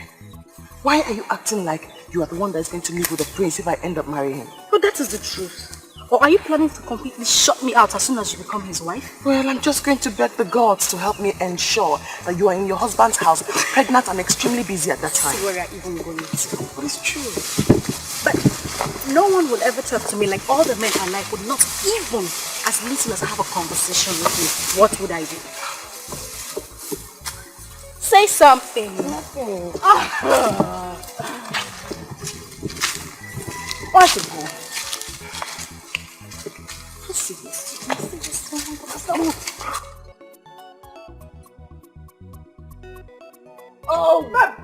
why are you acting like you are the one that's going to live with the prince if I end up marrying him? But that is the truth. Or are you planning to completely shut me out as soon as you become his wife? Well, I'm just going to beg the gods to help me ensure that you are in your husband's house, pregnant and extremely busy at that time. See where you're even going to. But it's true. But no one would ever talk to me like all the men I like would not even as little as have a conversation with me. What would I do? Say something. Nothing. What's it for? Oh, God.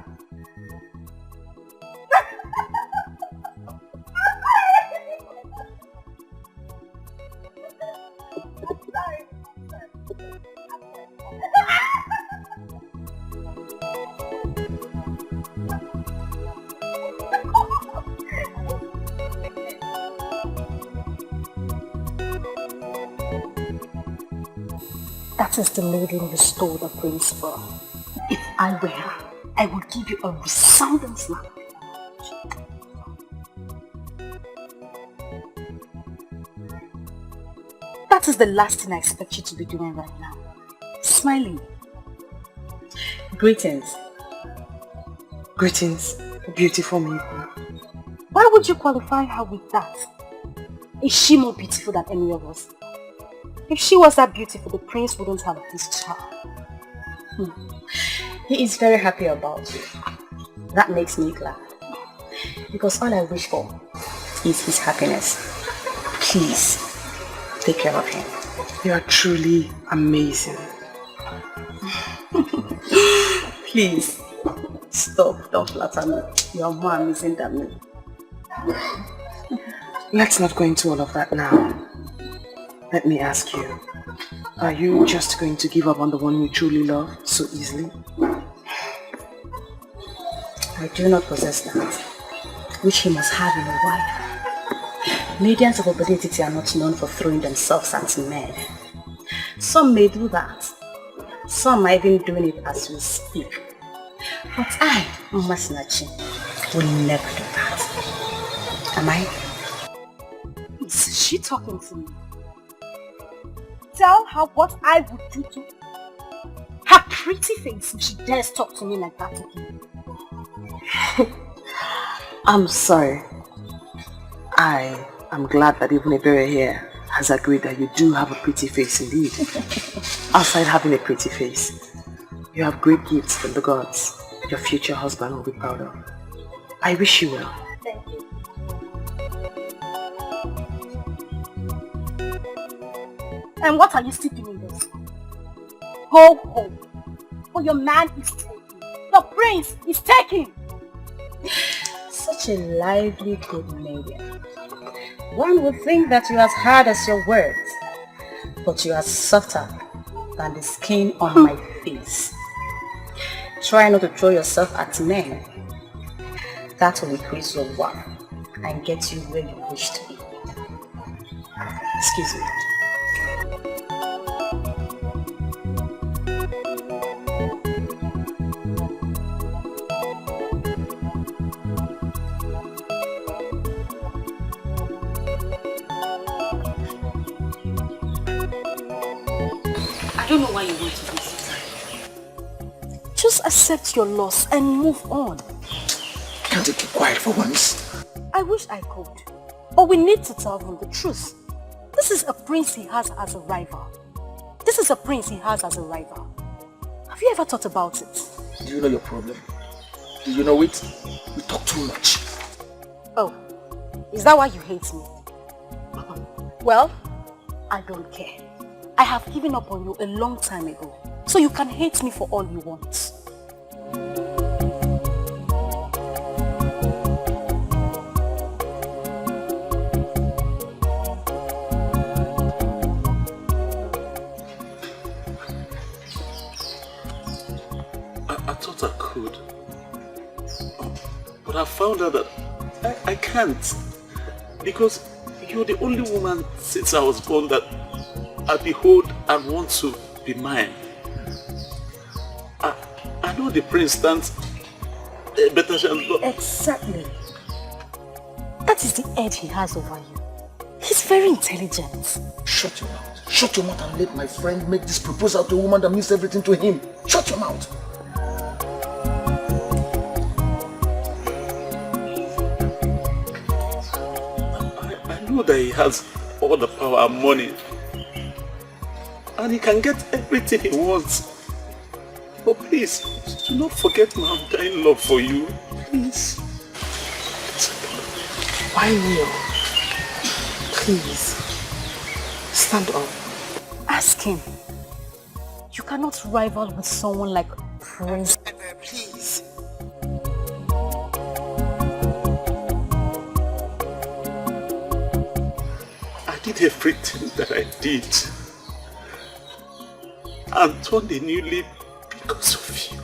That is the maiden you stole the prince from. If I were her, I would give you a resounding slap. That is the last thing I expect you to be doing right now. Smiling. Greetings. Greetings, beautiful maiden. Why would you qualify her with that? Is she more beautiful than any of us? If she was that beautiful, the prince wouldn't have this child. He is very happy about you. That makes me glad. Because all I wish for is his happiness. Please, take care of him. You are truly amazing. Please, stop. Don't flatter me. You are more amazing than me. Let's not go into all of that now. Let me ask you, are you just going to give up on the one you truly love so easily? I do not possess that, which he must have in a wife. Maidens of Obedetiti are not known for throwing themselves at men. Some may do that. Some are even doing it as we speak. But I, Masinachi, will never do that. Am I? Is she talking to me? Tell her what I would do to her pretty face if she dares talk to me like that again. I'm sorry. I am glad that even Ebere here has agreed that you do have a pretty face indeed. Outside having a pretty face, you have great gifts from the gods your future husband will be proud of. I wish you well. Thank you. And what are you still doing this? Ho ho! For your man is taken. The prince is taken. Such a lively good maiden. One would think that you are as hard as your words, but you are softer than the skin on my face. Try not to throw yourself at men. That will increase your worth and get you where you wish to be. Excuse me. I don't know why you want to do this. Just accept your loss and move on. Can't you keep quiet for once? I wish I could. But we need to tell him the truth. This is a prince he has as a rival. This is a prince he has as a rival. Have you ever thought about it? Do you know your problem? Do you know it? You talk too much. Oh, is that why you hate me? Well, I don't care. I have given up on you a long time ago. So you can hate me for all you want. have found out that I can't. Because you're the only woman since I was born that I behold and want to be mine. I know the prince stands a better chance, but... Exactly. That is the edge he has over you. He's very intelligent. Shut your mouth. Shut your mouth and let my friend make this proposal to a woman that means everything to him. Shut your mouth. I know that he has all the power and money. And he can get everything he wants. But please, do not forget my undying love for you. Please. Why Neil? Please. Stand up. Ask him. You cannot rival with someone like Prince. Please. I did everything that I did. And turned a new leaf because of you.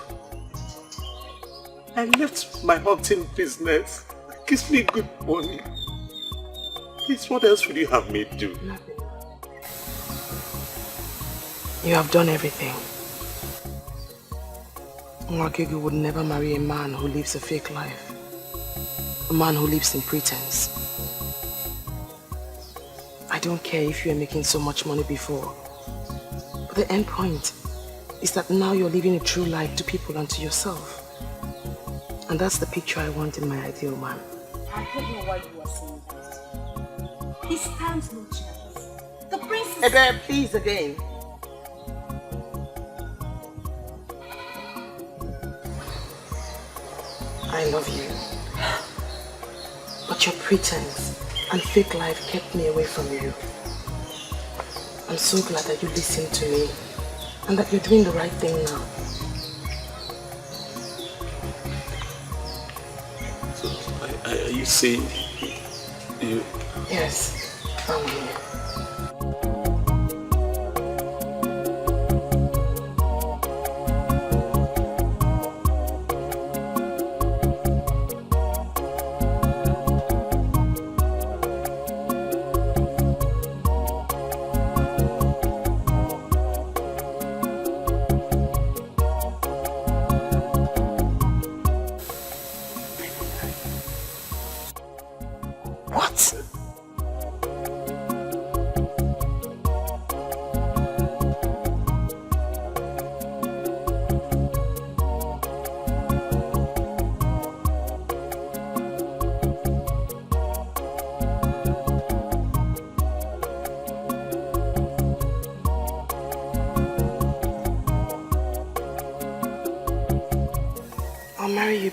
I left my hunting business. It gives me good money. Please, what else would you have me do? Nothing. You have done everything. Ugezu would never marry a man who lives a fake life. A man who lives in pretense. I don't care if you are making so much money before. But the end point is that now you're living a true life to people and to yourself. And that's the picture I want in my ideal man. I don't know why you are saying that. He stands no chance. The prince is... Hey babe, please again. I love you. But your pretense and fake life kept me away from you. I'm so glad that you listened to me and that you're doing the right thing now. So, are you saying you... Yes, I'm here.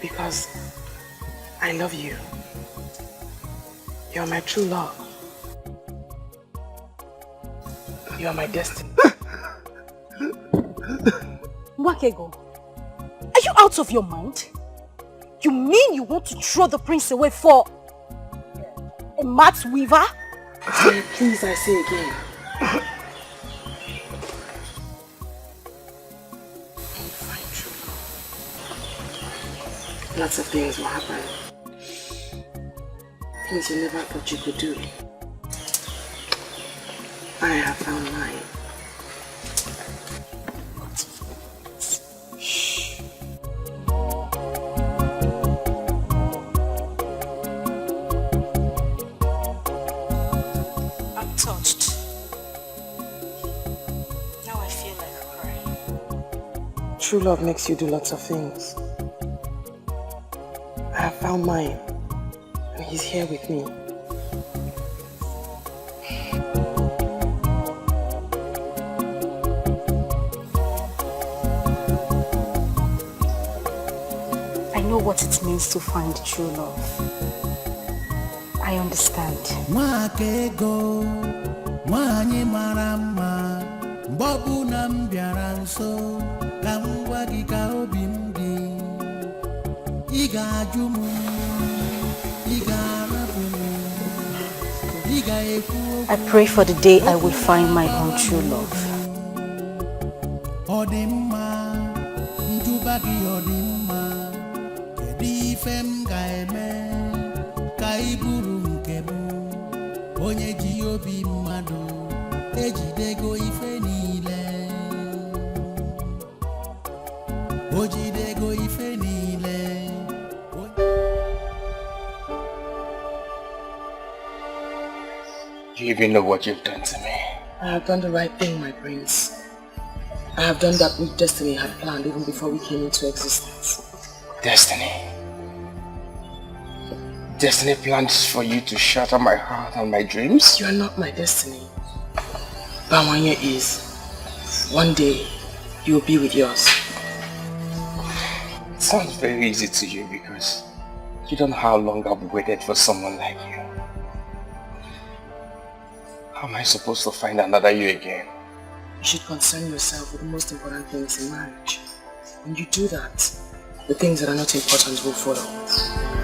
Because I love you. You're my true love. You are my destiny. Ugezu, are you out of your mind? You mean you want to throw the prince away for a mat weaver? Please, I say again. Lots of things will happen. Things you never thought you could do. I have found mine. Shh. I'm touched. Now I feel like crying. True love makes you do lots of things. I have found mine, and he's here with me. I know what it means to find true love. I understand. Ugezu, nwanyị mara mma, mgbe ọbụla m bịara nso, ka m gwa gị ka obi m dị. Ị ga-ajụ m, ị ga-arapụ m, ị ga-ekwu okwu. I pray for the day I will find my own true love. Ọ dị mma, njụba gị ọ dị mma, kedu ife m ga-eme ka ị bụrụ nke m onye ji obi mmadụ ejidego ife niile o jidego ife niile. Do you even know what you've done to me? I have done the right thing, my prince. I have done that which destiny had planned even before we came into existence. Destiny? Destiny plans for you to shatter my heart and my dreams? You are not my destiny. Bawanye is. One day, you will be with yours. It sounds very easy to you because you don't know how long I've waited for someone like you. How am I supposed to find another you again? You should concern yourself with the most important things in marriage. When you do that, the things that are not important will follow.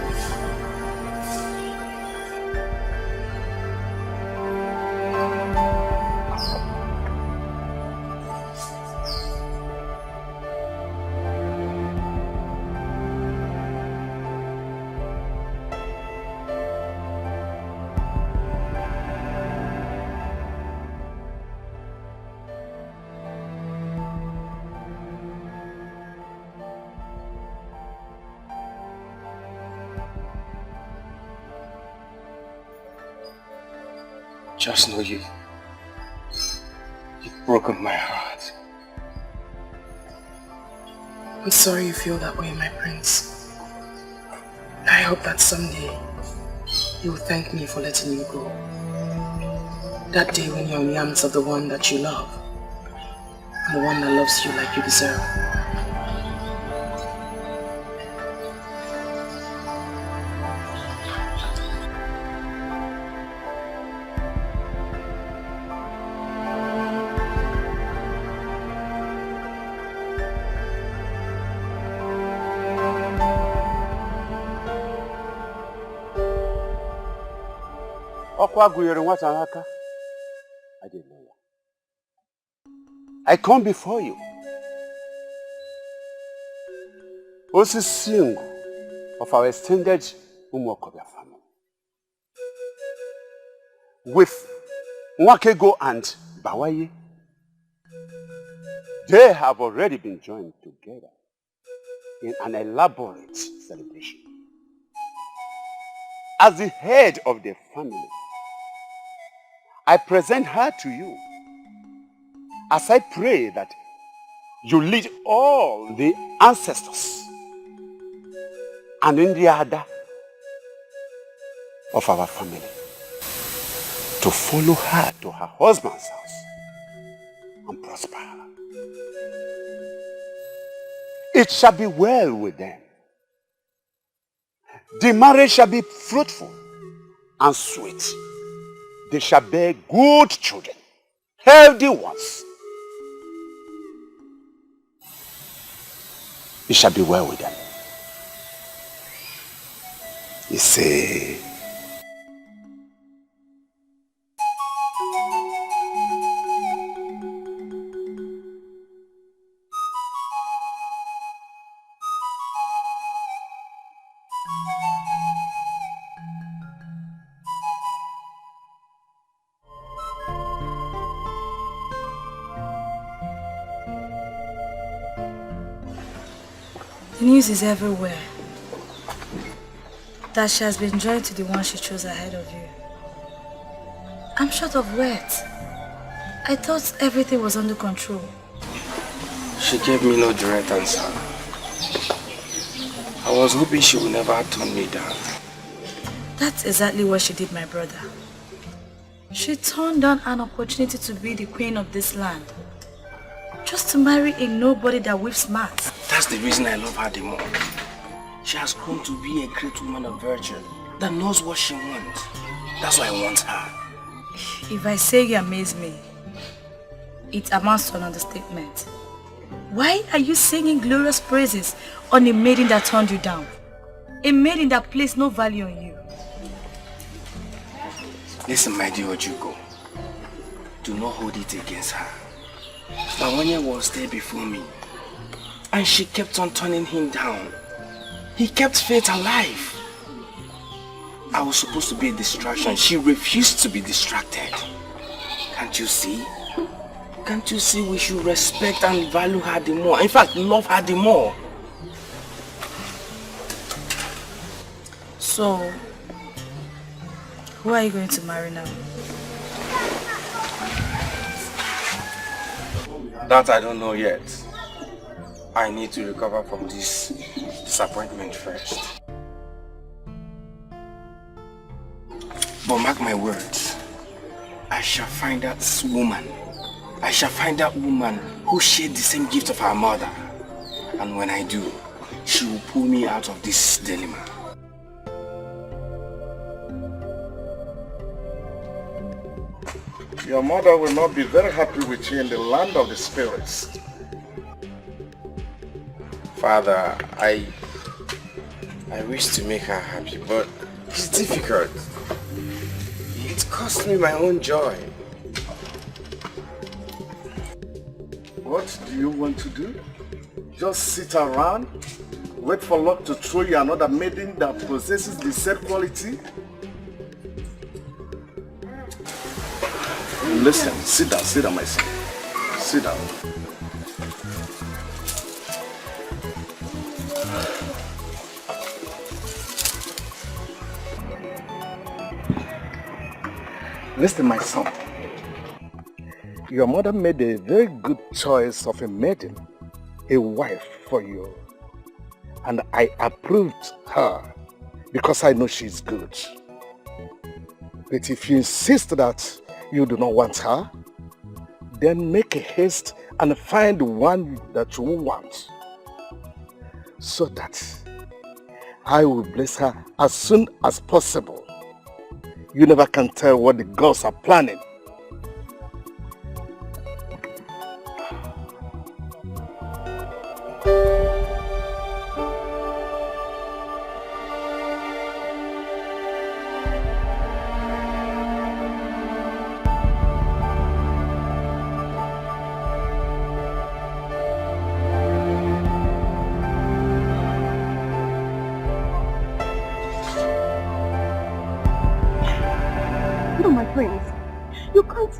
Just know you've broken my heart. I'm sorry you feel that way, my prince. I hope that someday you will thank me for letting you go. That day when you're in the arms of the one that you love, and the one that loves you like you deserve. I come before you. Also single of our extended Umokobia family. With Nwakego and Bawaye, they have already been joined together in an elaborate celebration. As the head of the family, I present her to you as I pray that you lead all the ancestors and in the order of our family to follow her to her husband's house and prosper her. It shall be well with them. The marriage shall be fruitful and sweet. They shall bear good children, healthy ones. It shall be well with them. You say, The news is everywhere that she has been joined to the one she chose ahead of you. I'm short of words. I thought everything was under control. She gave me no direct answer. I was hoping she would never turn me down. That's exactly what she did, my brother. She turned down an opportunity to be the queen of this land, just to marry a nobody that whips mouths. That's the reason I love her the more. She has grown to be a great woman of virtue that knows what she wants. That's why I want her. If I say you amaze me, it amounts to an understatement. Why are you singing glorious praises on a maiden that turned you down? A maiden that placed no value on you. Listen, my dear Ugezu, do not hold it against her. Bawanye was there before me, and she kept on turning him down. He kept Faith alive. I was supposed to be a distraction. She refused to be distracted. Can't you see? Can't you see we should respect and value her the more? In fact, love her the more. So, who are you going to marry now? That I don't know yet. I need to recover from this disappointment first. But mark my words, I shall find that woman. I shall find that woman who shared the same gift of her mother. And when I do, she will pull me out of this dilemma. Your mother will not be very happy with you in the land of the spirits. Father, I wish to make her happy, but it's difficult. It cost me my own joy. What do you want to do? Just sit around, wait for luck to throw you another maiden that possesses the said quality? Listen, sit down, my son. Sit down. Listen, my son. Your mother made a very good choice of a maiden, a wife for you. And I approved her because I know she's good. But if you insist that you do not want her, then make a haste and find one that you want, so that I will bless her as soon as possible. You never can tell what the gods are planning.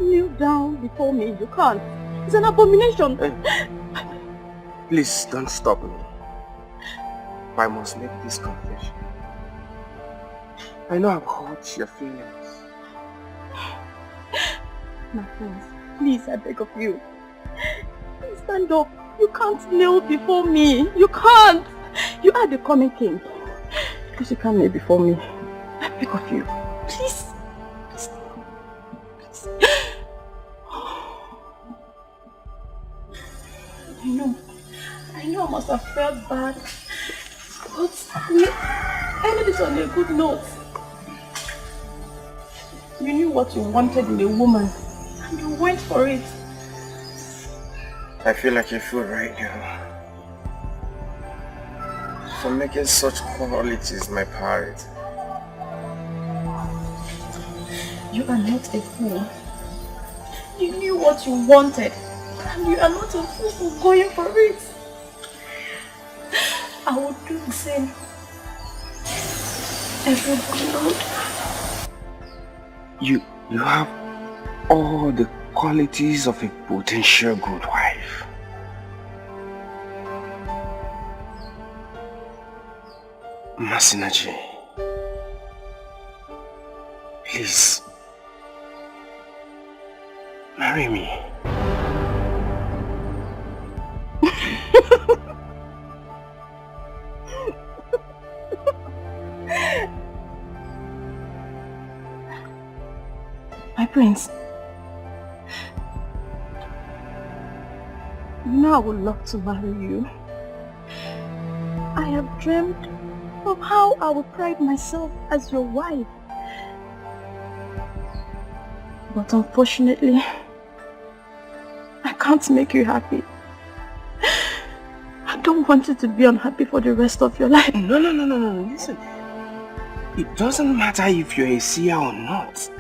Kneel down before me. You can't. It's an abomination. Please don't stop me. I must make this confession. I know I've hurt your feelings. My friends, please, I beg of you. Please stand up. You can't kneel before me. You can't. You are the coming king. Please, you can't kneel before me. I beg of you. Please. I know I must have felt bad, but I ended it on a good note. You knew what you wanted in a woman, and you went for it. I feel like a fool right now for making such qualities my priority. You are not a fool. You knew what you wanted, and you are not a fool for going for it. I would do the same. Every good. You have all the qualities of a potential good wife. Masinachi, please, marry me. My prince, you know I would love to marry you. I have dreamed of how I would pride myself as your wife. But unfortunately, I can't make you happy. I don't want you to be unhappy for the rest of your life. No, listen. It doesn't matter if you're a seer or not.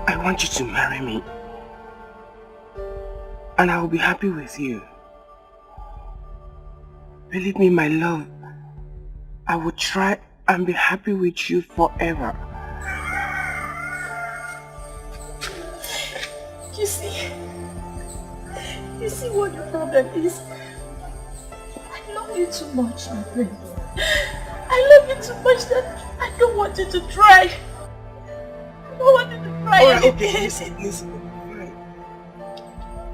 I want you to marry me. And I will be happy with you. Believe me, my love, I will try and be happy with you forever. You see what the problem is? I love you too much, my friend. I love you too much that I don't want you to try. I don't want you to try. Alright, okay, listen.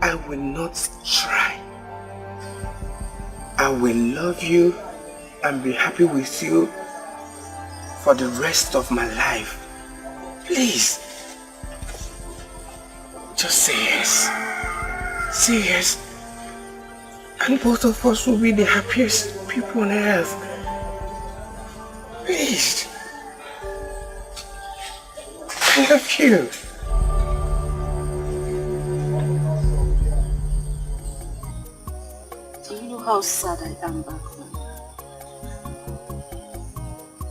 I will not try. I will love you and be happy with you for the rest of my life. Please. Just say yes. Say yes. And both of us will be the happiest people on earth. Please. I love you. Do you know how sad I am back home?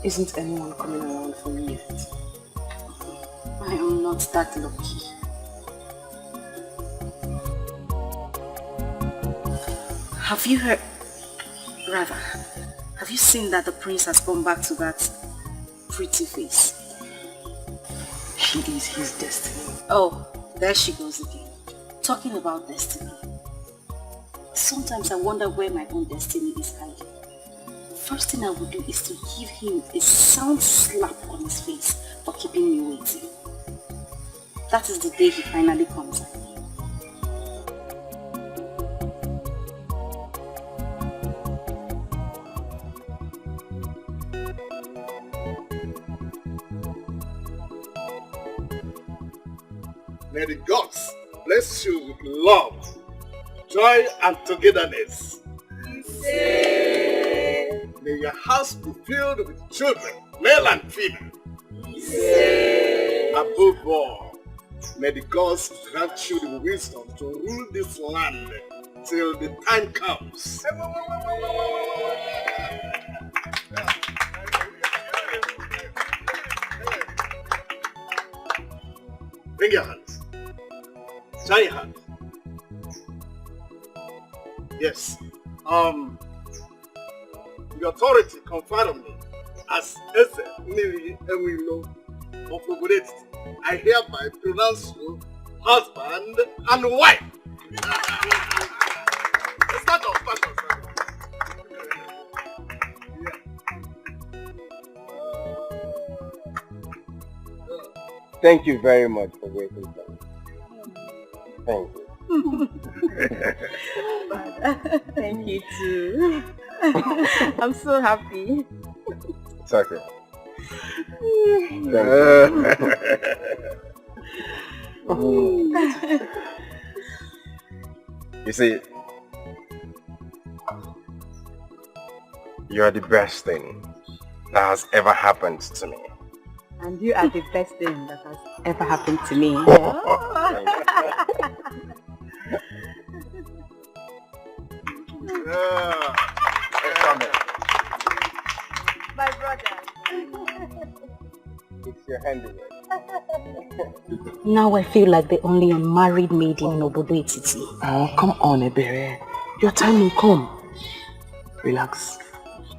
Isn't anyone coming around for me yet? I am not that lucky. Have you heard, rather, have you seen that the prince has gone back to that pretty face? She is his destiny. Oh, there she goes again. Talking about destiny. Sometimes I wonder where my own destiny is hiding. First thing I would do is to give him a sound slap on his face for keeping me waiting. That is the day he finally comes out. May the gods bless you with love, joy and togetherness. May your house be filled with children, male and female. Above all, may the gods grant you the wisdom to rule this land till the time comes. Bring your hands. Shine your hands. Yes. The authority conferred on me as Eze Ini Edo of Obodet, I hereby pronounce you husband and wife. Start off. Thank you very much for waiting for me. Thank you. Thank you too. I'm so happy. It's okay. You see, you're the best thing that has ever happened to me. And you are the best thing that has ever happened to me. My brother. It's your handiwork. Now I feel like the only unmarried maiden in Obodo Etiti. Oh, come on, Ebere. Your time will come. Relax.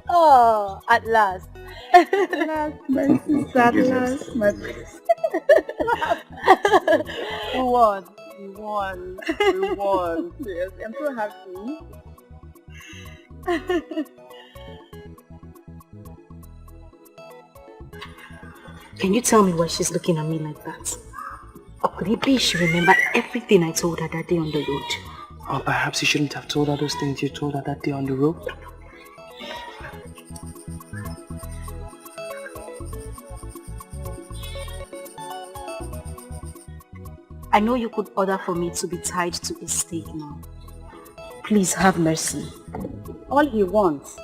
Oh, at last. At last, my sister, at last, my princess. We won. Yes, I'm so happy. Can you tell me why she's looking at me like that? Or could it be she remembered everything I told her that day on the road? Or perhaps you shouldn't have told her those things you told her that day on the road. I know you could order for me to be tied to a stake now. Please have mercy. All he wants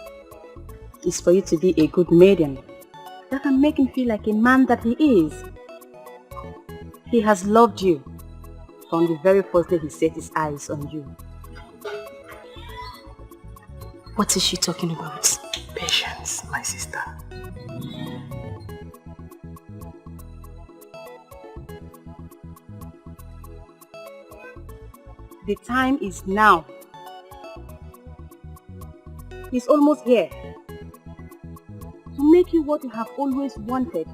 is for you to be a good maiden that can make him feel like a man that he is. He has loved you from the very first day he set his eyes on you. What is she talking about? Patience, my sister. The time is now. He's almost here. To make you what you have always wanted.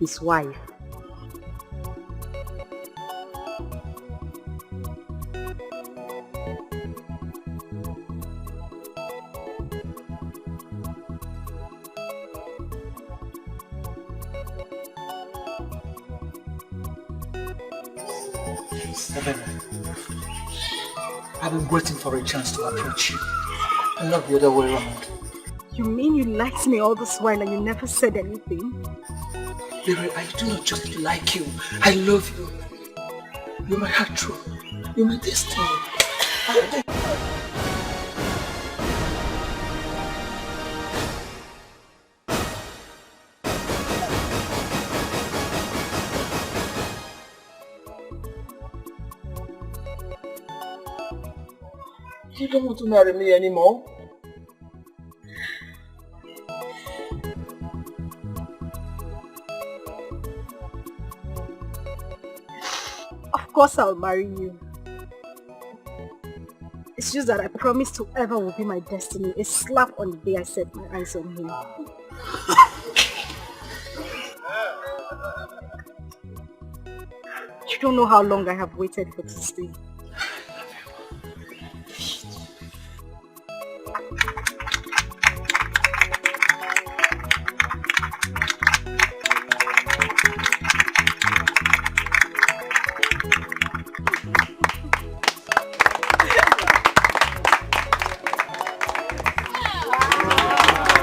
His wife. I've been waiting for a chance to approach you. And not the other way around. You mean you liked me all this while and you never said anything? Baby, I do not just like you. I love you. You're my heart true. You're my destiny. You don't want to marry me anymore? Of course I'll marry you. It's just that I promised whoever will be my destiny a slap on the day I set my eyes on him. You don't know how long I have waited for this day.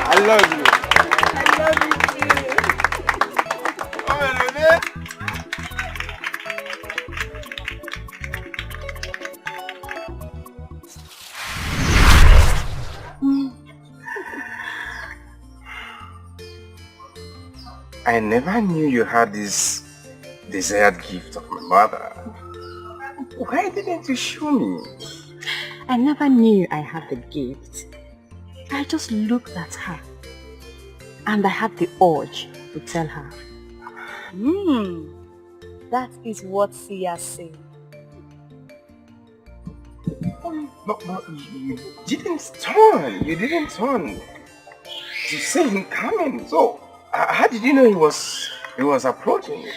I love you. I love you too. I never knew you had this desired gift of my mother. Why didn't you show me? I never knew I had the gift. I just looked at her and I had the urge to tell her. That is what seer said. But you didn't turn. You didn't turn to see him coming. So how did you know he was approaching you?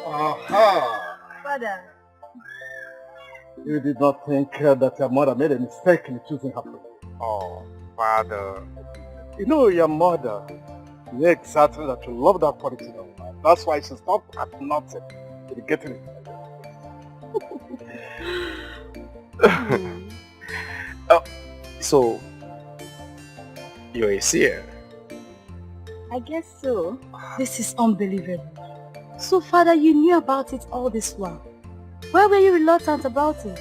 Aha! Father. You did not think that your mother made a mistake in choosing her friend. Oh, Father. You know your mother knew exactly that you love that quality of man. That's why she stopped at nothing to getting it. So, you're a seer? I guess so. This is unbelievable. So, Father, you knew about it all this while. Why were you reluctant about it?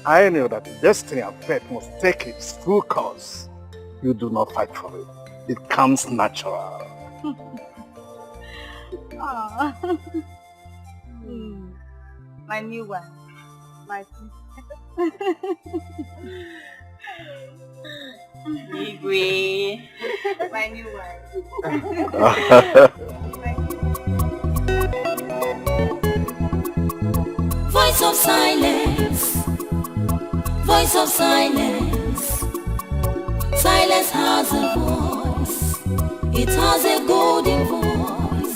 I knew that destiny and fate must take its full course. You do not fight for it. It comes natural. My new one. My Igwe. My new one. Voice of silence. Voice of silence. Silence has a voice. It has a golden voice.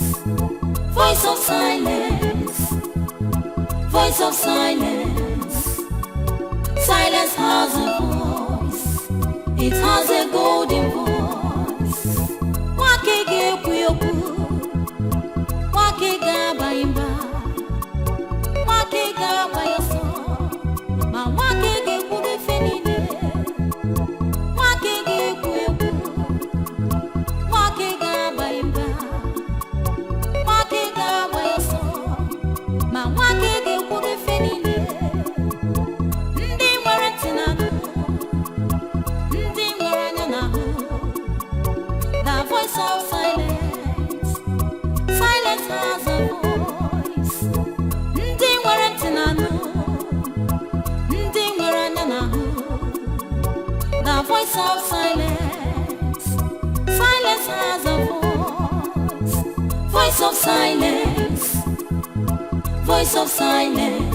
Voice of silence. Voice of silence. Silence has a voice. It has a golden voice. Wakege kuyoku. Wakega baimba. Wakega bayoso. Ma wakege kuge fenine. Wakege kuyoku. Wakega baimba. Wakega bayoso. Ma wakege kuge fenine. Ndi nwere tinanu. Ndi nwere anya n'ahụ. The voice of silence. Silence has a voice. Ndi nwere tinanu. Ndi nwere anya n'ahụ. The voice of silence. Silence has a voice. Voice voice of silence, voice of silence.